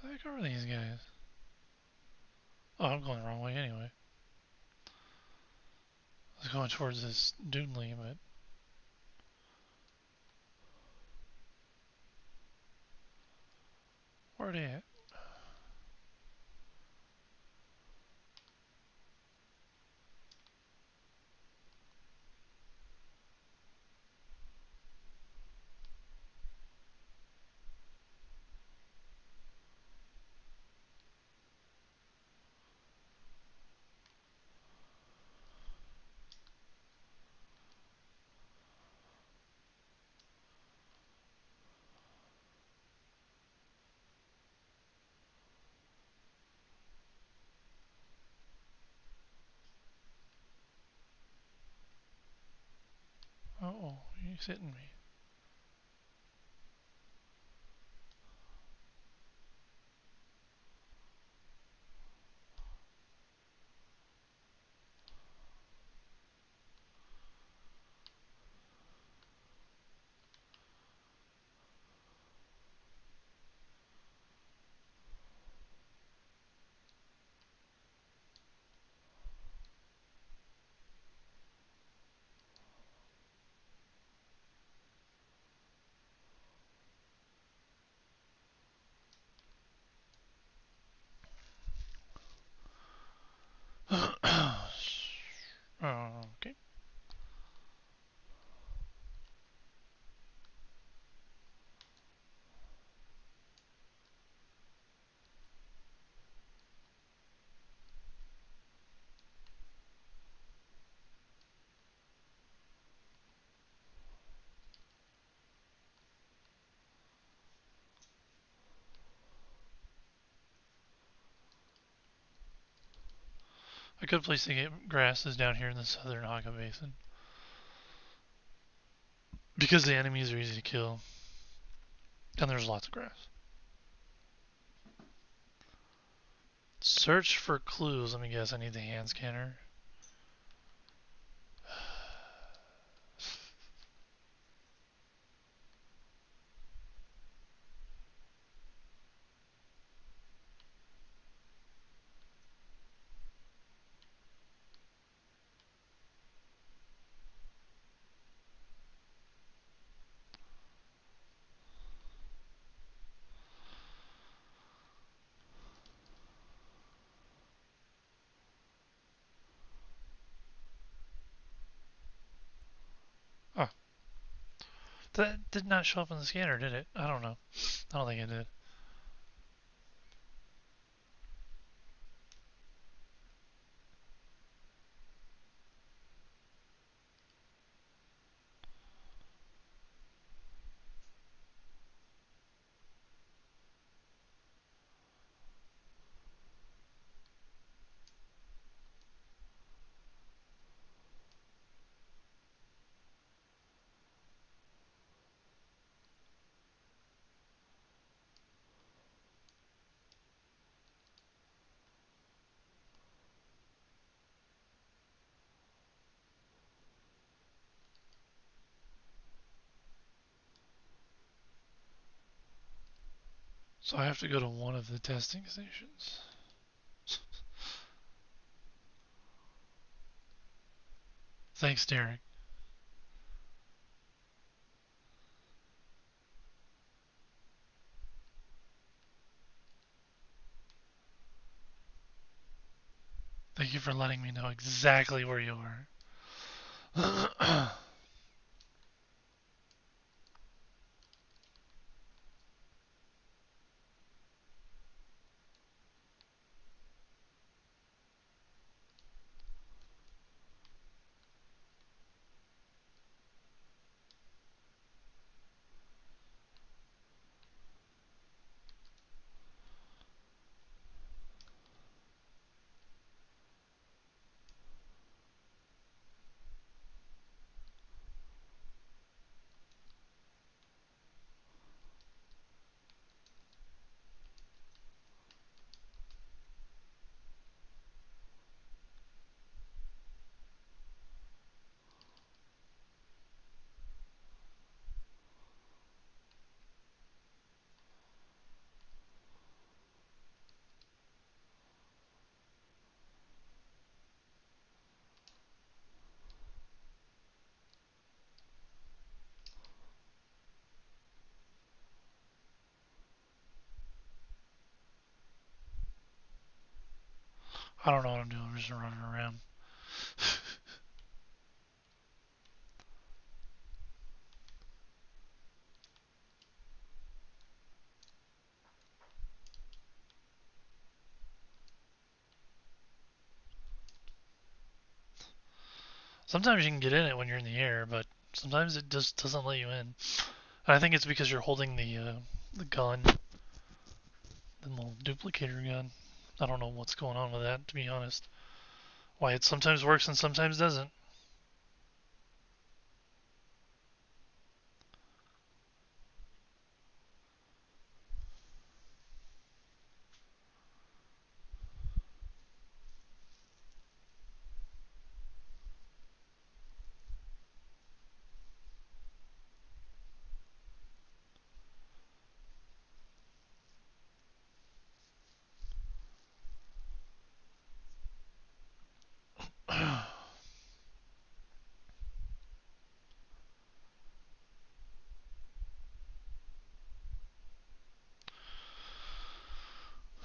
Where the heck are these guys? Oh, I'm going the wrong way anyway. I was going towards this Dune, but where are they at? Oh, he's hitting me. Okay. A good place to get grass is down here in the southern Aga Basin. Because the enemies are easy to kill. And there's lots of grass. Search for clues. Let me guess. I need the hand scanner. Oh, that did not show up in the scanner, did it? I don't know. I don't think it did. So I have to go to one of the testing stations. Thanks, Derek. Thank you for letting me know exactly where you are. I don't know what I'm doing. I'm just running around. Sometimes you can get in it when you're in the air, but sometimes it just doesn't let you in. And I think it's because you're holding the gun, the little duplicator gun. I don't know what's going on with that, to be honest. Why it sometimes works and sometimes doesn't.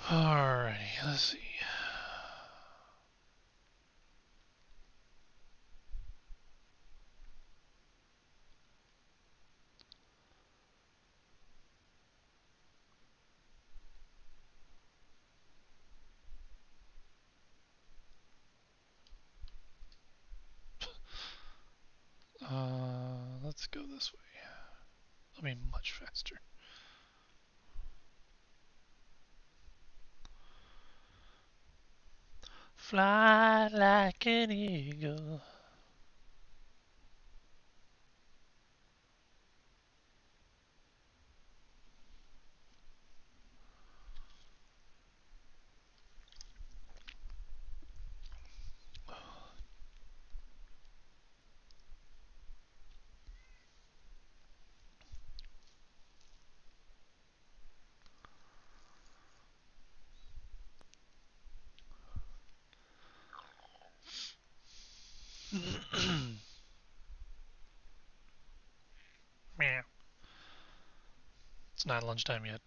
Alrighty, let's see. Let's go this way. I mean, much faster. Fly like an eagle. Meow. It's not lunchtime yet.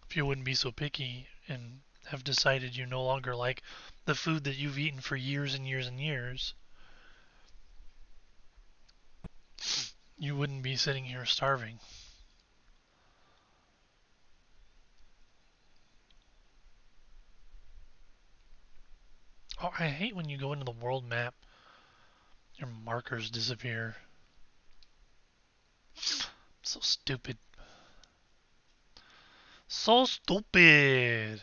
If you wouldn't be so picky and have decided you no longer like the food that you've eaten for years and years and years, you wouldn't be sitting here starving. Oh, I hate when you go into the world map, your markers disappear. So stupid. So stupid.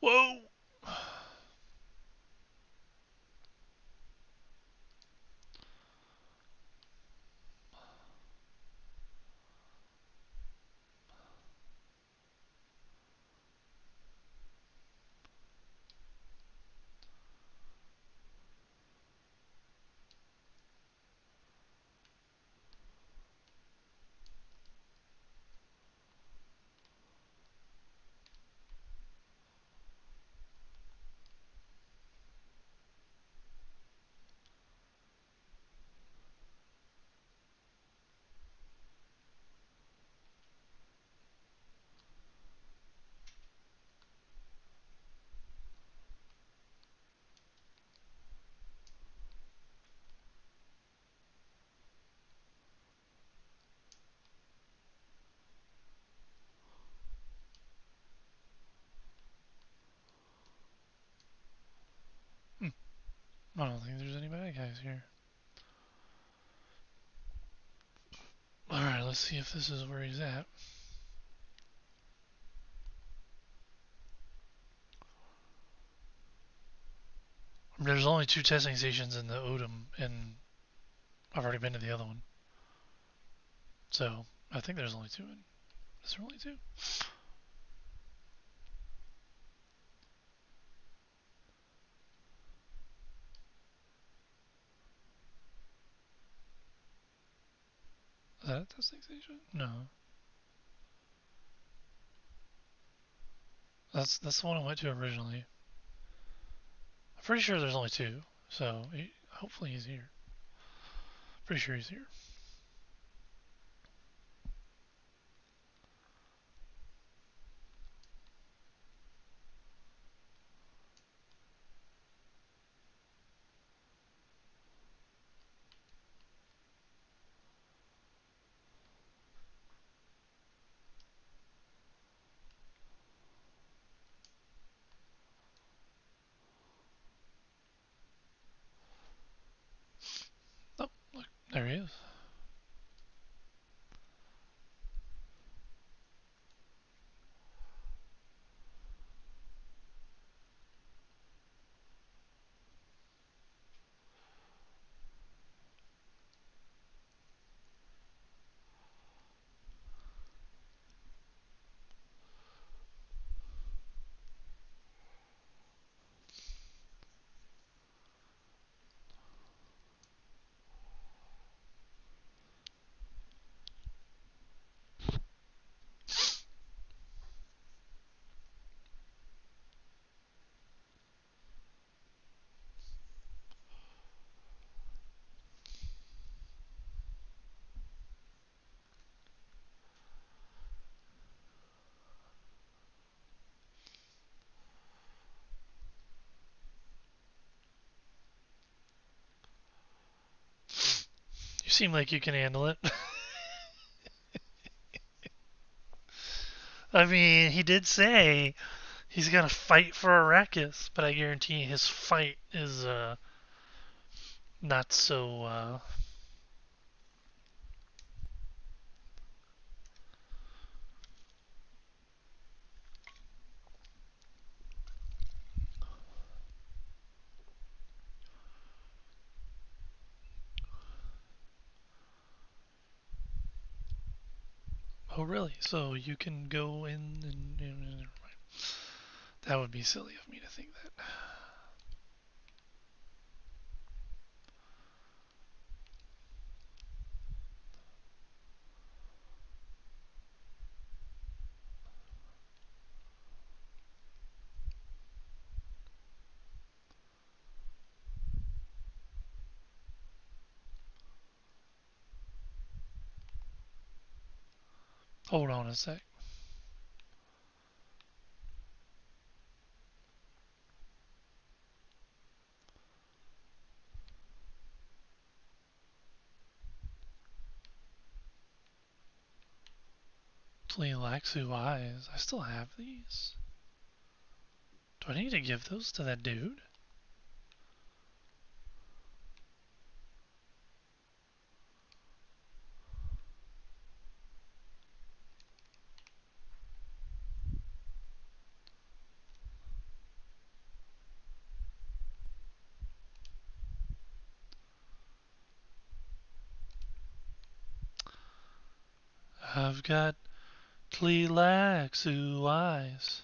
Whoa! Hmm. I don't think there's any bad guys here. Alright, let's see if this is where he's at. There's only 2 testing stations in the Odom, and I've already been to the other one. So, I think there's only 2 in. Is there only 2? Is that a testing station? No. That's the one I went to originally. I'm pretty sure there's only 2. So, hopefully he's here. Pretty sure he's here. Oh, look, there he is. You seem like you can handle it. I mean, he did say he's gonna fight for Arrakis, but I guarantee his fight is not so. Oh, really? So you can go in and never mind. That would be silly of me to think that. Hold on a sec. Laxu eyes. I still have these. Do I need to give those to that dude? I've got Tleelaxu eyes.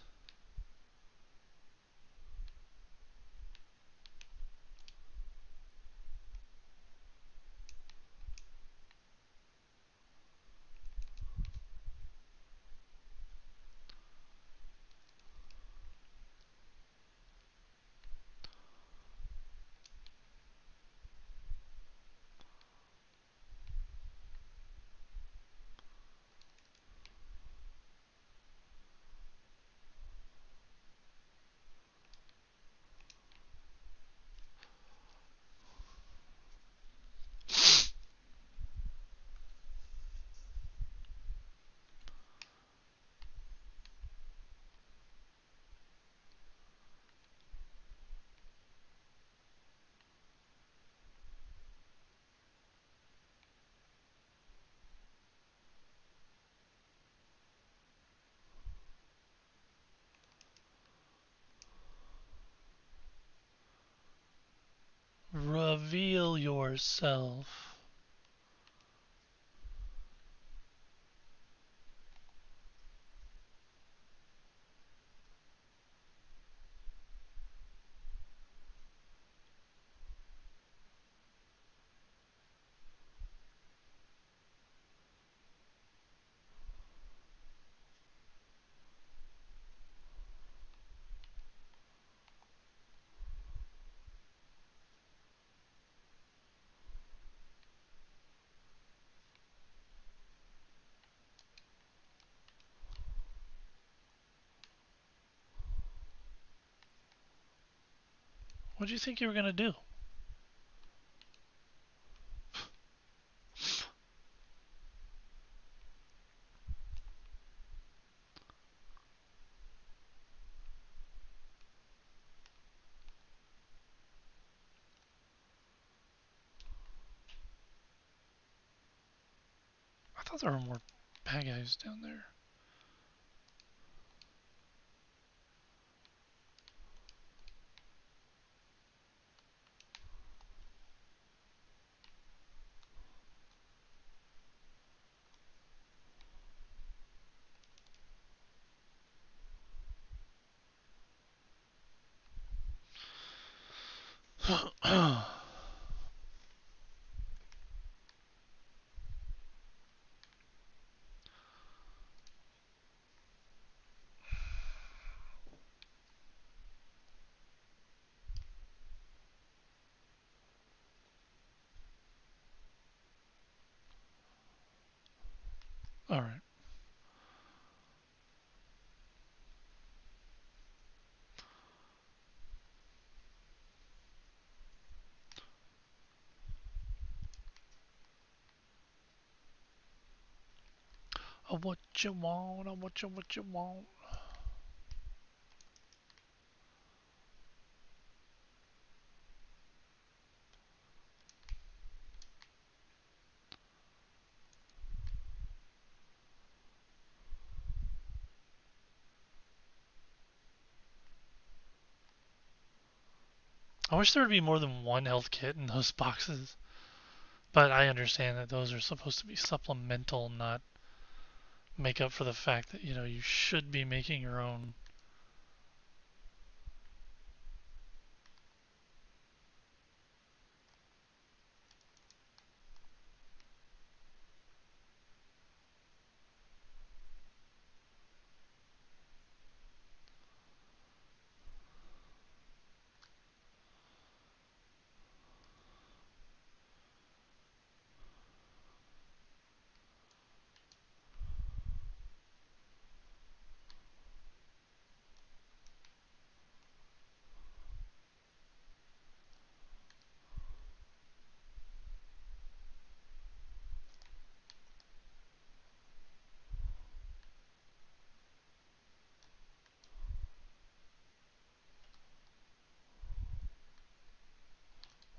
Reveal yourself. What do you think you were gonna do? I thought there were more bad guys down there. All right. What you want? What you want? I wish there would be more than one health kit in those boxes. But I understand that those are supposed to be supplemental, not make up for the fact that, you should be making your own.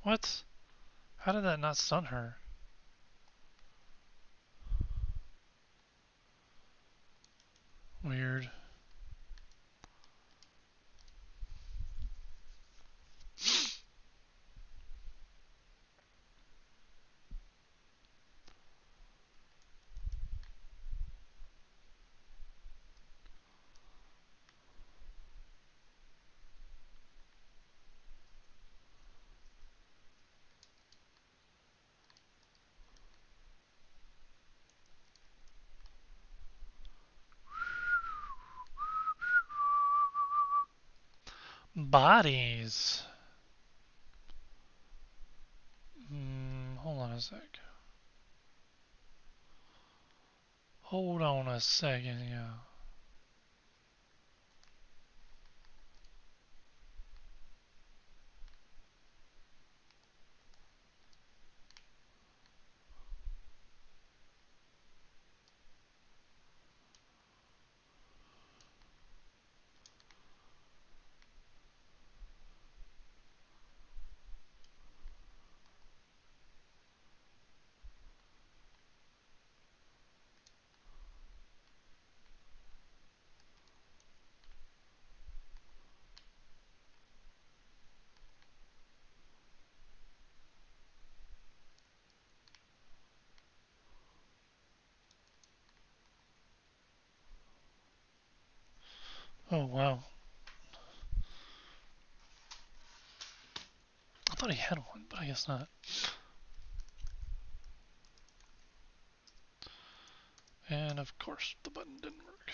What? How did that not stun her? Weird. Bodies. Hold on a sec. Hold on a second, yeah. Oh, wow. I thought he had one, but I guess not. And of course, the button didn't work.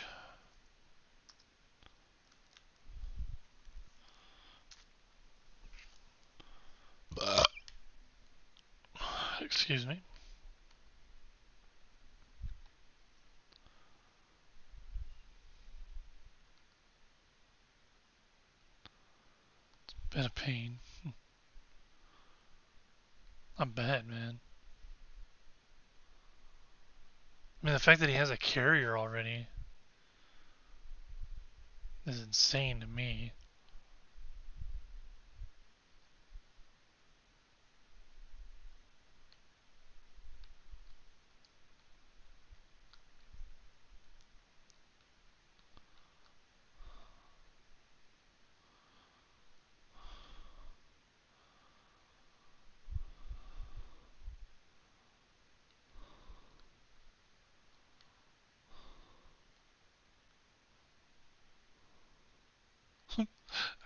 Excuse me. Been a pain. Not bad, man. I mean, the fact that he has a carrier already is insane to me.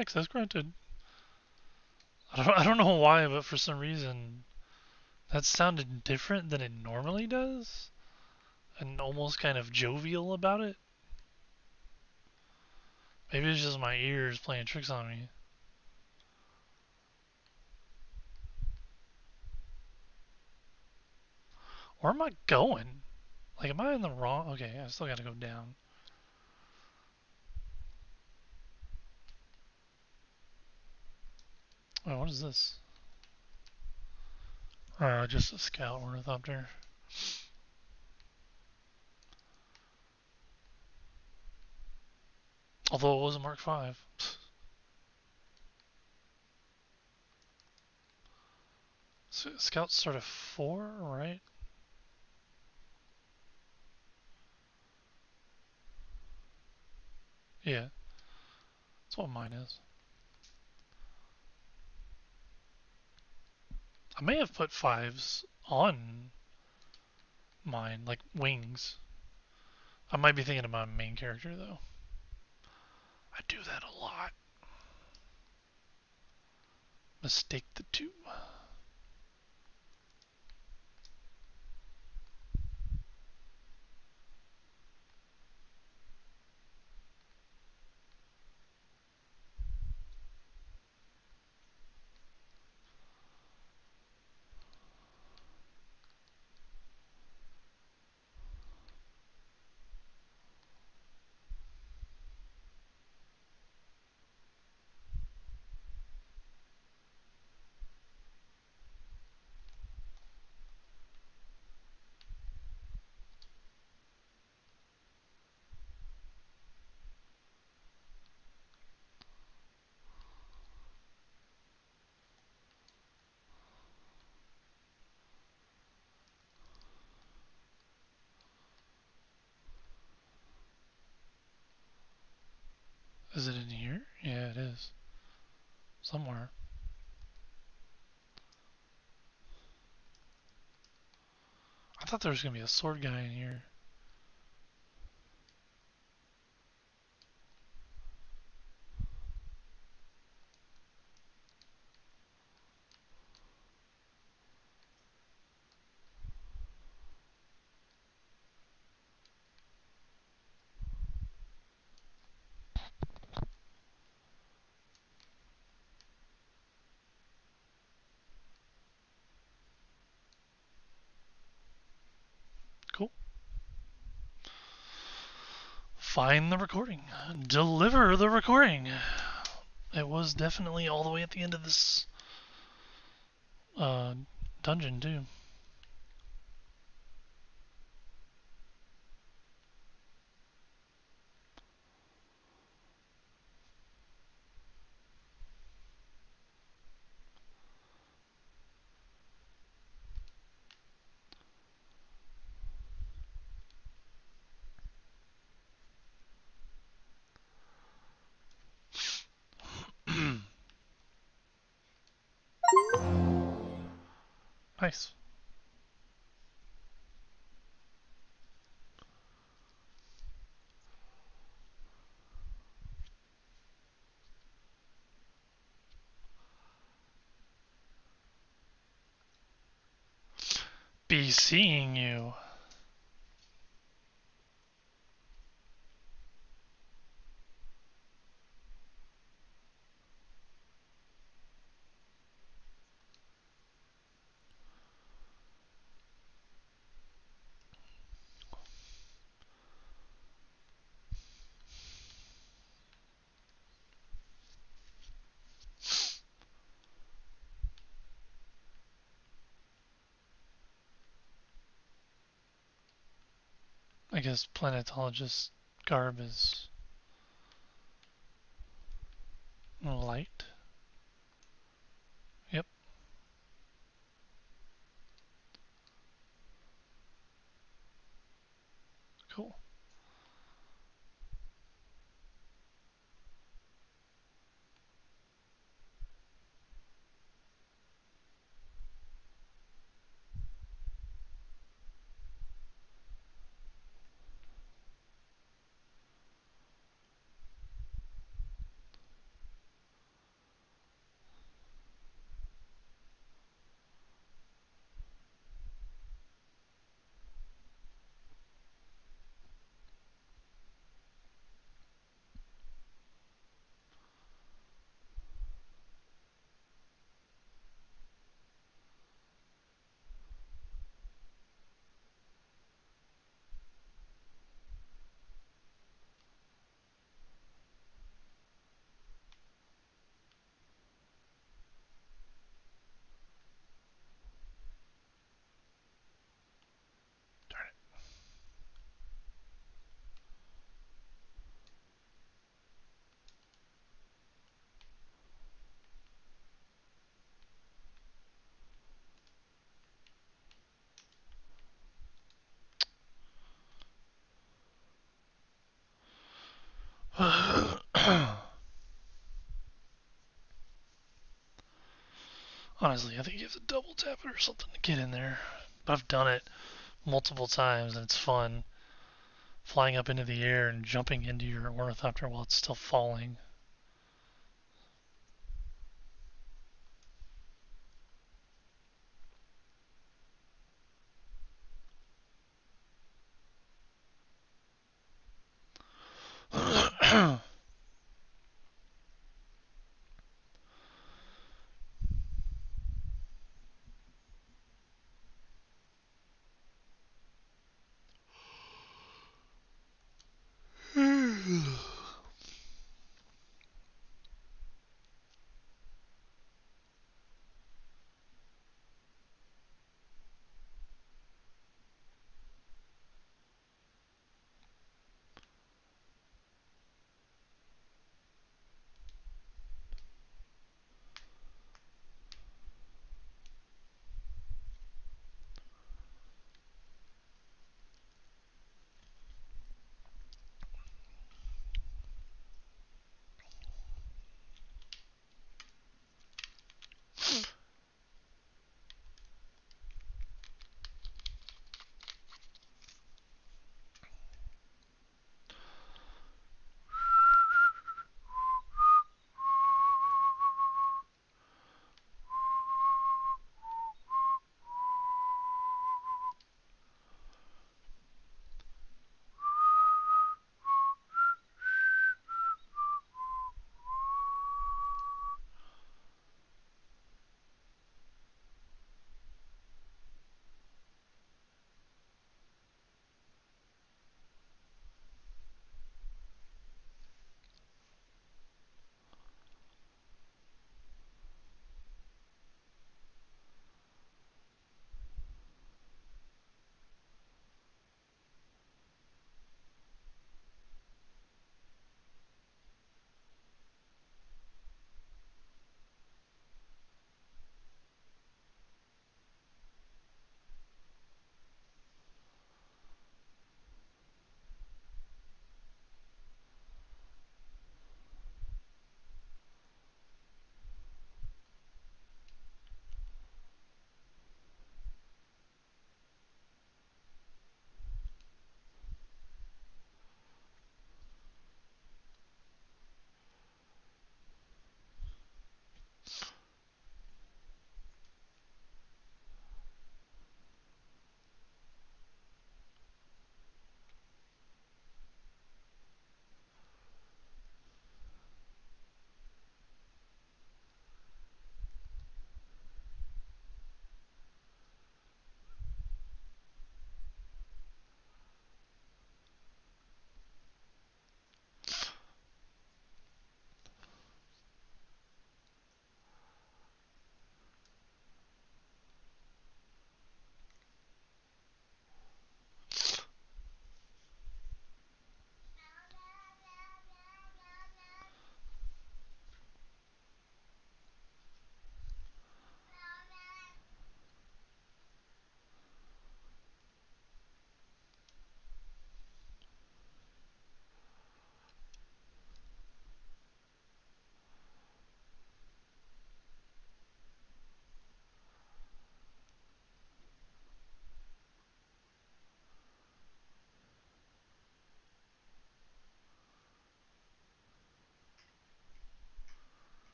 Access granted. I don't know why, but for some reason that sounded different than it normally does, and almost kind of jovial about it. Maybe it's just my ears playing tricks on me. Where am I going? Like, am I in the wrong? Okay, I still gotta go down. Oh, what is this? Just a scout ornithopter. Although it was a Mark V. Scouts start at 4, right? Yeah, that's what mine is. I may have put 5s on mine, like wings. I might be thinking about my main character, though. I do that a lot. Mistake the two. Is it in here? Yeah, it is. Somewhere. I thought there was gonna be a sword guy in here. find the recording, deliver the recording. It was definitely all the way at the end of this uh, dungeon too. Nice. Be seeing you. I guess planetologist garb is light. Yep, cool. Darn it. Honestly, I think you have to double tap it or something to get in there. But I've done it multiple times and it's fun. Flying up into the air and jumping into your ornithopter while it's still falling.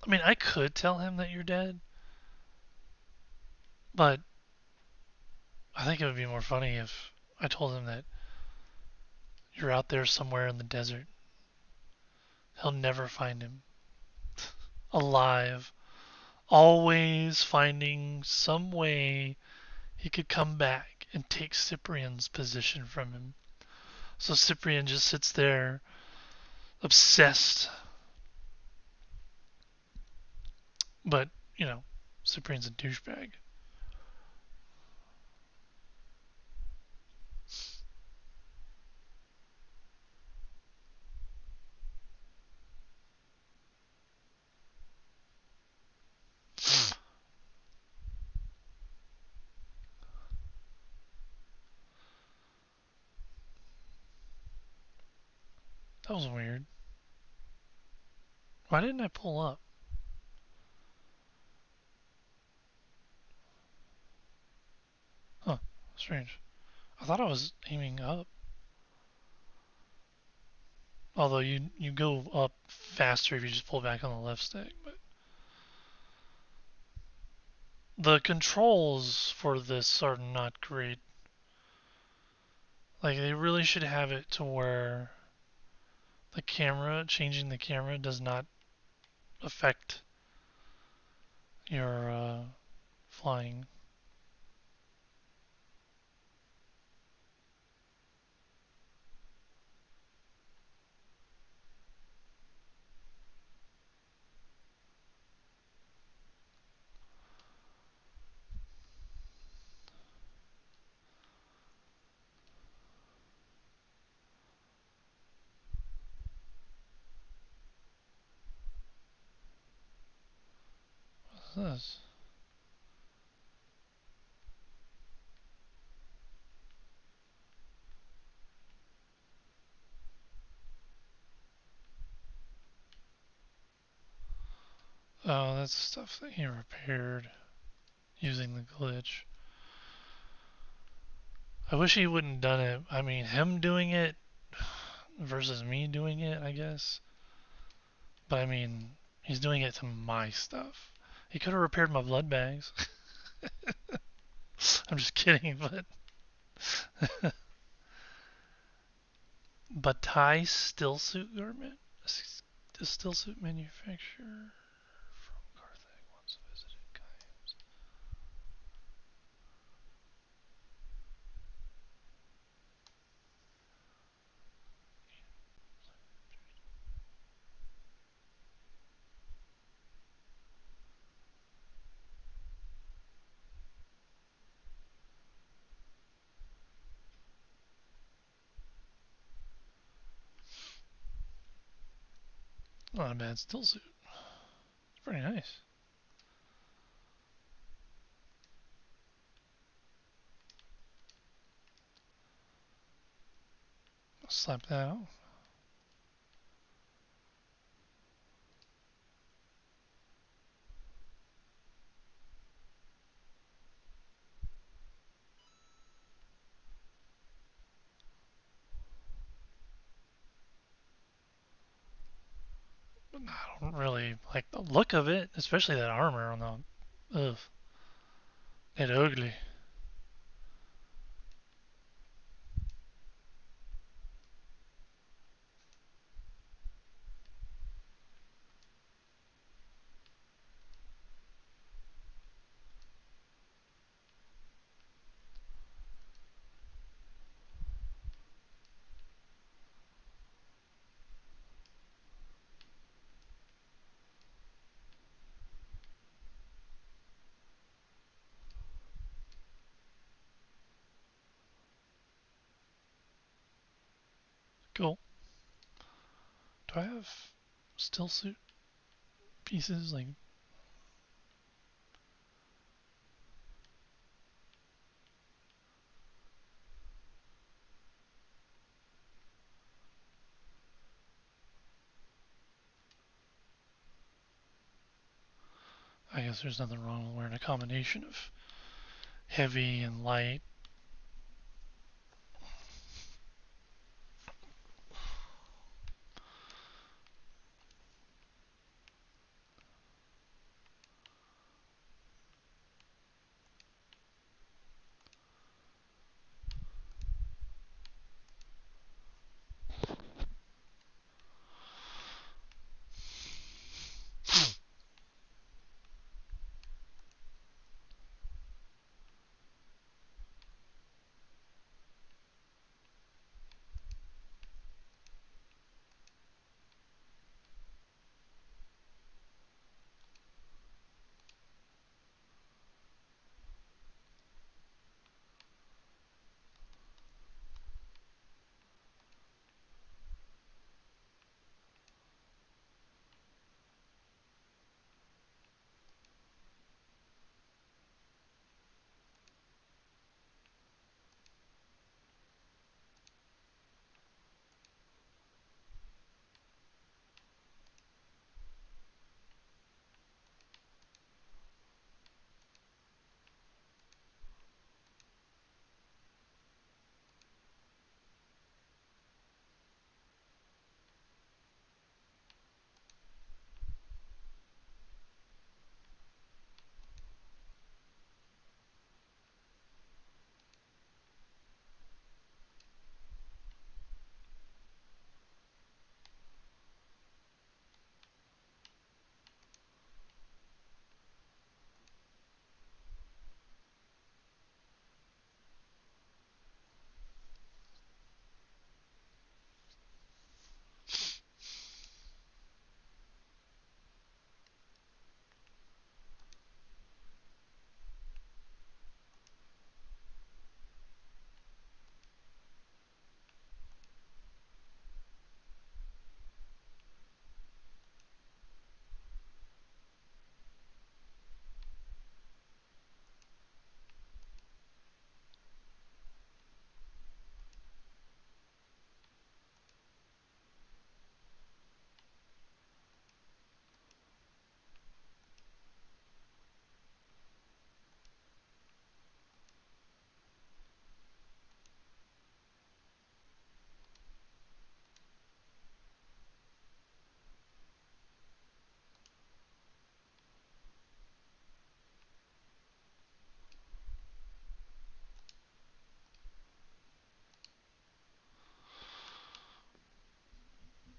I mean, I could tell him that you're dead, but I think it would be more funny if I told him that you're out there somewhere in the desert. He'll never find him. Alive. Always finding some way he could come back and take Cyprian's position from him. So Cyprian just sits there, obsessed. But, you know, Cyprian's a douchebag. That was weird. Why didn't I pull up? Huh, strange. I thought I was aiming up. Although you go up faster if you just pull back on the left stick. But the controls for this are not great. Like they really should have it to where the camera, changing the camera does not affect your flying. What's this? Oh, that's stuff that he repaired using the glitch. I wish he wouldn't done it. I mean, him doing it versus me doing it, I guess. But I mean, he's doing it to my stuff. He could have repaired my blood bags. I'm just kidding, but Batai stillsuit garment, a stillsuit manufacturer from Carthage once visited Kaims. Not a bad stillsuit. It's pretty nice. I'll slap that off. But I don't really like the look of it, especially that armor on the. Ugh, it's ugly. Cool. Do I have stillsuit pieces? Like, I guess there's nothing wrong with wearing a combination of heavy and light.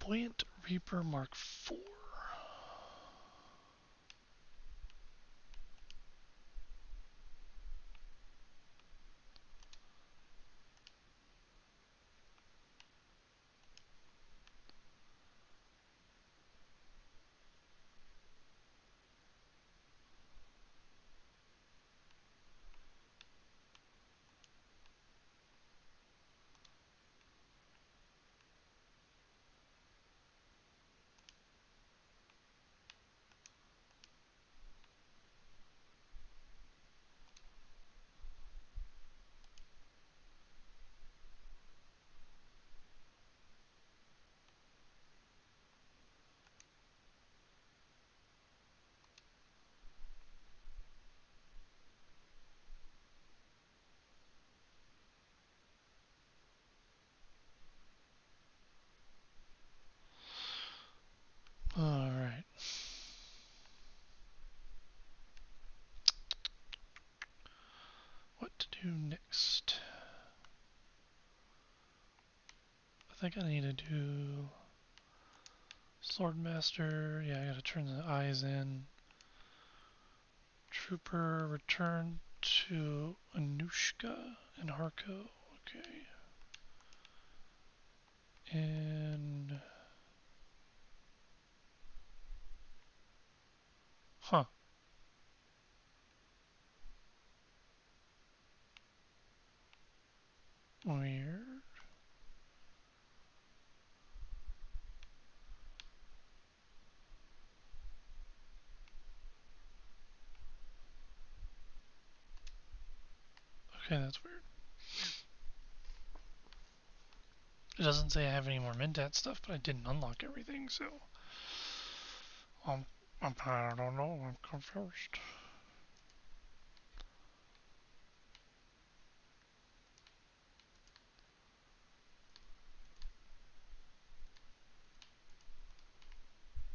Flamboyant Reaper Mark IV. Alright. What to do next? I think I need to do Swordmaster. Yeah, I gotta turn the eyes in. Trooper, return to Anushka and Harko. Okay. And. Huh. Weird. Okay, that's weird. It doesn't say I have any more Mentat stuff, but I didn't unlock everything, so. Um, I don't know. I'm confused.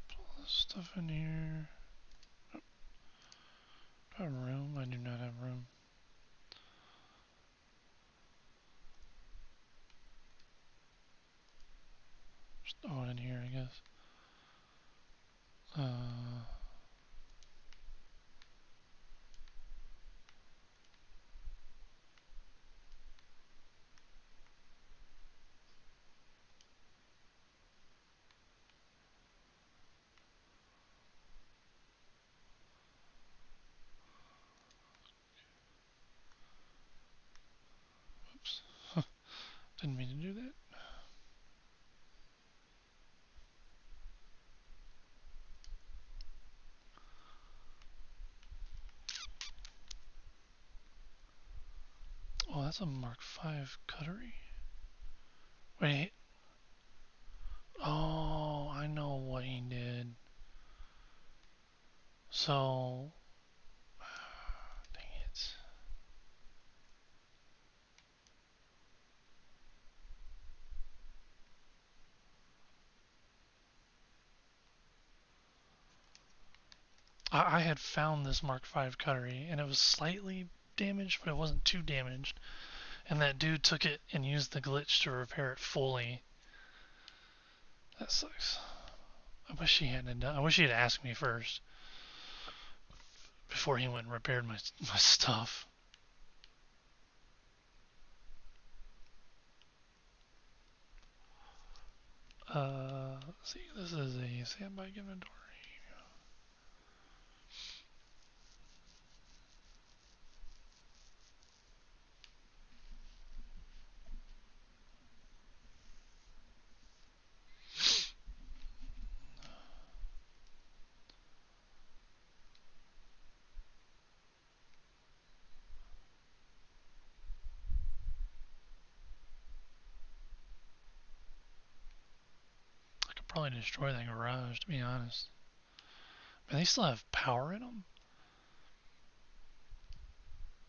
Put all this stuff in here. Oh, do I have room? I do not have room. Just throw it in here, I guess. Oops. Didn't mean to do that. Oh, that's a Mark V cuttery. Wait. Oh, I know what he did. So, dang it. I had found this Mark V cuttery, and it was slightly damaged, but it wasn't too damaged. And that dude took it and used the glitch to repair it fully. That sucks. I wish he hadn't done. I wish he had asked me first before he went and repaired my stuff. Let's see. This is a sandbike inventory. I could probably destroy that garage, to be honest. But they still have power in them.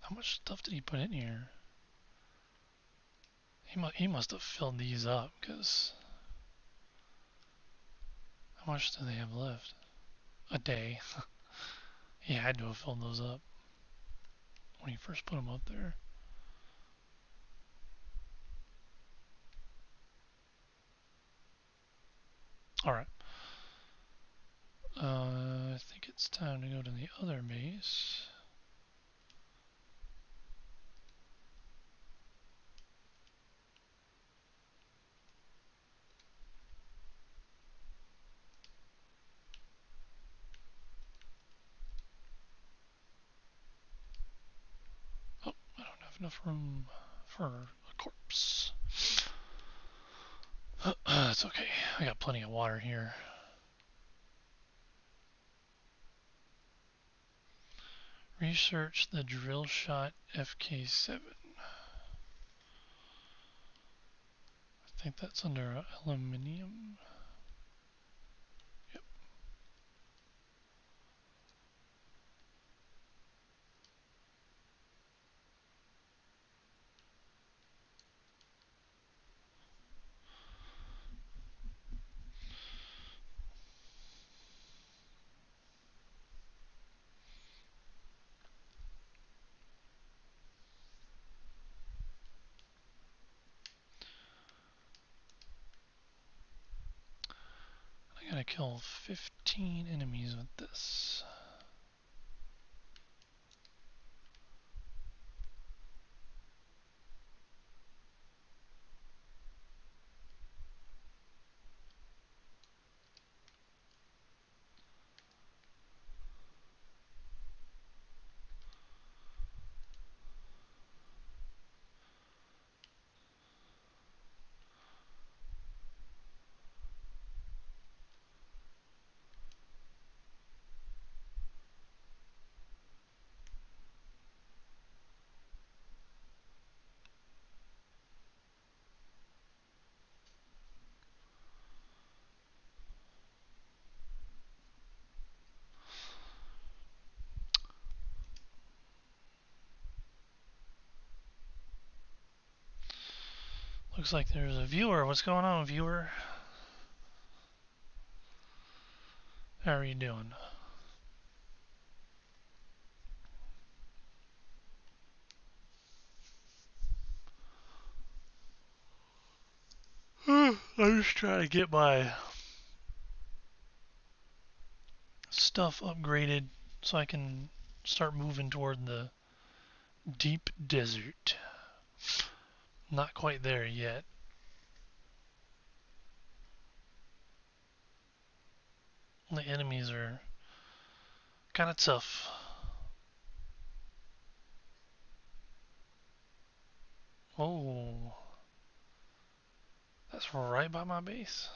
How much stuff did he put in here? He must have filled these up, because how much do they have left? A day. He had to have filled those up when he first put them up there. Alright. I think it's time to go to the other base. Oh, I don't have enough room for a corpse. That's okay. I got plenty of water here. Research the drill shot FK7. I think that's under aluminium. Yep. I gotta kill 15 enemies with this. Looks like there's a viewer. What's going on, viewer? How are you doing? I'm just trying to get my stuff upgraded so I can start moving toward the deep desert. Not quite there yet. The enemies are kind of tough. Oh, that's right by my base.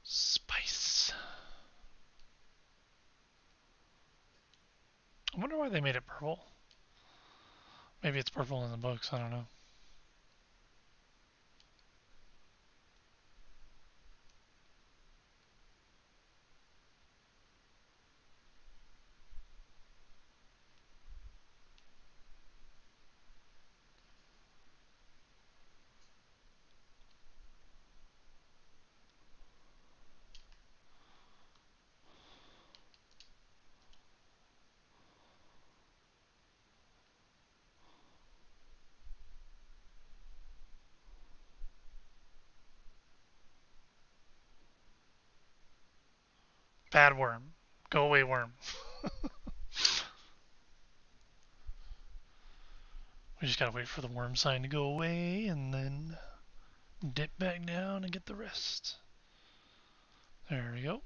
Spice. I wonder why they made it purple. Maybe it's purple in the books. I don't know. Bad worm. Go away, worm. We just gotta wait for the worm sign to go away and then dip back down and get the rest. There we go.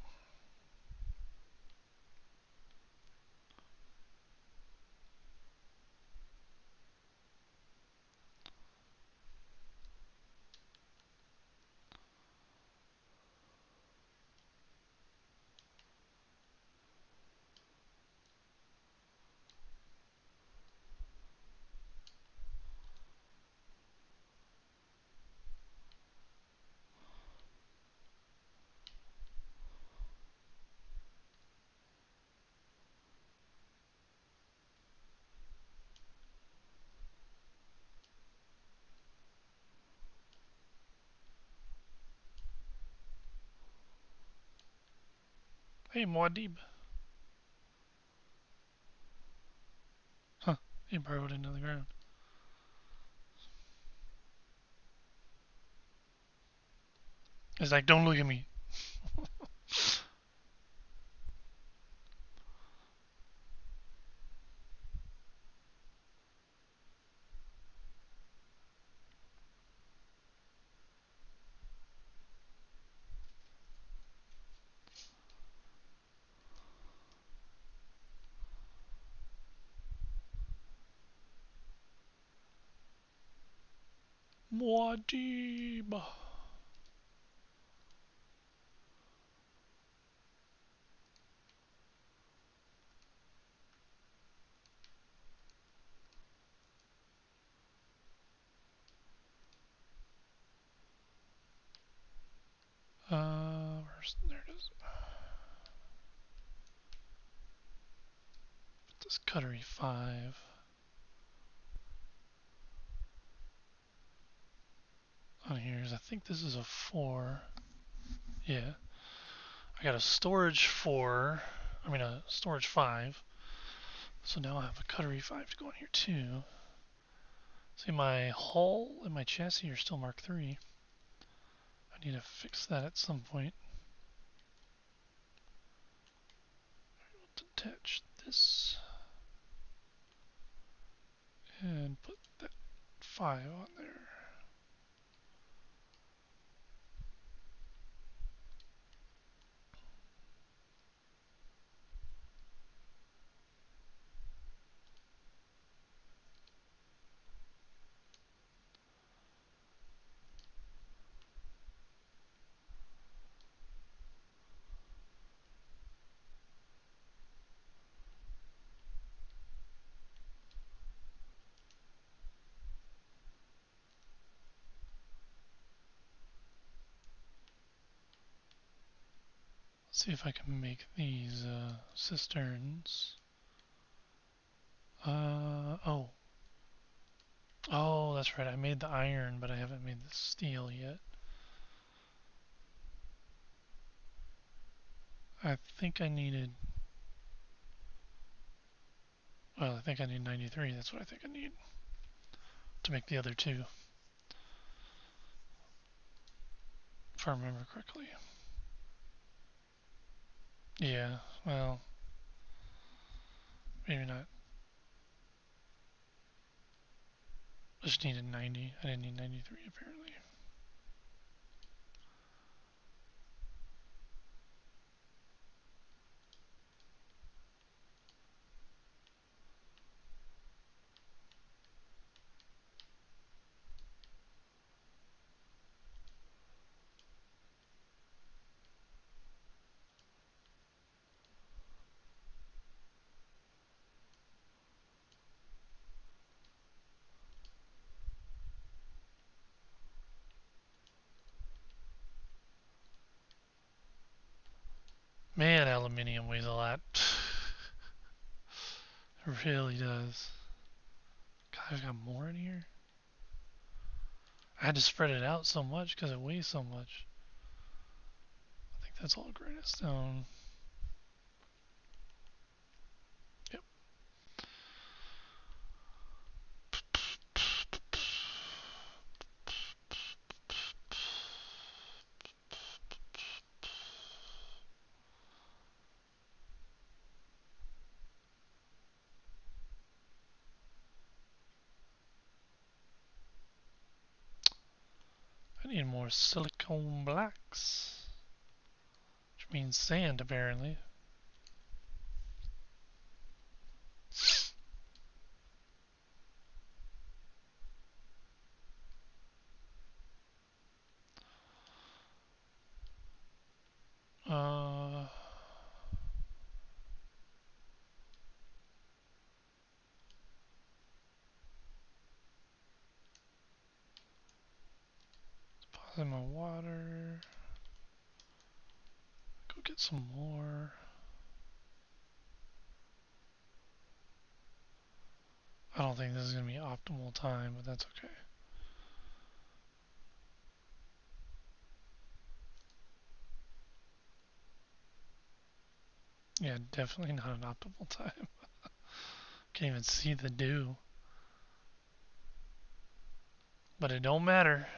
Hey, Muad'Dib. Huh. He burrowed into the ground. He's like, don't look at me. Muad'Dib. There it is. Put this Cuttery 5 on here. I think this is a 4. Yeah. I got a storage 4. I mean, a storage 5. So now I have a Cuttery 5 to go in here too. See, my hull and my chassis are still Mark 3. I need to fix that at some point. Detach this and put that 5 on there. Let's see if I can make these cisterns. Oh. Oh, that's right. I made the iron, but I haven't made the steel yet. I think I needed. Well, I think I need 93. That's what I think I need to make the other two, if I remember correctly. Yeah, well, maybe not. I just needed 90. I didn't need 93 apparently. Man, aluminium weighs a lot. It really does. God, I've got more in here. I had to spread it out so much because it weighs so much. I think that's all granite stone. Yep. I need more silicone blacks, which means sand apparently. Uh, deposit my water. Go get some more. I don't think this is going to be optimal time, but that's okay. Yeah, definitely not an optimal time. Can't even see the dew. But it don't matter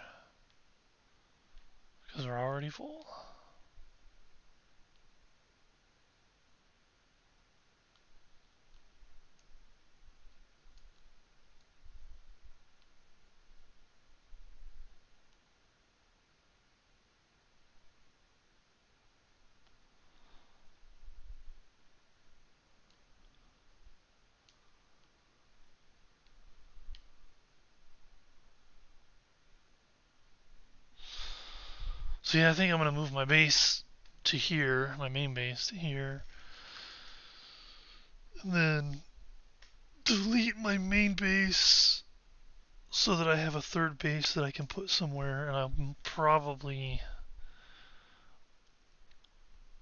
because we're already full. So yeah, I think I'm gonna move my base to here, my main base to here, and then delete my main base so that I have a third base that I can put somewhere, and I'll probably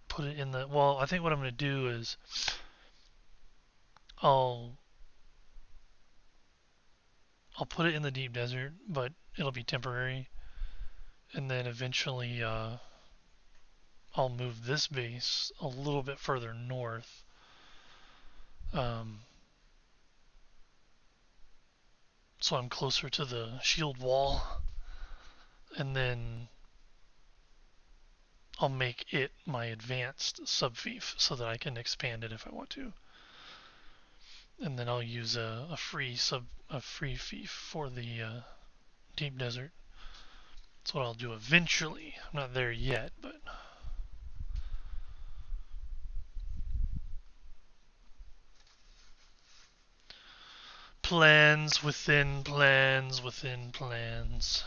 put it in the. Well, I think what I'm gonna do is I'll I'll put it in the deep desert, but it'll be temporary, and then eventually I'll move this base a little bit further north. Um, so I'm closer to the shield wall, and then I'll make it my advanced subfief so that I can expand it if I want to. And then I'll use a free fief for the deep desert. That's what I'll do eventually. I'm not there yet, but plans within plans within plans.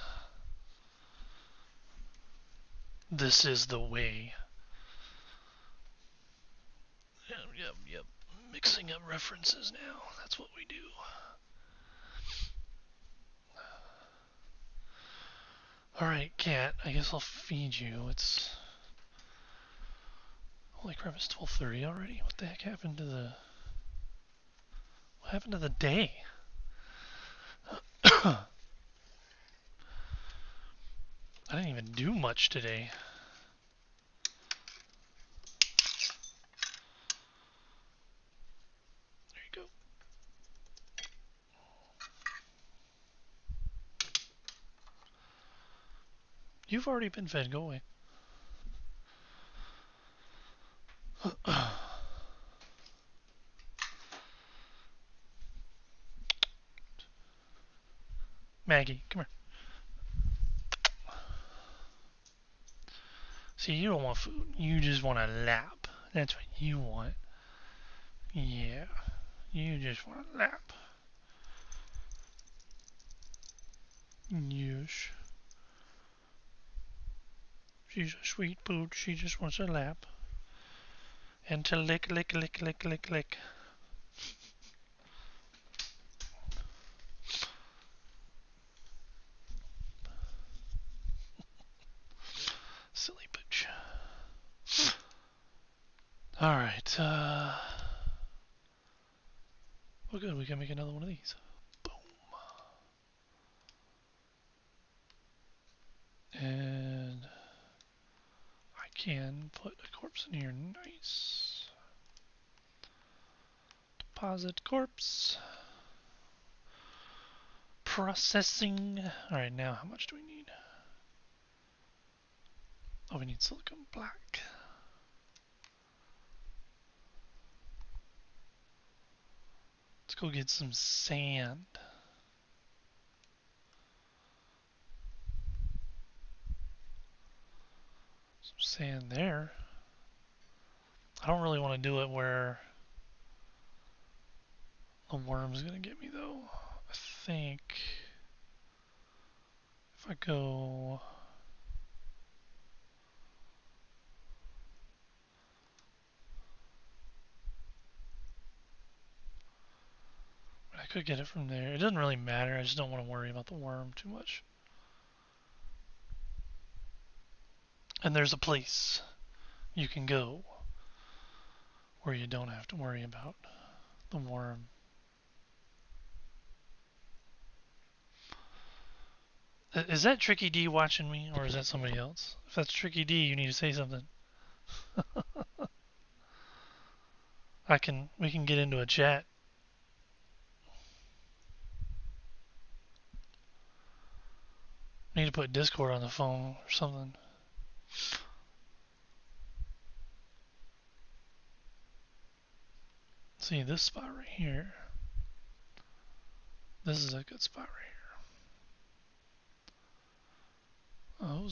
This is the way. Yep, yep, yep. Mixing up references now. That's what we do. Alright, cat. I guess I'll feed you. It's. Holy crap, it's 12:30 already? What the heck happened to the. What happened to the day? I didn't even do much today. There you go. You've already been fed. Go away. Maggie, come here. See, you don't want food. You just want a lap. That's what you want. Yeah. You just want a lap. Yes. She's a sweet pooch. She just wants a lap. And to lick, lick, lick, lick, lick, lick. Silly pooch. Alright, well good, we can make another one of these. Boom. And I can put a corpse in here. Nice. Deposit corpse. Processing. Alright, now how much do we need? Oh, we need silicon black. Let's go get some sand. Some sand there. I don't really want to do it where the worm's gonna get me though. I think if I go. I could get it from there. It doesn't really matter. I just don't want to worry about the worm too much. And there's a place you can go where you don't have to worry about the worm. Is that Tricky D watching me, or is that somebody else? If that's Tricky D, you need to say something. We can get into a chat. Need to put Discord on the phone or something. See this spot right here. This is a good spot right here. Oh,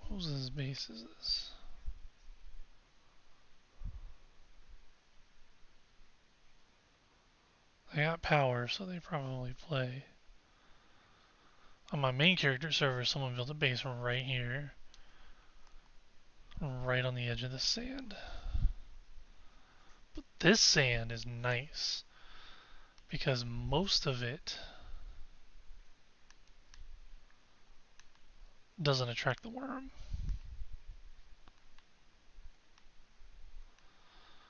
whose base is this? They got power, so they probably play. On my main character server, someone built a base right here. Right on the edge of the sand. But this sand is nice. Because most of it doesn't attract the worm.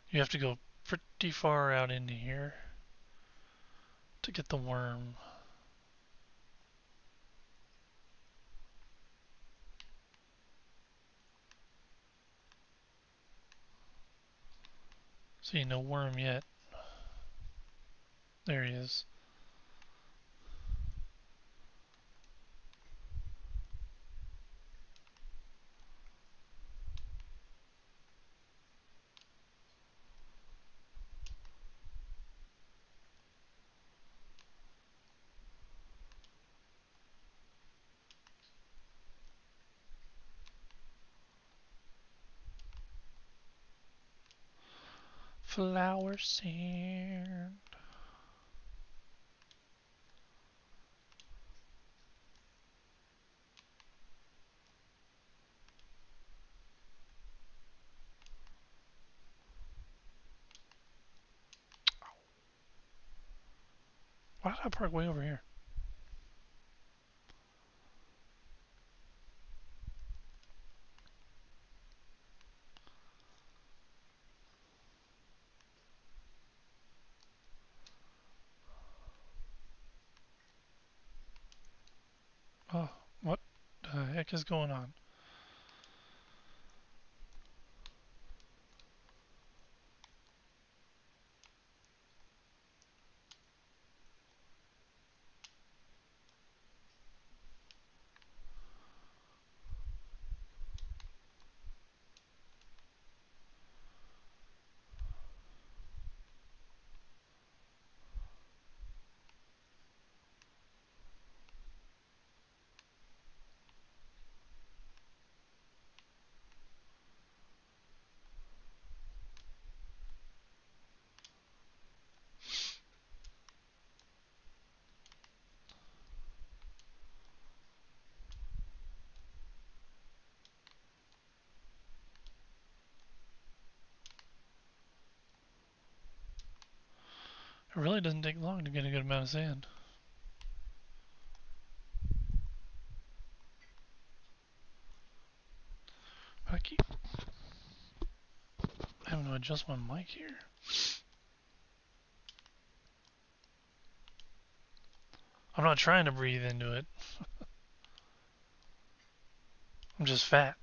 You have to go pretty far out into here to get the worm. See, no worm yet. There he is. Flower sand. Why did I park way over here? Oh, what the heck is going on? It really doesn't take long to get a good amount of sand. I keep having to adjust my mic here. I'm not trying to breathe into it. I'm just fat.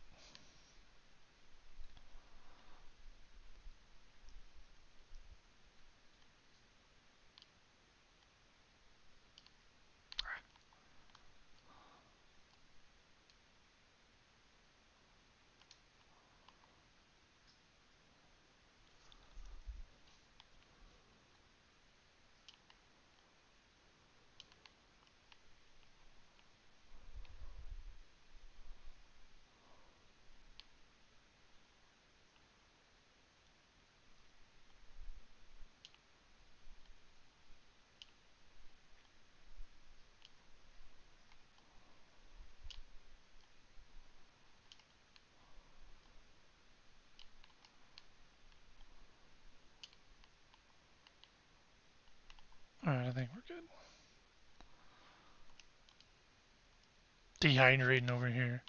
Alright, I think we're good. Dehydrating over here.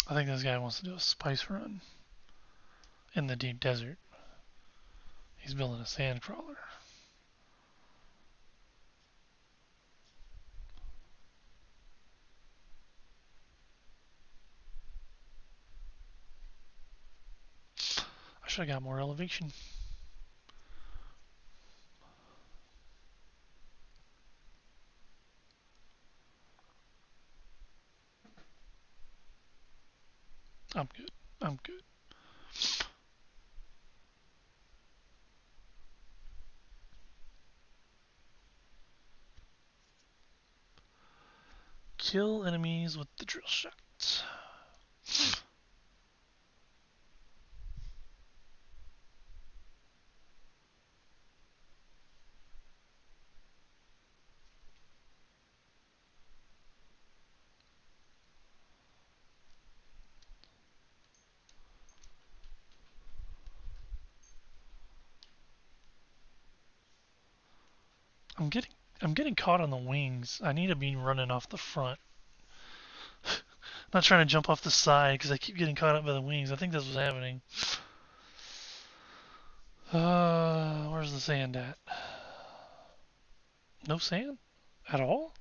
I think this guy wants to do a spice run. in the deep desert. He's building a sand crawler. I should have got more elevation. I'm good. I'm good. Kill enemies with the drill shot. I'm getting I'm getting caught on the wings. I need to be running off the front. I'm not trying to jump off the side because I keep getting caught up by the wings. I think that's what's happening. Where's the sand at? No sand? At all?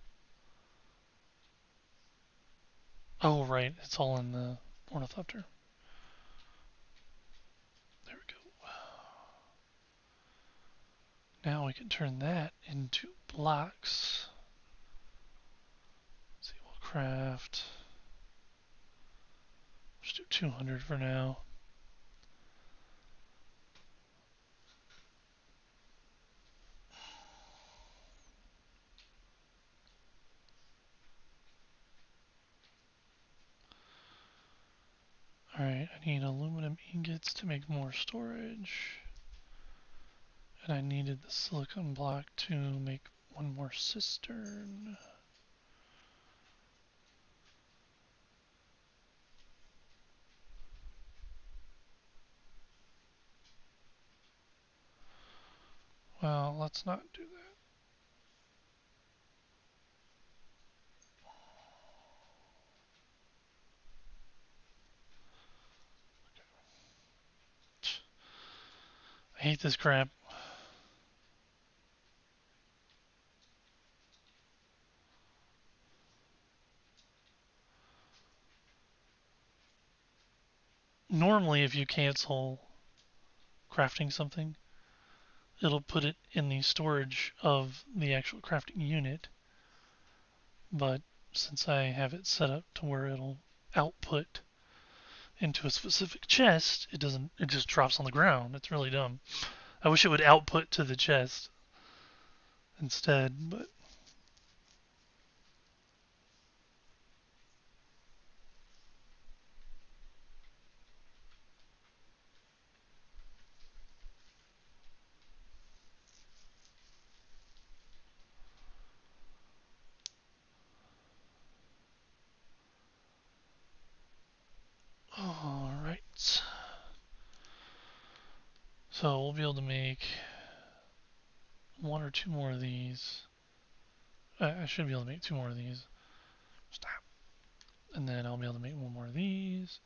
Oh, right. It's all in the ornithopter. There we go. Now we can turn that into blocks. Let's see, we'll craft. Just do 200 for now. Alright, I need aluminum ingots to make more storage. And I needed the silicon block to make one more cistern. Well, let's not do that. I hate this crap. Normally, if you cancel crafting something, it'll put it in the storage of the actual crafting unit. But since I have it set up to where it'll output into a specific chest, it doesn't. It just drops on the ground. It's really dumb. I wish it would output to the chest instead, but all right. So we'll be able to make one or two more of these. I should be able to make two more of these. Stop. And then I'll be able to make one more of these.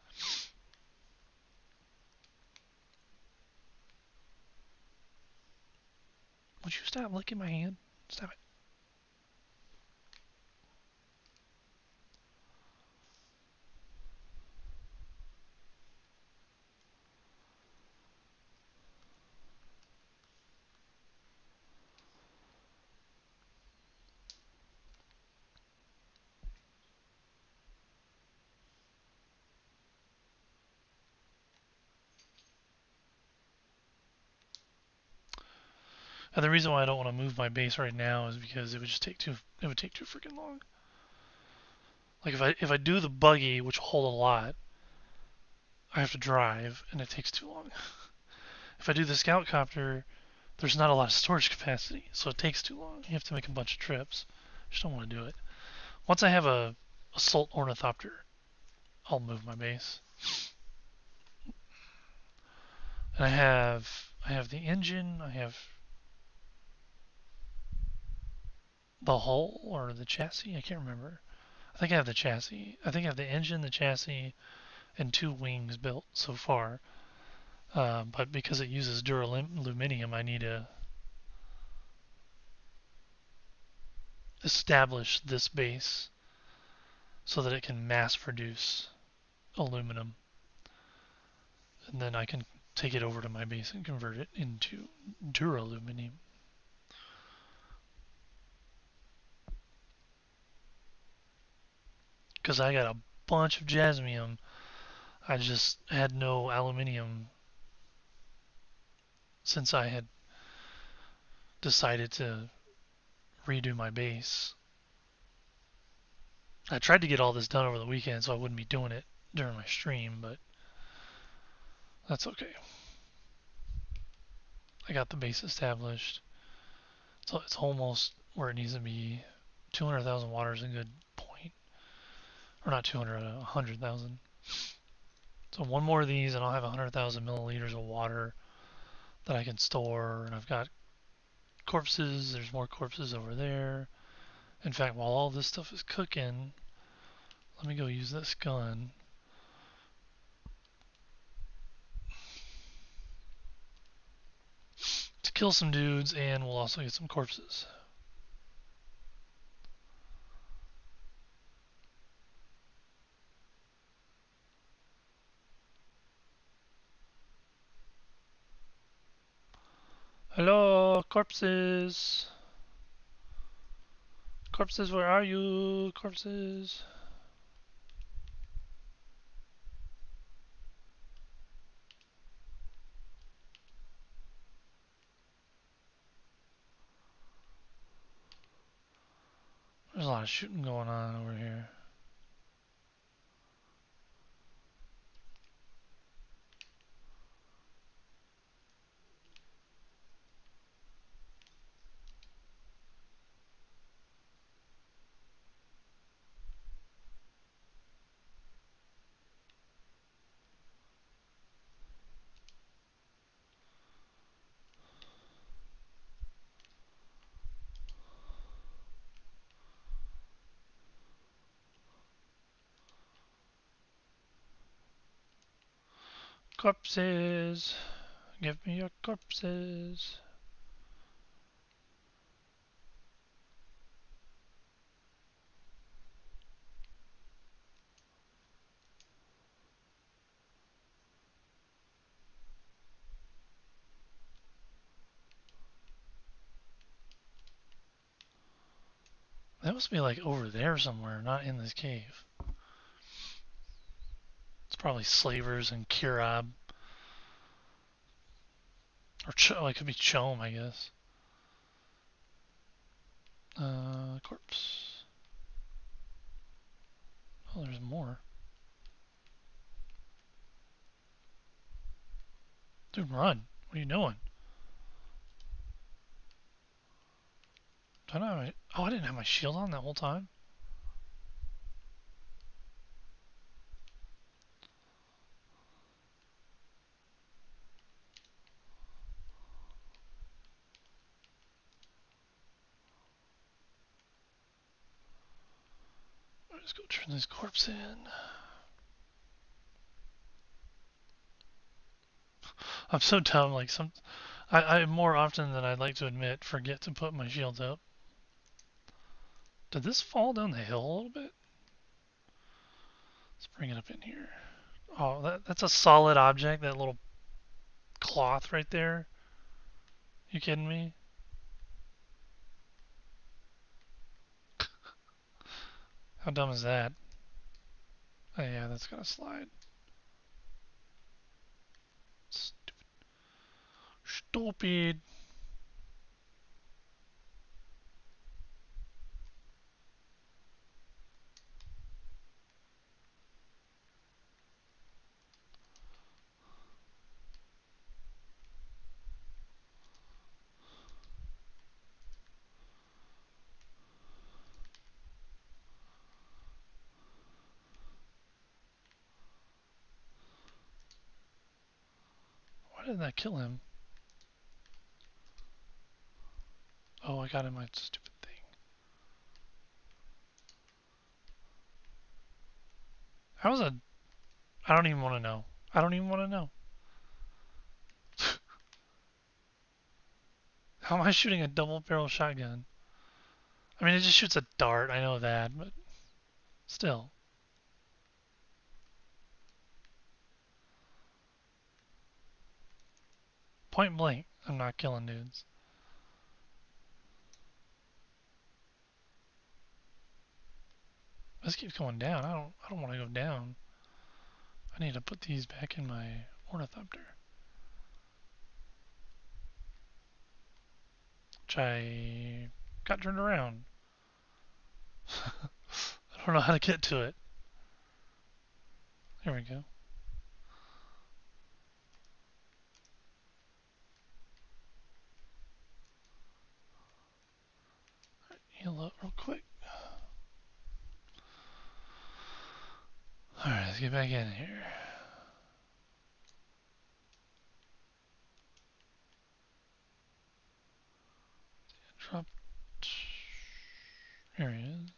Would you stop licking my hand? Stop it. And the reason why I don't want to move my base right now is because it would just take too. It would take too freaking long. Like if I do the buggy, which will hold a lot, I have to drive, and it takes too long. If I do the scout copter, there's not a lot of storage capacity, so it takes too long. You have to make a bunch of trips. I just don't want to do it. Once I have a assault ornithopter, I'll move my base. And I have the engine. I have the hull or the chassis. I can't remember. I think I have the chassis. I think I have the engine, the chassis, and two wings built so far. But because it uses duraluminum, I need to establish this base so that it can mass produce aluminum, and then I can take it over to my base and convert it into duraluminum. Because I got a bunch of jasmium, I just had no aluminium since I had decided to redo my base. I tried to get all this done over the weekend so I wouldn't be doing it during my stream, but that's okay. I got the base established. So it's almost where it needs to be. 200,000 water is a good point. Or not 200, 100,000. So one more of these and I'll have 100,000 milliliters of water that I can store. And I've got corpses. There's more corpses over there. In fact, while all this stuff is cooking, let me go use this gun. To kill some dudes, and we'll also get some corpses. Hello, corpses. Corpses, where are you? Corpses. There's a lot of shooting going on over here. Corpses. Give me your corpses. That must be like over there somewhere, not in this cave. It's probably slavers and Kirab. Or it could be Chom, I guess. Corpse. Oh, there's more. Dude, run. What are you doing? Oh, I didn't have my shield on that whole time. Let's go turn this corpse in. I'm so dumb. I more often than I'd like to admit forget to put my shields up. Did this fall down the hill a little bit? Let's bring it up in here. Oh, that's a solid object. That little cloth right there. You kidding me? How dumb is that? Oh yeah, that's gonna slide. Stupid. Stupid. Why didn't that kill him? Oh, I got in my stupid thing. How's a? I don't even want to know. I don't even want to know. How am I shooting a double barrel shotgun? I mean, it just shoots a dart, I know that, but still. Point blank, I'm not killing dudes. This keeps going down. I don't want to go down. I need to put these back in my ornithopter. Which I got turned around. I don't know how to get to it. There we go. Heal up real quick. Alright, let's get back in here. Drop. Here he is.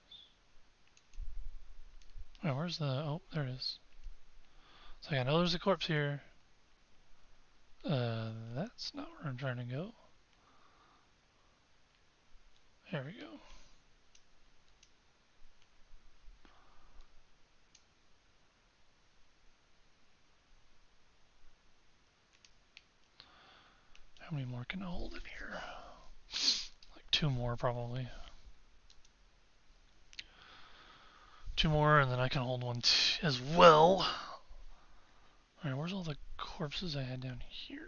Oh, where's the. Oh, there it is. So I know there's a corpse here. That's not where I'm trying to go. There we go. How many more can I hold in here? Like two more, probably. Two more, and then I can hold one as well. Alright, where's all the corpses I had down here?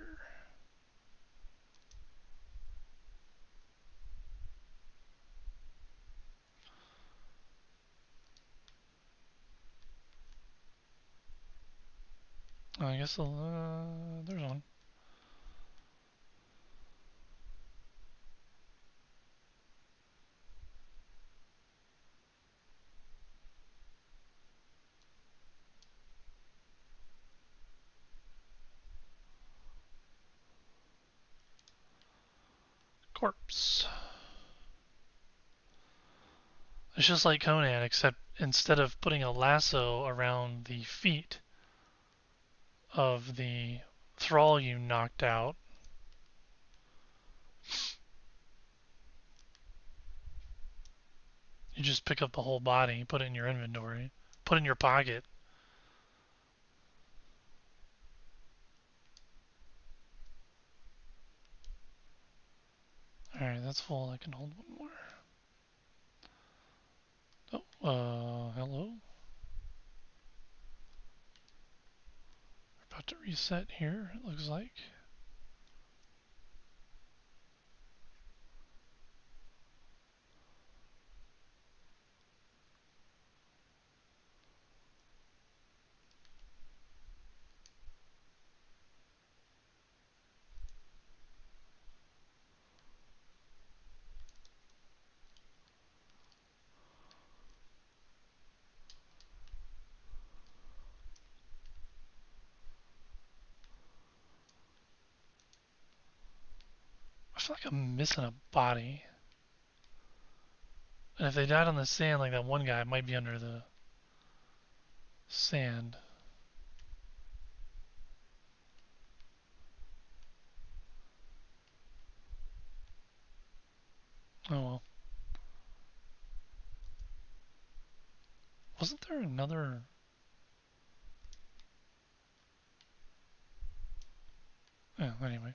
Oh, I guess there's one. Corpse. It's just like Conan, except instead of putting a lasso around the feet of the thrall you knocked out, you just pick up the whole body, put it in your inventory, put it in your pocket. Alright, that's full. I can hold one more. Oh, hello. We're about to reset here, it looks like. I feel like I'm missing a body. And if they died on the sand like that one guy, it might be under the sand. Oh well. Wasn't there another. Oh, anyway.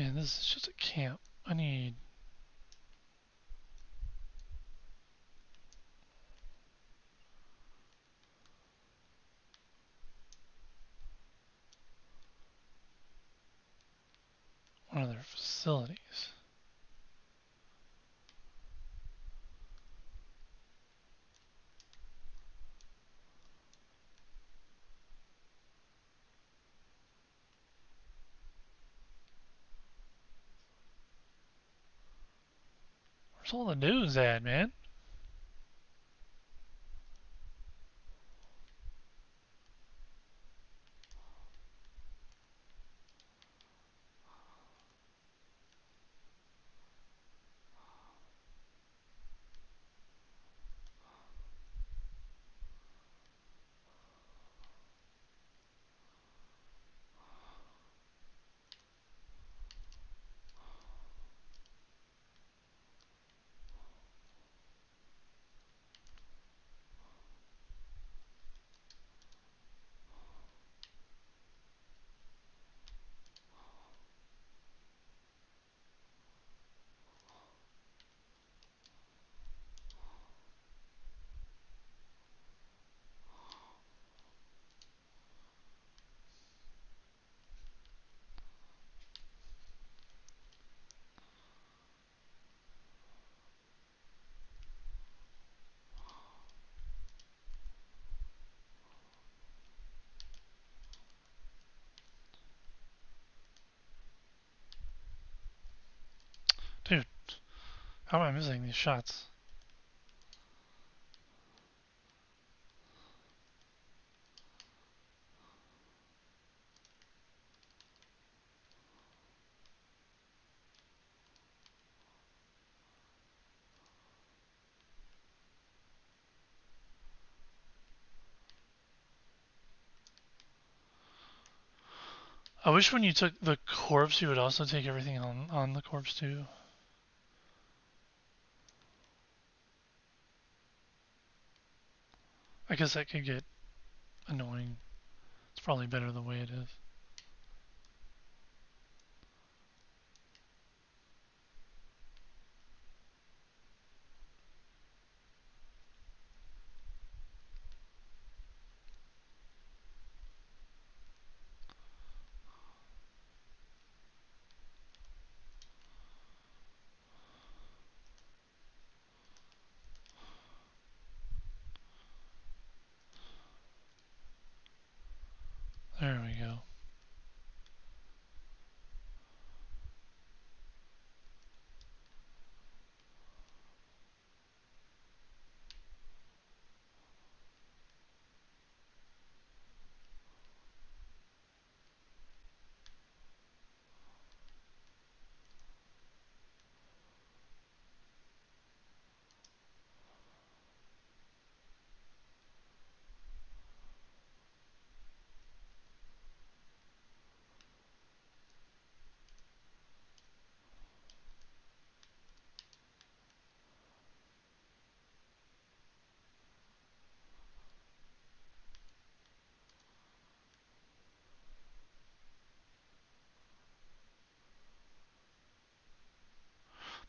Man, this is just a camp. I need one of their facilities. Where's all the news at, man? Dude, how am I missing these shots? I wish when you took the corpse, you would also take everything on the corpse too. I guess that could get annoying. It's probably better the way it is. There we go.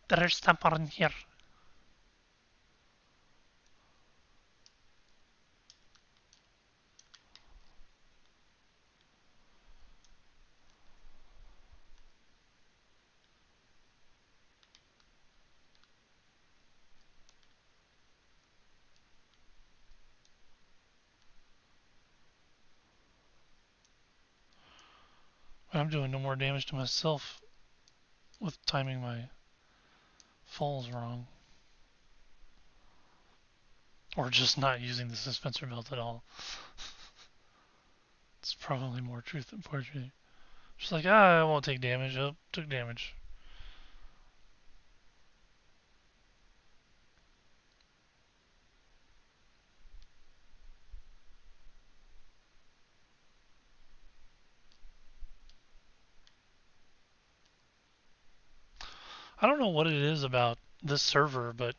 There's someone here. I'm doing no more damage to myself with timing my falls wrong. Or just not using the suspensor belt at all. It's probably more truth than poetry. Just like, I won't take damage. Oh, took damage. I don't know what it is about this server, but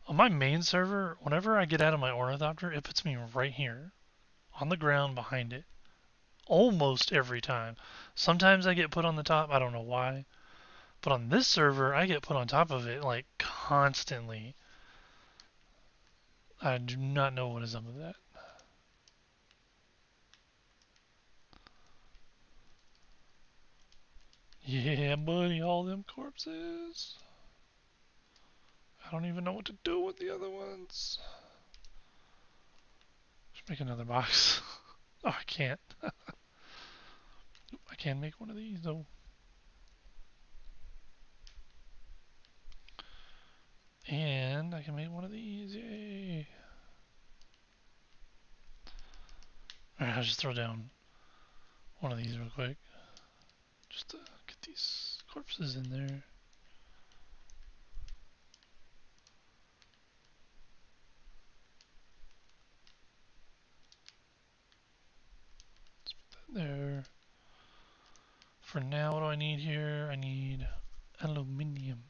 on my main server, whenever I get out of my ornithopter, it puts me right here, on the ground behind it, almost every time. Sometimes I get put on the top. I don't know why. But on this server, I get put on top of it like constantly. I do not know what is up with that. Yeah, buddy, all them corpses. I don't even know what to do with the other ones. Just make another box. Oh, I can't. I can make one of these though. And I can make one of these. Yay. Alright, I'll just throw down one of these real quick. Just to get these corpses in there. There. For now, what do I need here? I need aluminium.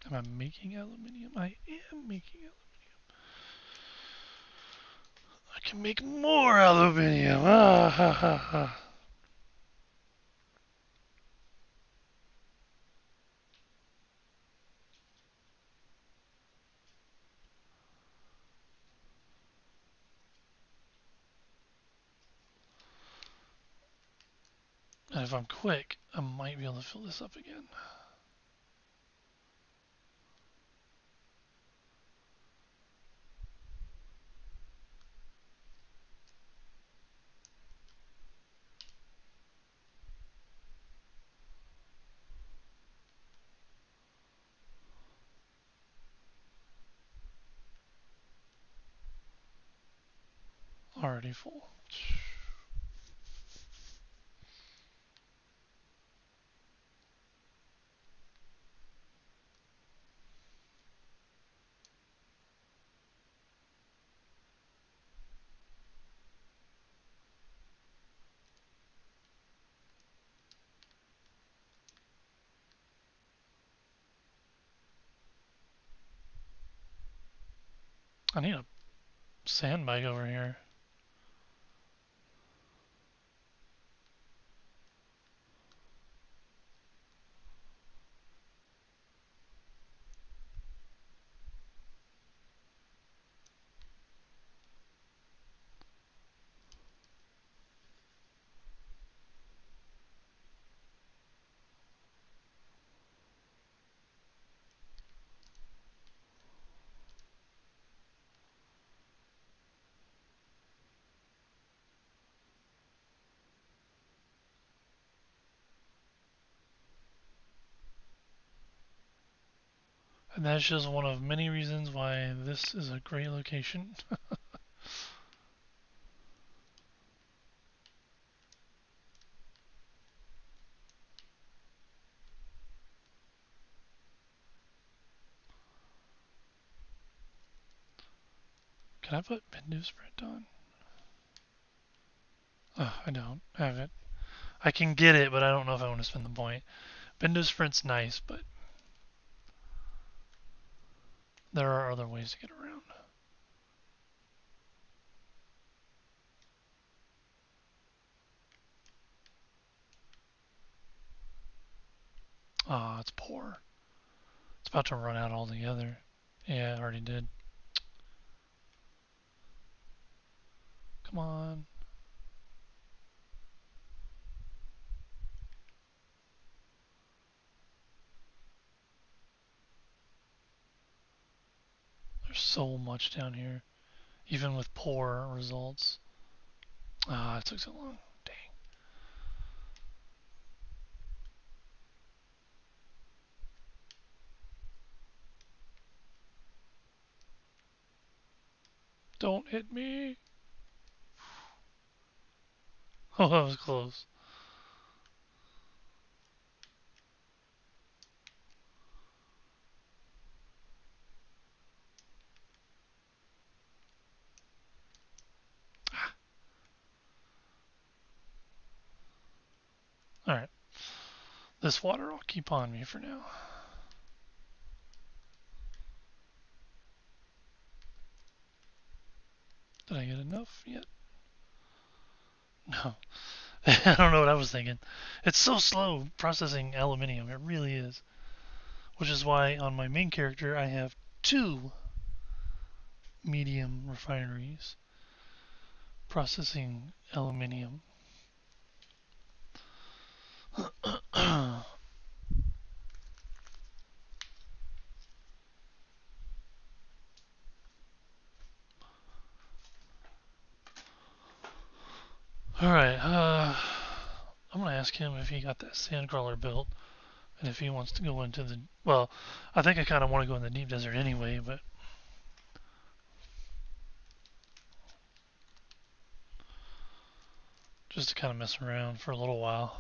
Am I making aluminium? I am making aluminium. I can make more aluminium. Ah, ha, ha, ha. And if I'm quick, I might be able to fill this up again. Already full. I need a sand bike over here. And that's just one of many reasons why this is a great location. Can I put Bindu Sprint on? Oh, I don't have it. I can get it, but I don't know if I want to spend the point. Bindu Sprint's nice, but there are other ways to get around. Ah, it's poor. It's about to run out altogether. Yeah, it already did. Come on. There's so much down here, even with poor results. Ah, it took so long. Dang. Don't hit me. Oh, that was close. Alright. This water will keep on me for now. Did I get enough yet? No, I don't know what I was thinking. It's so slow processing aluminium. It really is. Which is why on my main character I have two medium refineries processing aluminium. Alright, I'm gonna ask him if he got that sandcrawler built and if he wants to go into the. Well, I think I kind of want to go in the deep desert anyway, but just to kind of mess around for a little while.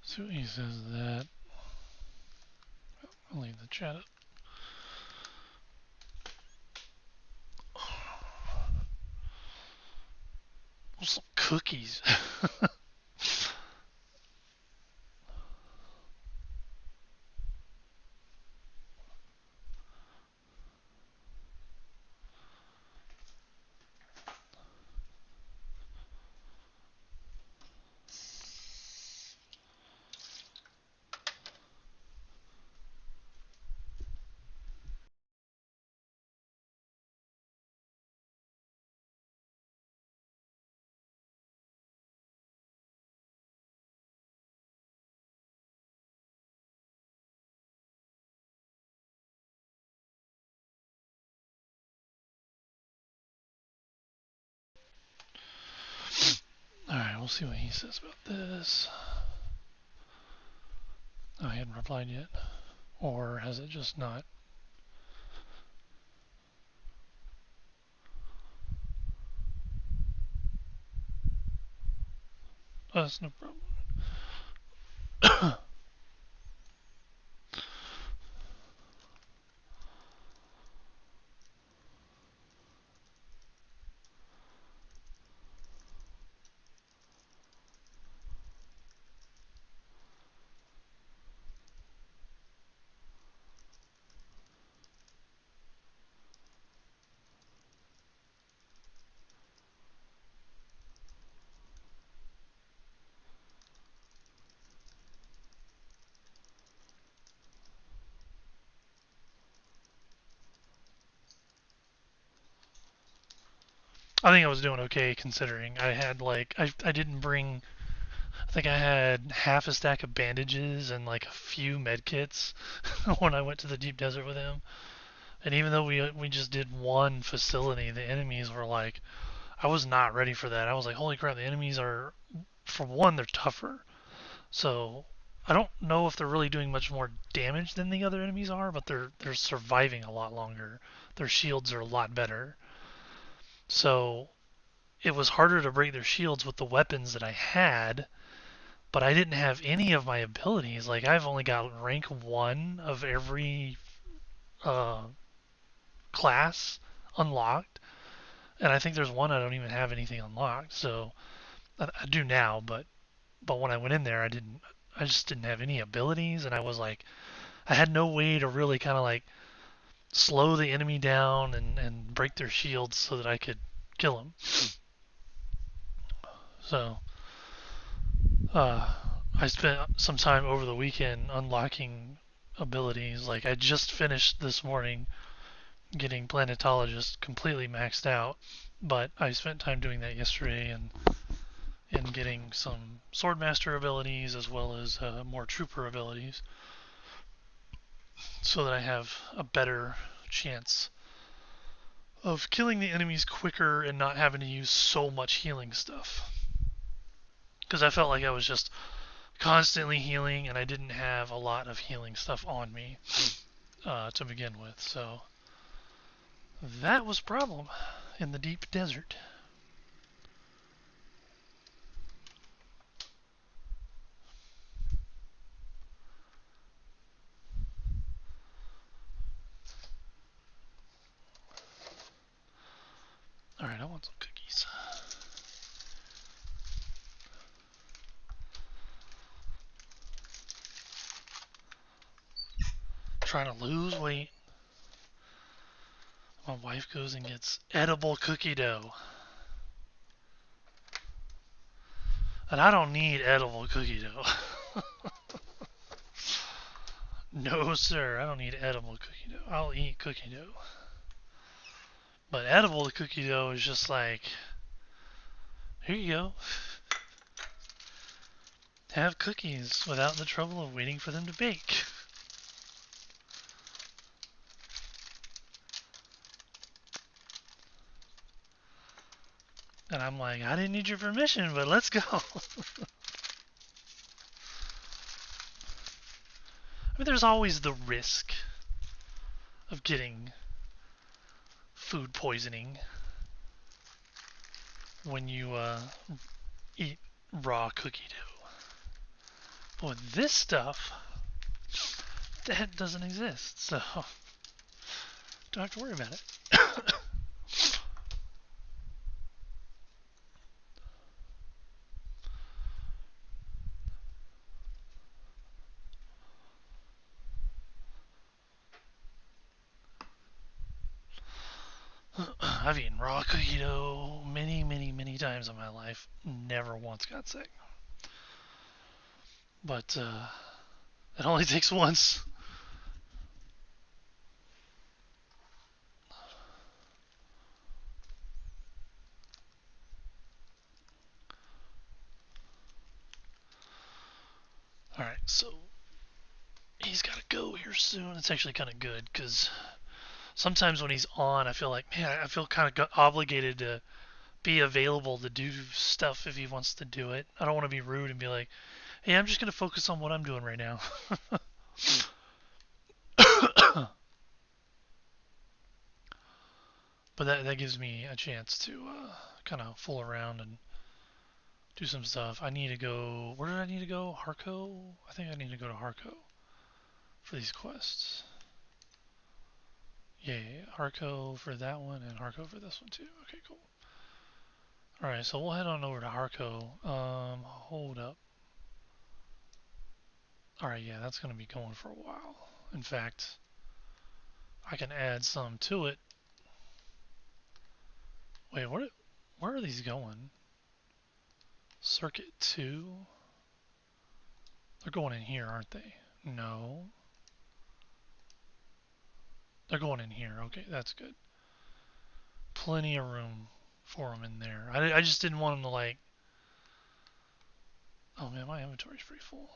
See what he says to that. I'll leave the chat up. Oh, some cookies. Alright, we'll see what he says about this. Oh, he hadn't replied yet. Or has it just not? Oh, that's no problem. I think I was doing okay considering I had like I didn't bring. I think I had half a stack of bandages and like a few med kits when I went to the deep desert with him. And even though we just did one facility, the enemies were like, I was not ready for that. I was like, holy crap, the enemies are, for one, they're tougher. So I don't know if they're really doing much more damage than the other enemies are, but they're surviving a lot longer. Their shields are a lot better. So it was harder to break their shields with the weapons that I had, but I didn't have any of my abilities. Like I've only got rank one of every uh, class unlocked, and I think there's one I don't even have anything unlocked. So I do now, but when I went in there, I didn't. I just didn't have any abilities, and I was like, I had no way to really kind of like slow the enemy down and break their shields so that I could kill them. So uh, I spent some time over the weekend unlocking abilities. Like I just finished this morning getting planetologist completely maxed out, but I spent time doing that yesterday and getting some swordmaster abilities as well as more trooper abilities, so that I have a better chance of killing the enemies quicker and not having to use so much healing stuff. Because I felt like I was just constantly healing and I didn't have a lot of healing stuff on me to begin with. So that was a problem in the deep desert. Alright, I want some cookies. Trying to lose weight. My wife goes and gets edible cookie dough. And I don't need edible cookie dough. No, sir, I don't need edible cookie dough. I'll eat cookie dough. But edible cookie dough is just like, here you go. Have cookies without the trouble of waiting for them to bake. And I'm like, I didn't need your permission, but let's go. I mean, there's always the risk of getting food poisoning when you eat raw cookie dough. But with this stuff, that doesn't exist, so don't have to worry about it. I've eaten raw cookie dough many, many, many times in my life. Never once got sick. But it only takes once. Alright, so he's got to go here soon. It's actually kind of good because sometimes when he's on, I feel like, man, I feel kind of obligated to be available to do stuff if he wants to do it. I don't want to be rude and be like, hey, I'm just going to focus on what I'm doing right now. But that gives me a chance to kind of fool around and do some stuff. I need to go. Where did I need to go? Harco? I think I need to go to Harco for these quests. Yeah, Harco for that one and Harco for this one too. Okay, cool. Alright, so we'll head on over to Harco. Hold up. Alright, yeah, that's going to be going for a while. In fact, I can add some to it. Wait, where are these going? Circuit 2? They're going in here, aren't they? No. They're going in here. Okay, that's good. Plenty of room for them in there. I just didn't want them to like... Oh man, my inventory's pretty full.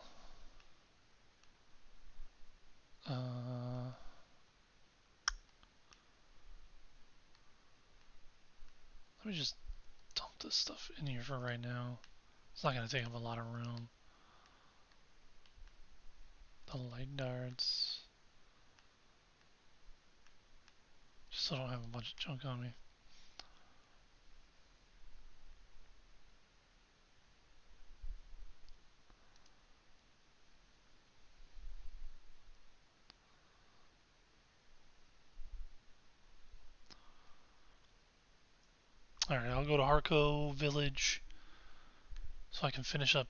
Let me just dump this stuff in here for right now. It's not going to take up a lot of room. The light darts. Just so I don't have a bunch of junk on me. Alright, I'll go to Harco Village so I can finish up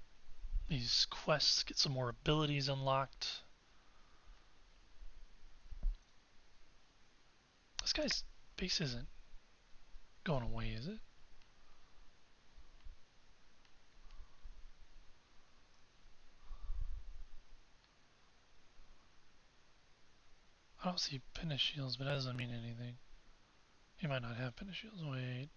these quests, get some more abilities unlocked. This guy's base isn't going away, is it? I don't see pinna shields, but that doesn't mean anything. He might not have pinna shields. Wait.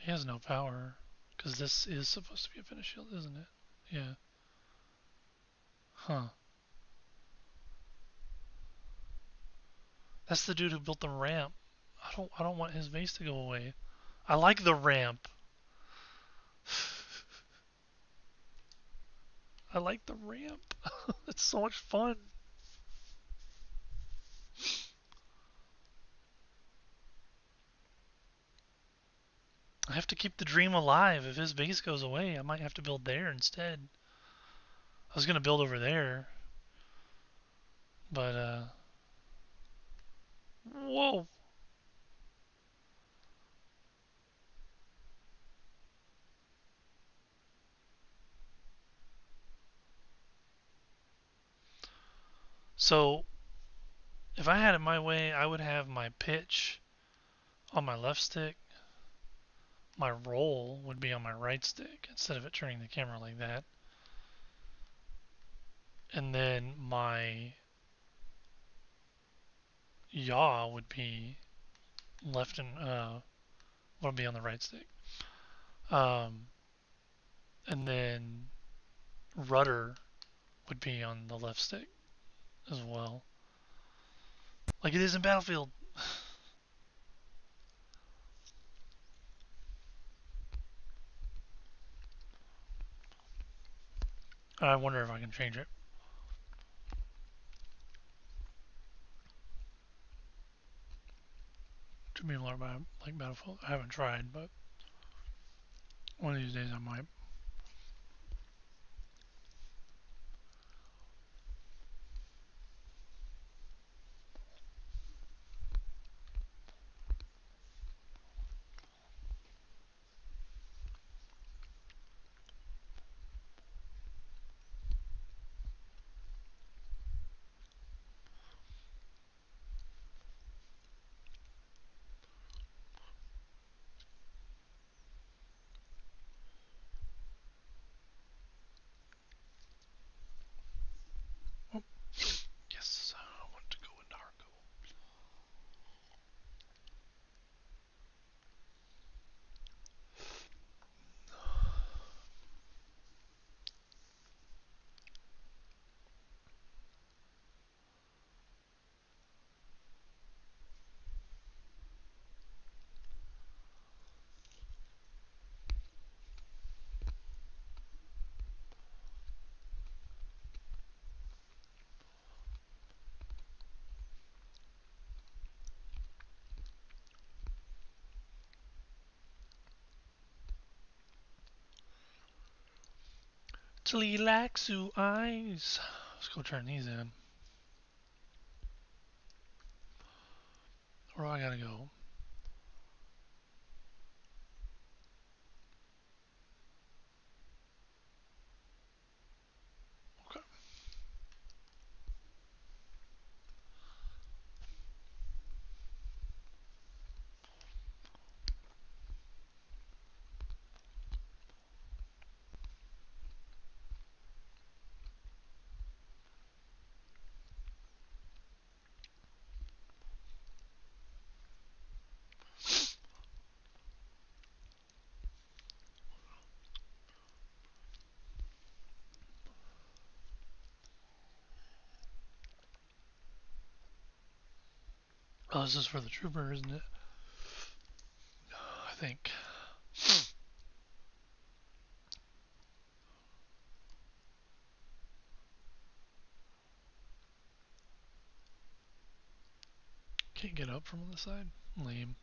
He has no power. Because this is supposed to be a finish shield, isn't it? Yeah. Huh. That's the dude who built the ramp. I don't want his base to go away. I like the ramp. I like the ramp. It's so much fun. I have to keep the dream alive. If his base goes away, I might have to build there instead. I was gonna build over there, but whoa. So if I had it my way, I would have my pitch on my left stick. My roll would be on my right stick instead of it turning the camera like that. And then my yaw would be left and would be on the right stick. Um, and then rudder would be on the left stick as well, like it is in Battlefield. I wonder if I can change it to be more like Battlefield. I haven't tried, but one of these days I might. Oh, yes, I want to go in Argo. Tleelaxu eyes. Let's go turn these in. Where do I gotta go? Okay. Oh, this is for the trooper, isn't it? I think. Can't get up from the side? Lame.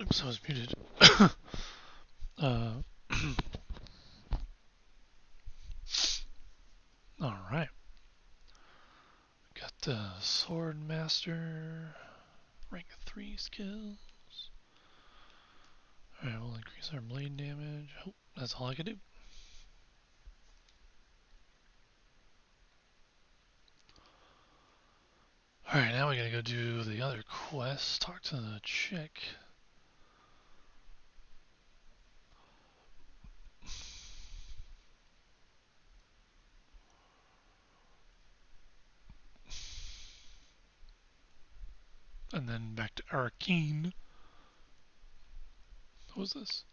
Oops, I was muted. uh, all right. Got the sword master, rank 3 skills. All right, we'll increase our blade damage. Oh, that's all I can do. All right, now we gotta go do the other quest. Talk to the chick. And then back to Arcane. What was this?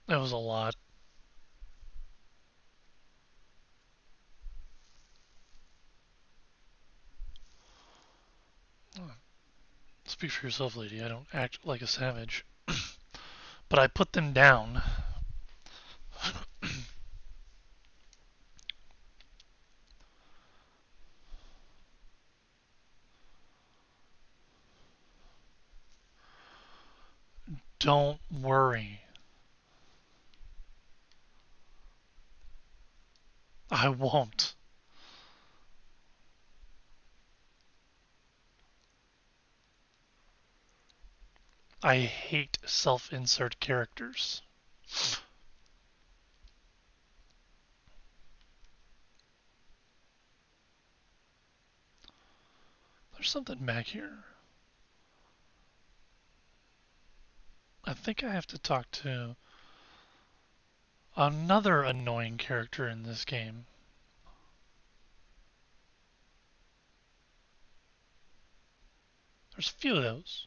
That was a lot. Speak for yourself, lady. I don't act like a savage. But I put them down. Don't worry. I won't. I hate self-insert characters. There's something back here. I think I have to talk to another annoying character in this game. There's a few of those.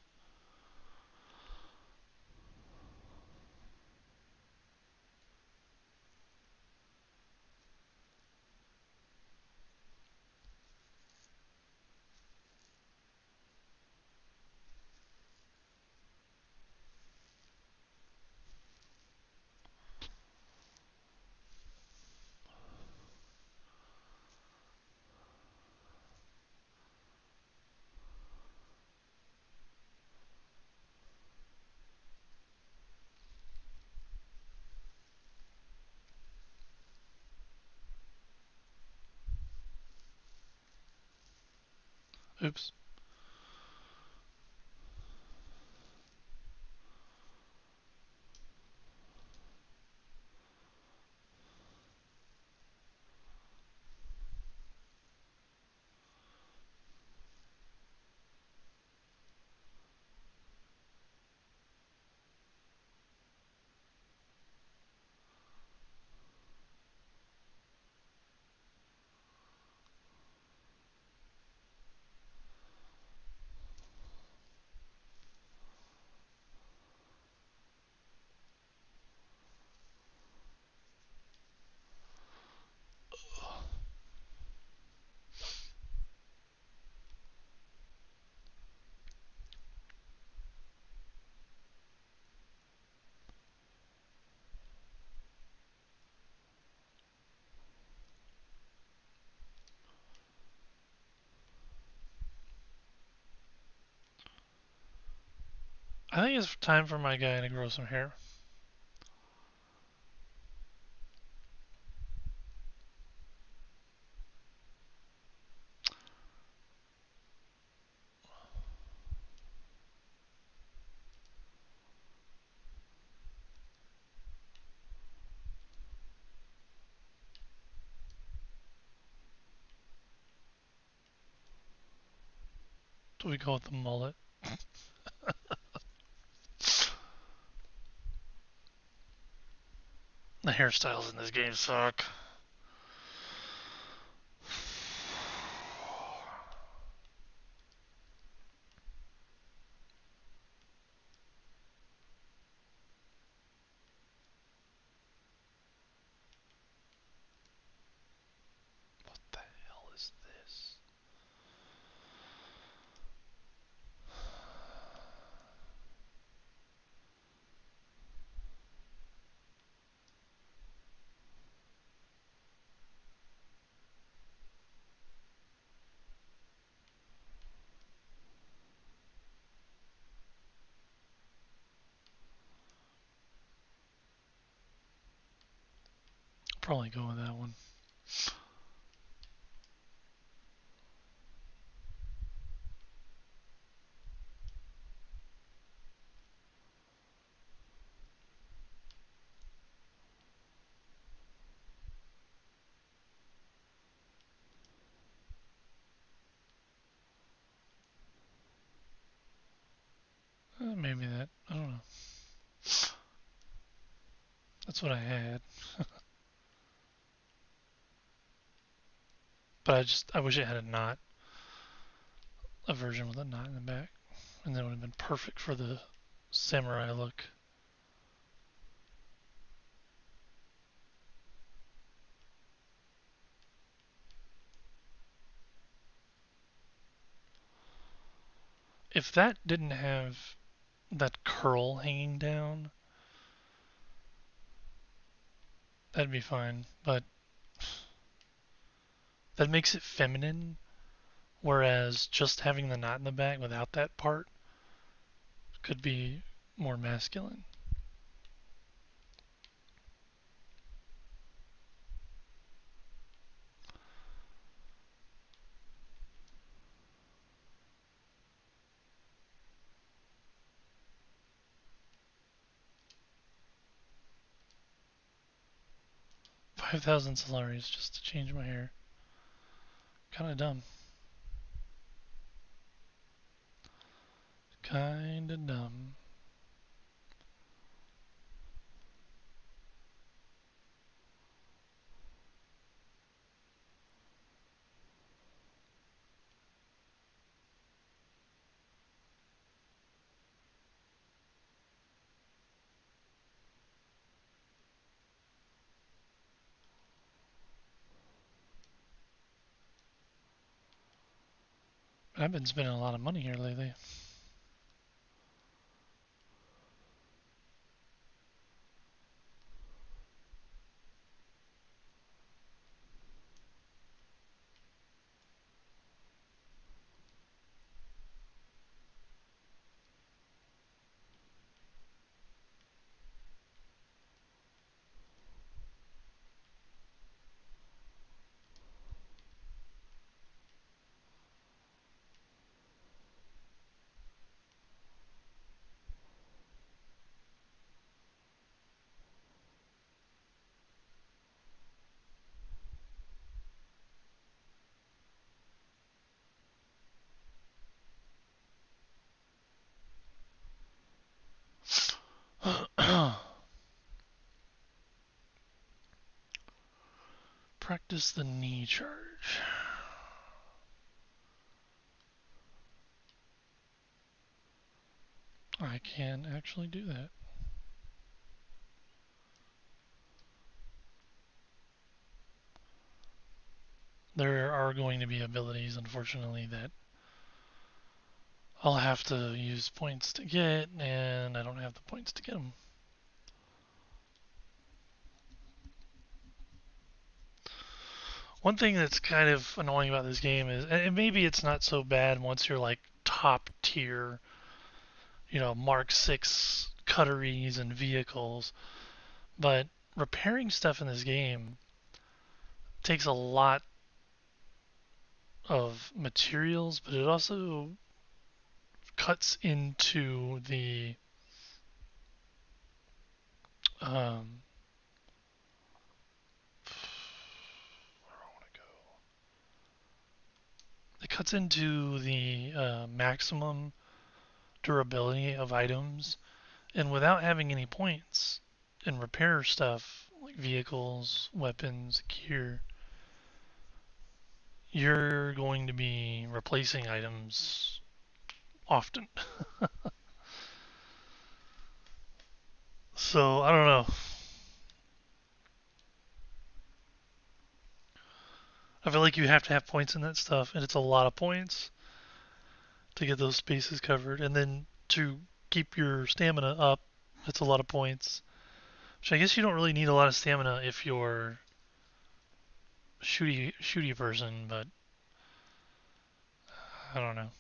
Oops. I think it's time for my guy to grow some hair. Do we go with the mullet? The hairstyles in this game suck. What the hell is this? Probably go with that one. Maybe that. I don't know. That's what I had. But I wish it had a knot, a version with a knot in the back, and that would have been perfect for the samurai look. If that didn't have that curl hanging down, that'd be fine. But that makes it feminine, whereas just having the knot in the back without that part could be more masculine. 5,000 salaries just to change my hair. Kinda dumb. Kinda dumb. I've been spending a lot of money here lately. Practice the knee charge. I can actually do that. There are going to be abilities, unfortunately, that I'll have to use points to get, and I don't have the points to get them. One thing that's kind of annoying about this game is, and maybe it's not so bad once you're like top tier, Mark 6 cutteries and vehicles, but repairing stuff in this game takes a lot of materials, but it also cuts into the um, where do I want to go? it cuts into the maximum durability of items, and without having any points and repair stuff like vehicles, weapons, gear, you're going to be replacing items often. So I don't know. I feel like you have to have points in that stuff, and it's a lot of points to get those spaces covered, and then to keep your stamina up, it's a lot of points. Which I guess you don't really need a lot of stamina if you're shooty person, but I don't know.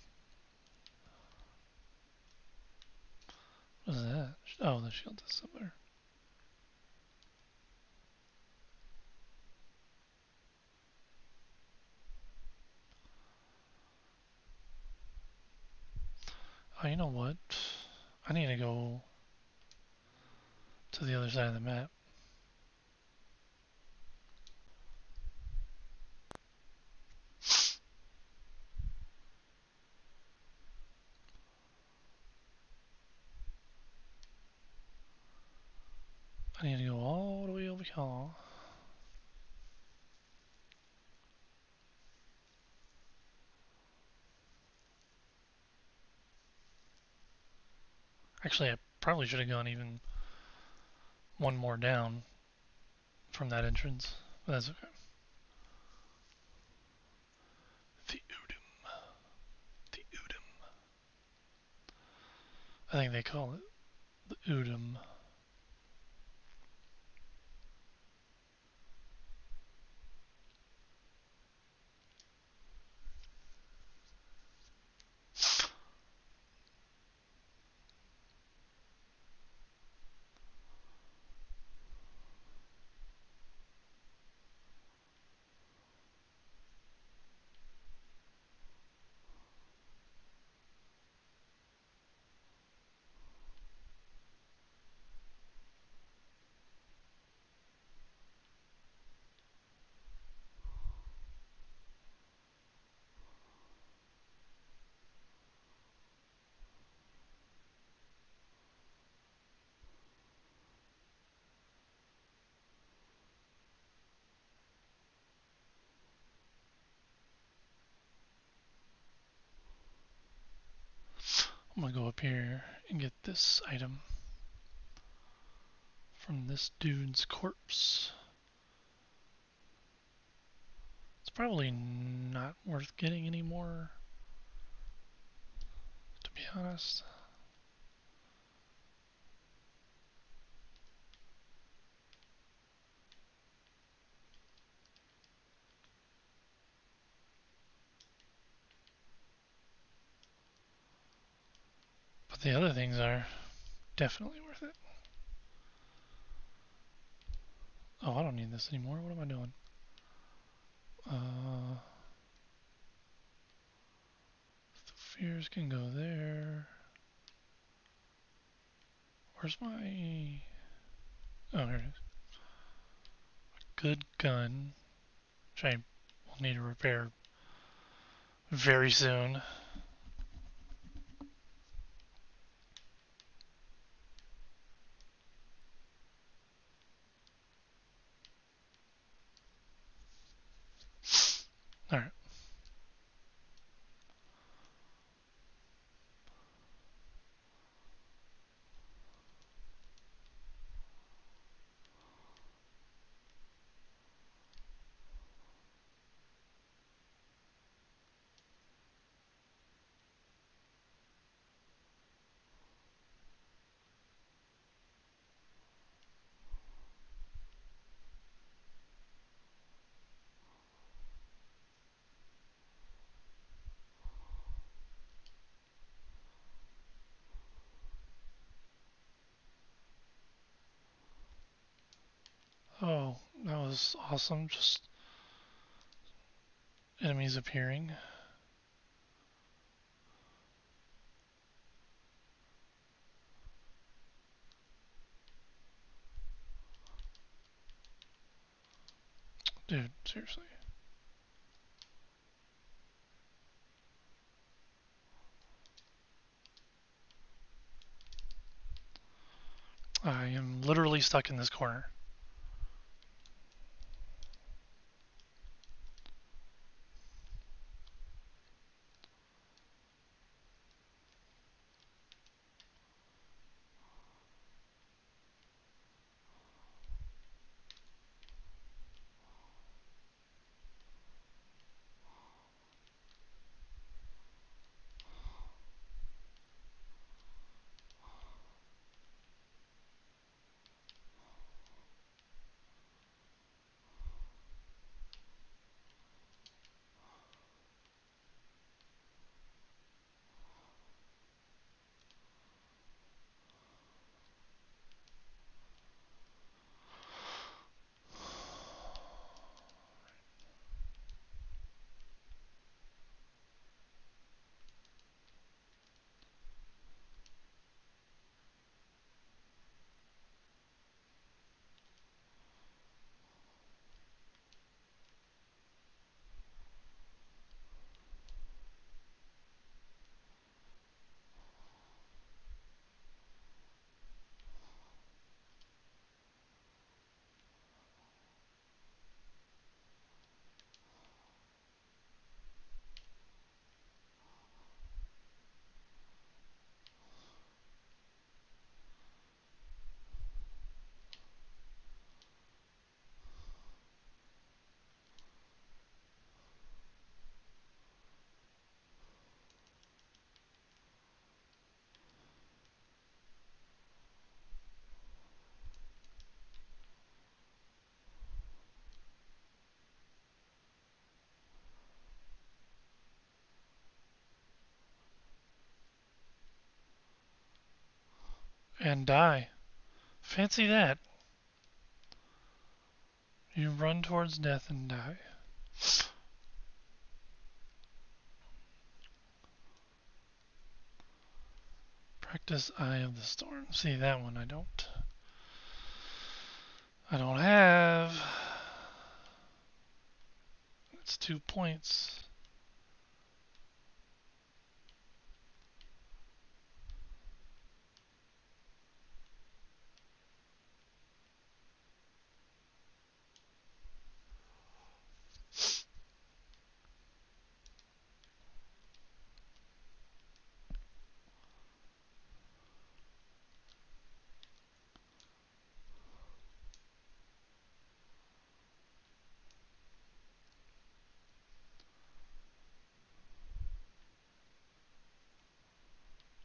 What is that? Oh, the shield is somewhere. Oh, you know what? I need to go to the other side of the map. I need to go all the way over here. Actually, I probably should have gone even one more down from that entrance, but that's okay. The Udum. The Udum. I think they call it the Udum. I'm gonna go up here and get this item from this dude's corpse. It's probably not worth getting anymore, to be honest. But the other things are definitely worth it. Oh, I don't need this anymore. What am I doing? Uh, the fears can go there. Where's my... Oh, here it is. Good gun, which I will need to repair very soon. Alright. Oh, that was awesome. Just enemies appearing. Dude, seriously. I am literally stuck in this corner. And die. Fancy that. You run towards death and die. Practice Eye of the Storm. See, that one I don't. I don't have. It's 2 points.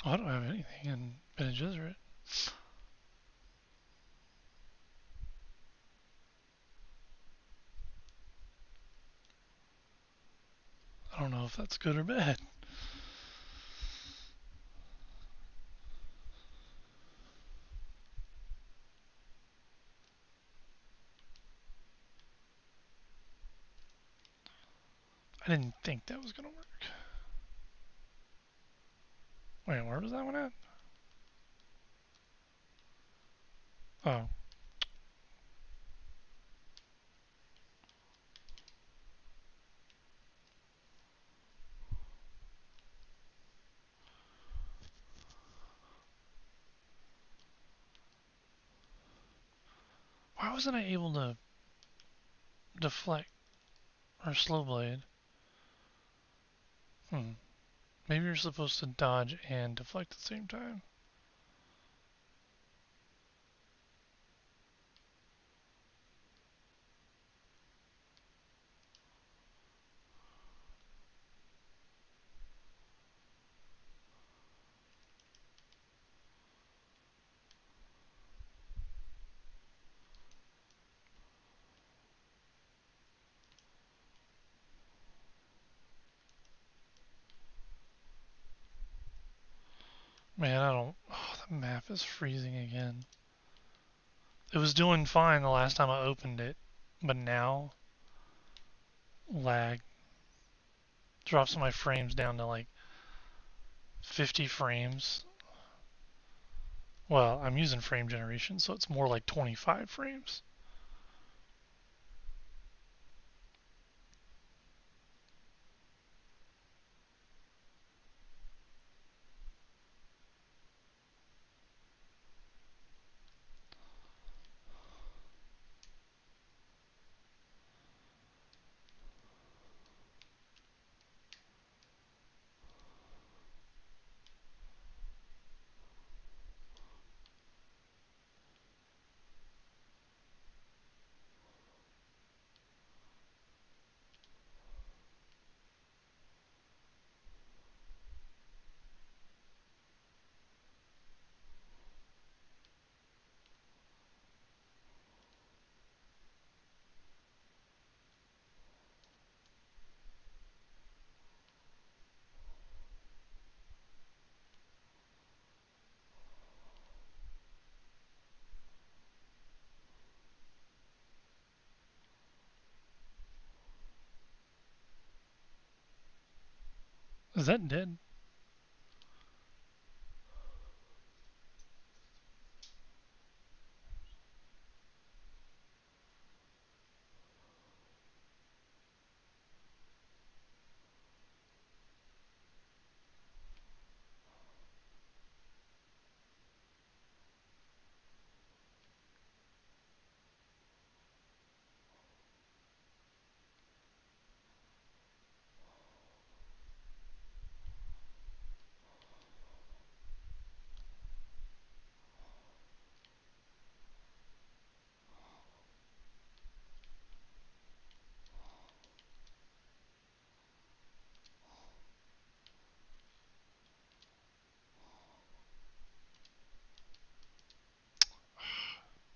Oh, I don't have anything in Bene Gesserit. I don't know if that's good or bad. I didn't think that was gonna work. Wait, where was that one at? Oh. Why wasn't I able to deflect or slow blade? Hmm. Maybe you're supposed to dodge and deflect at the same time. Man, I don't. Oh, the map is freezing again. It was doing fine the last time I opened it, but now lag drops my frames down to like 50 frames. Well, I'm using frame generation, so it's more like 25 frames. Is that dead?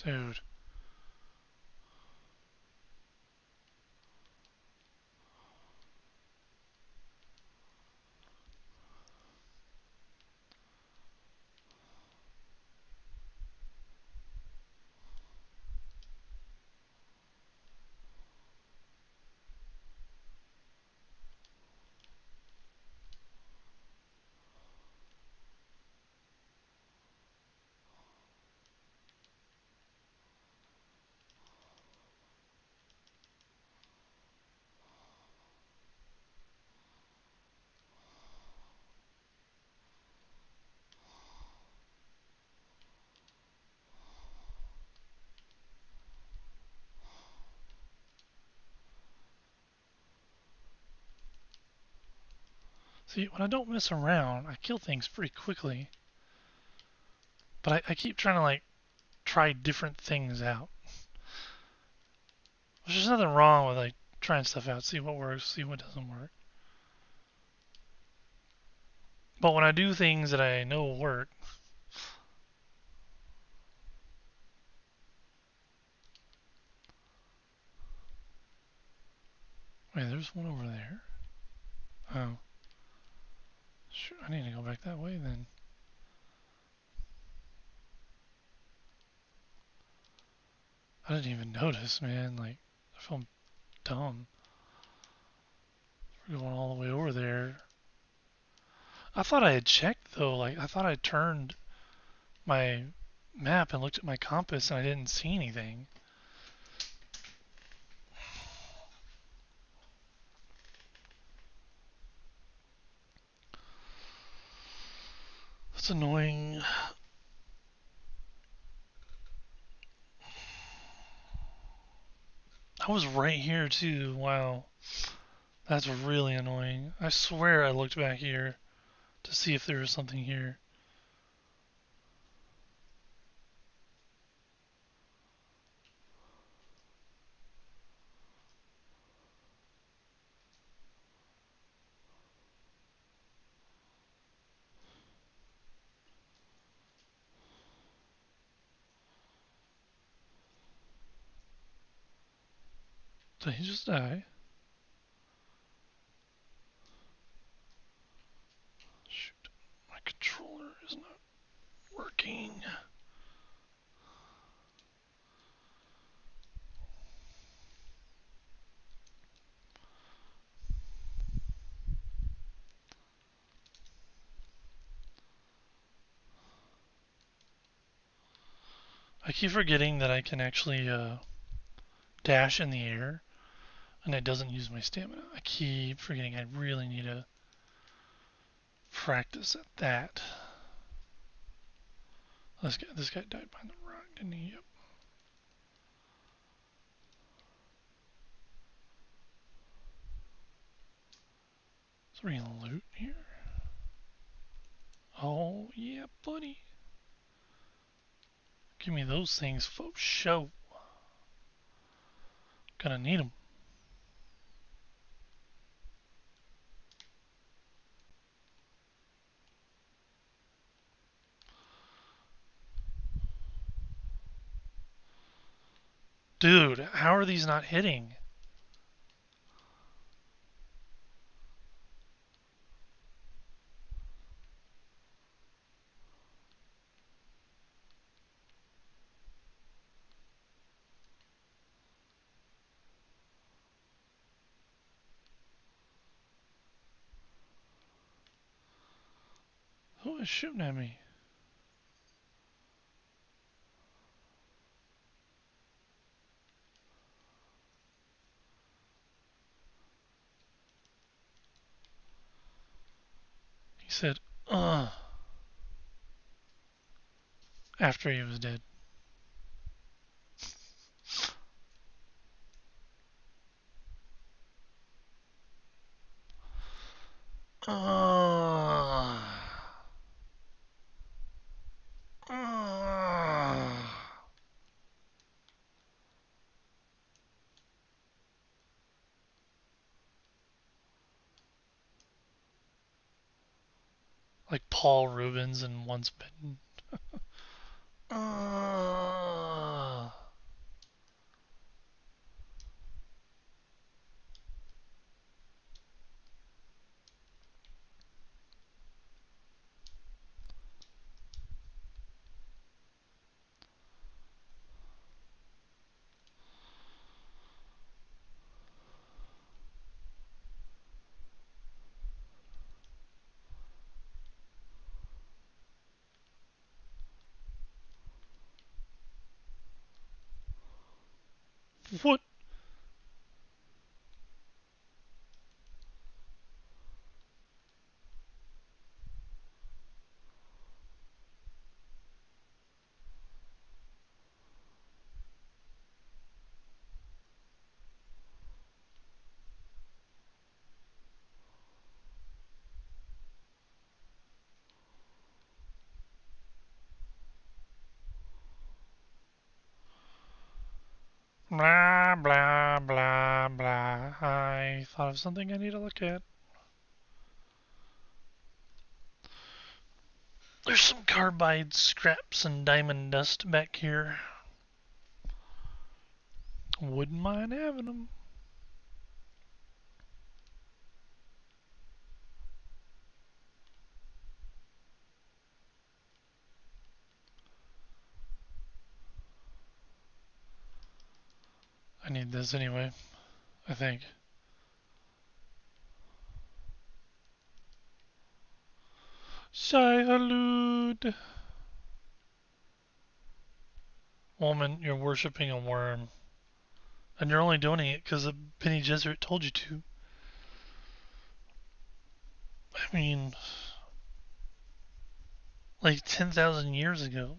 Dude. See, when I don't mess around, I kill things pretty quickly. But I keep trying to like try different things out. There's nothing wrong with like trying stuff out, see what works, see what doesn't work. But when I do things that I know work, wait, there's one over there. Oh, shoot, I need to go back that way then. I didn't even notice, man. Like, I feel dumb. We're going all the way over there. I thought I had checked though. Like, I thought I turned my map and looked at my compass and I didn't see anything. That's annoying. I was right here too. Wow. That's really annoying. I swear I looked back here to see if there was something here. Did he just die? Shoot. My controller is not working. I keep forgetting that I can actually dash in the air and it doesn't use my stamina. I keep forgetting I really need to practice at that. This guy died behind the rock, didn't he? Yep. Is there any loot here? Oh, yeah, buddy. Give me those things for show. Gonna need them. Dude, how are these not hitting? Who is shooting at me? He said, after he was dead. Uh, uh, like Paul Rubens in Once Bitten. Uh, what? Blah, blah, blah, blah. I thought of something I need to look at. There's some carbide scraps and diamond dust back here. Wouldn't mind having them. I need this anyway, I think. Salute! Woman, you're worshipping a worm. And you're only doing it because the Penny Jesuit told you to. I mean, like 10,000 years ago.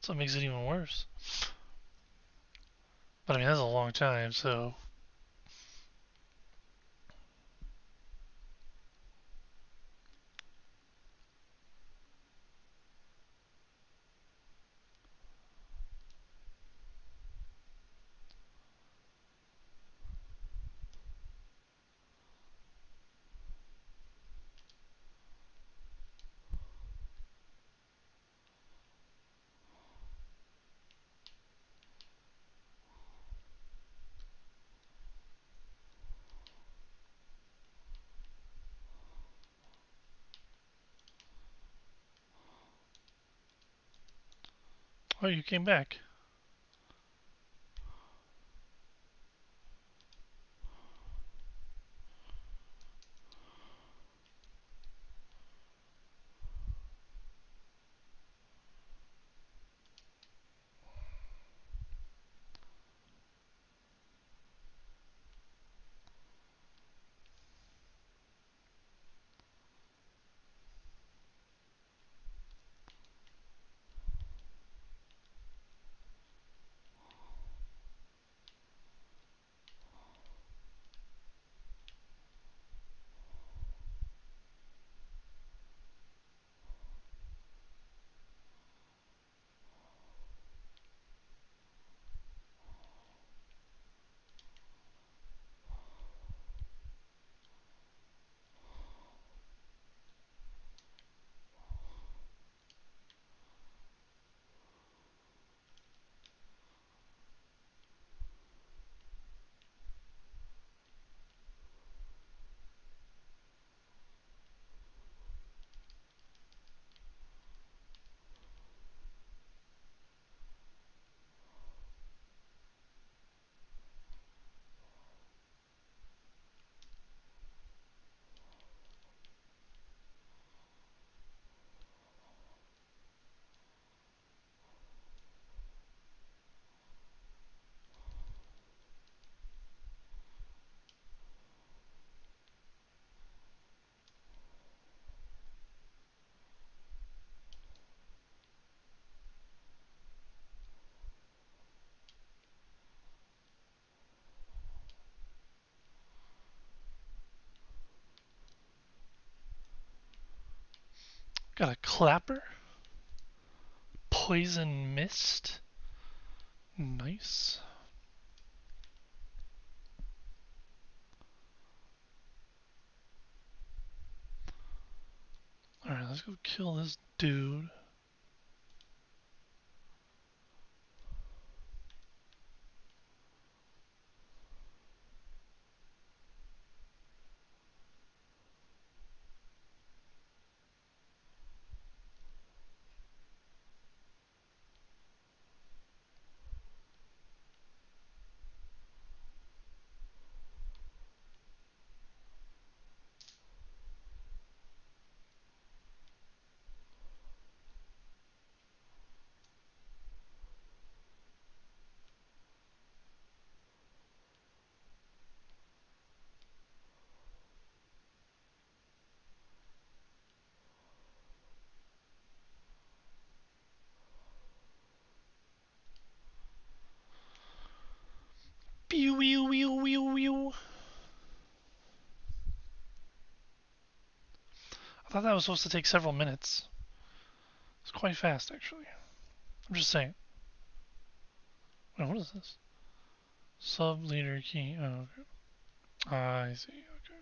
So it makes it even worse. But I mean, that's a long time, so. Oh, you came back. Got a clapper. Poison mist. Nice. Alright, let's go kill this dude. Pew, pew, pew, pew, pew. I thought that was supposed to take several minutes. It's quite fast, actually. I'm just saying. Wait, what is this? Sub leader key. Oh, okay. I see. Okay.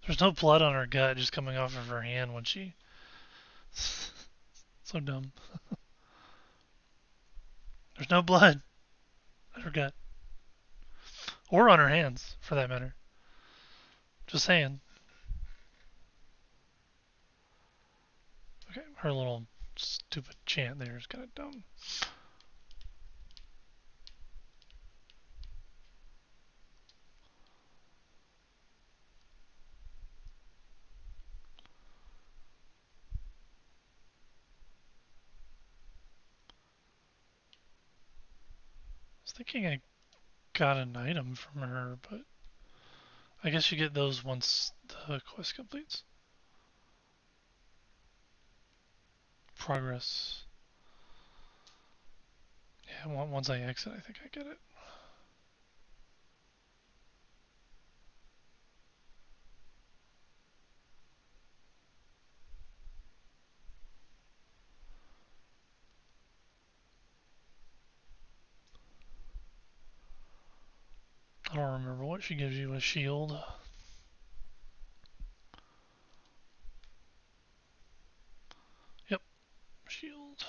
There's no blood on her gut just coming off of her hand when she. So dumb. There's no blood on her gut. Or on her hands, for that matter. Just saying. Okay, her little stupid chant there is kind of dumb. I was thinking I got an item from her, but I guess you get those once the quest completes. Progress. Yeah, once I exit, I think I get it. I don't remember what she gives you, a shield. Yep, shield.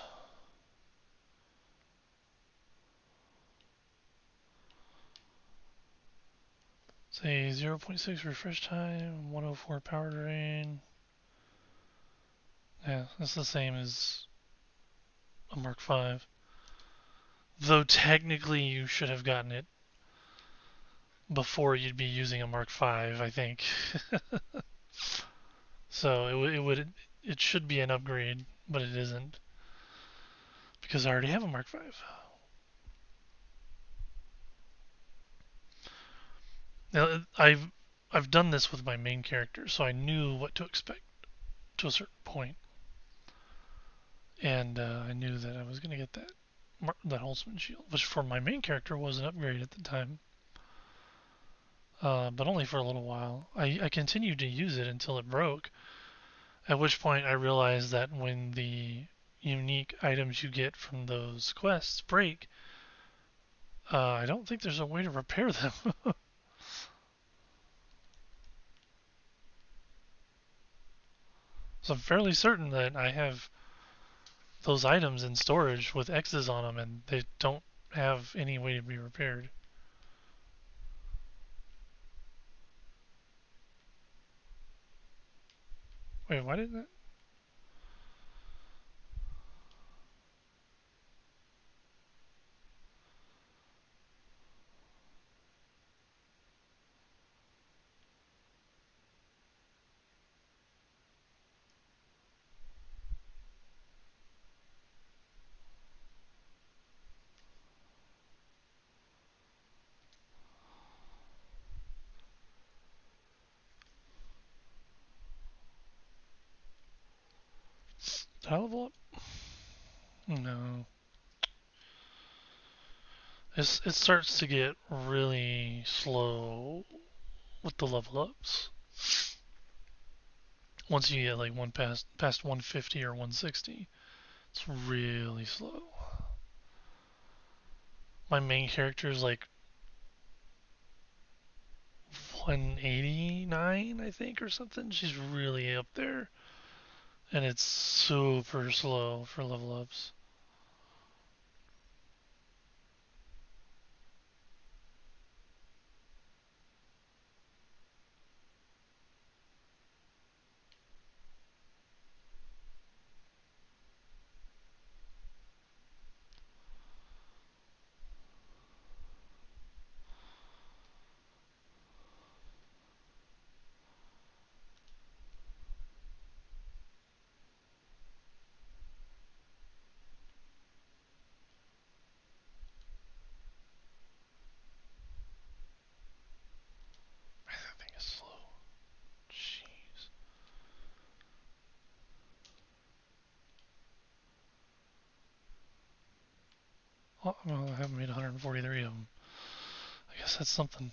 Say 0.6 refresh time, 104 power drain. Yeah, that's the same as a Mark 5. Though technically you should have gotten it before you'd be using a Mark V, I think. So it should be an upgrade, but it isn't because I already have a Mark V. Now I've done this with my main character, so I knew what to expect to a certain point, and I knew that I was going to get that Holtzman shield, which for my main character was an upgrade at the time, but only for a little while. I continued to use it until it broke, at which point I realized that when the unique items you get from those quests break, I don't think there's a way to repair them. So I'm fairly certain that I have those items in storage with X's on them and they don't have any way to be repaired. Wait, why didn't that? Did I level up? No. It starts to get really slow with the level ups. Once you get like one past 150 or 160, it's really slow. My main character is like 189, I think, or something. She's really up there, and it's super slow for level ups. That thing is slow. Jeez. Oh, well, I haven't made 143 of them. I guess that's something.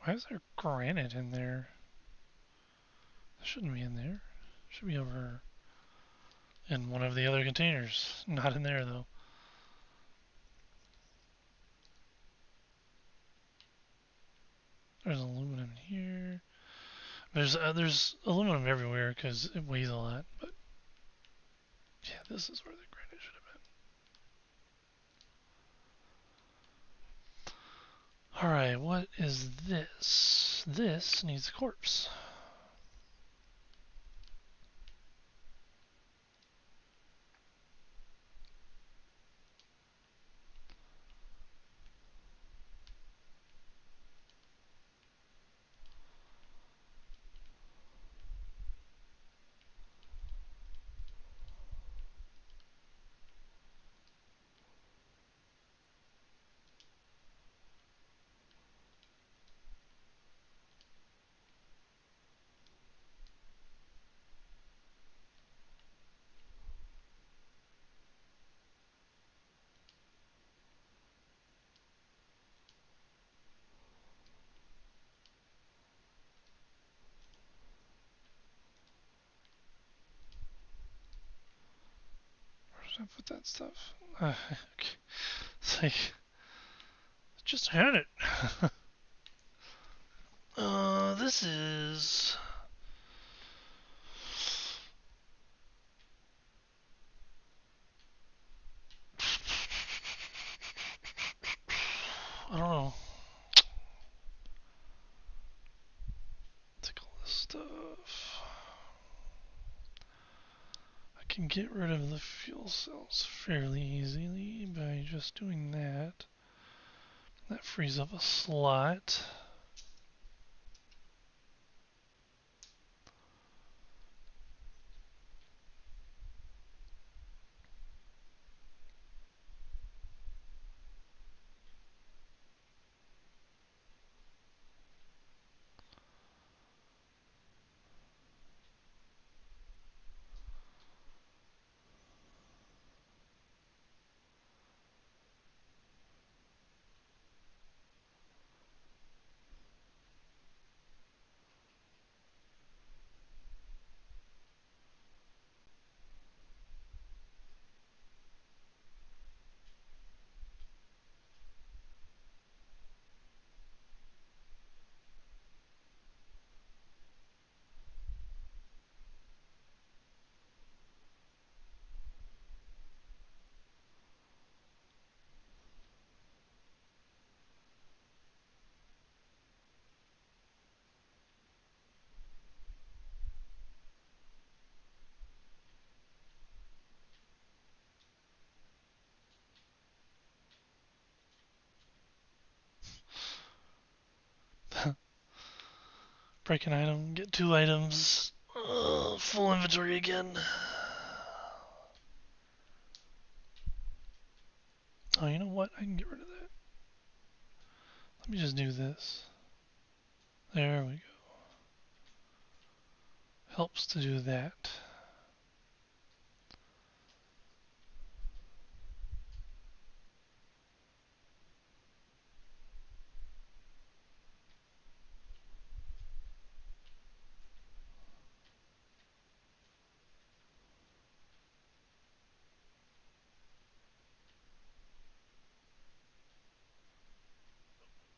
Why is there granite in there? That shouldn't be in there. It should be over in one of the other containers. Not in there though. There's aluminum here. There's aluminum everywhere because it weighs a lot. But yeah, this is where the granite should have been. All right, what is this? This needs a corpse. Where did I put that stuff? It's like just had it. This is get rid of the fuel cells fairly easily by just doing that. That frees up a slot. Break an item, get 2 items. Full inventory again. Oh, you know what? I can get rid of that. Let me just do this. There we go. Helps to do that.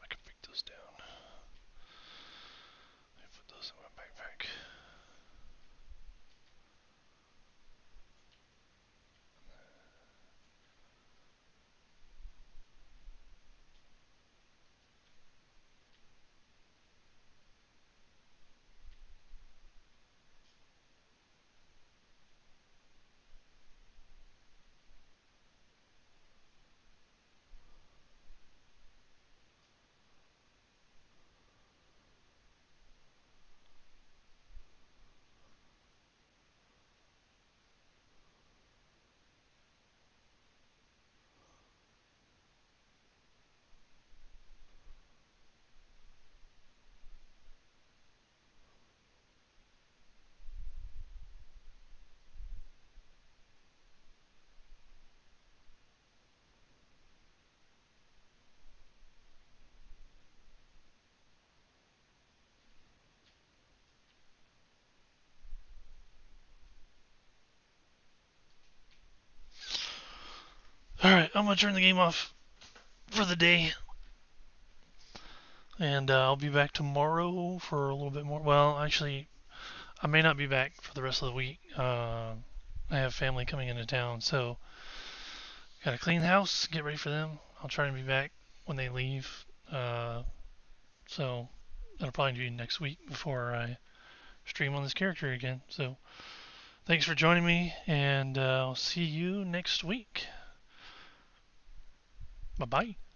I can break those down. I put those in my backpack. Alright, I'm gonna turn the game off for the day. And I'll be back tomorrow for a little bit more. Well, actually, I may not be back for the rest of the week. I have family coming into town, so gotta clean the house, get ready for them. I'll try to be back when they leave. So that'll probably be next week before I stream on this character again. So thanks for joining me, and I'll see you next week. Bye bye.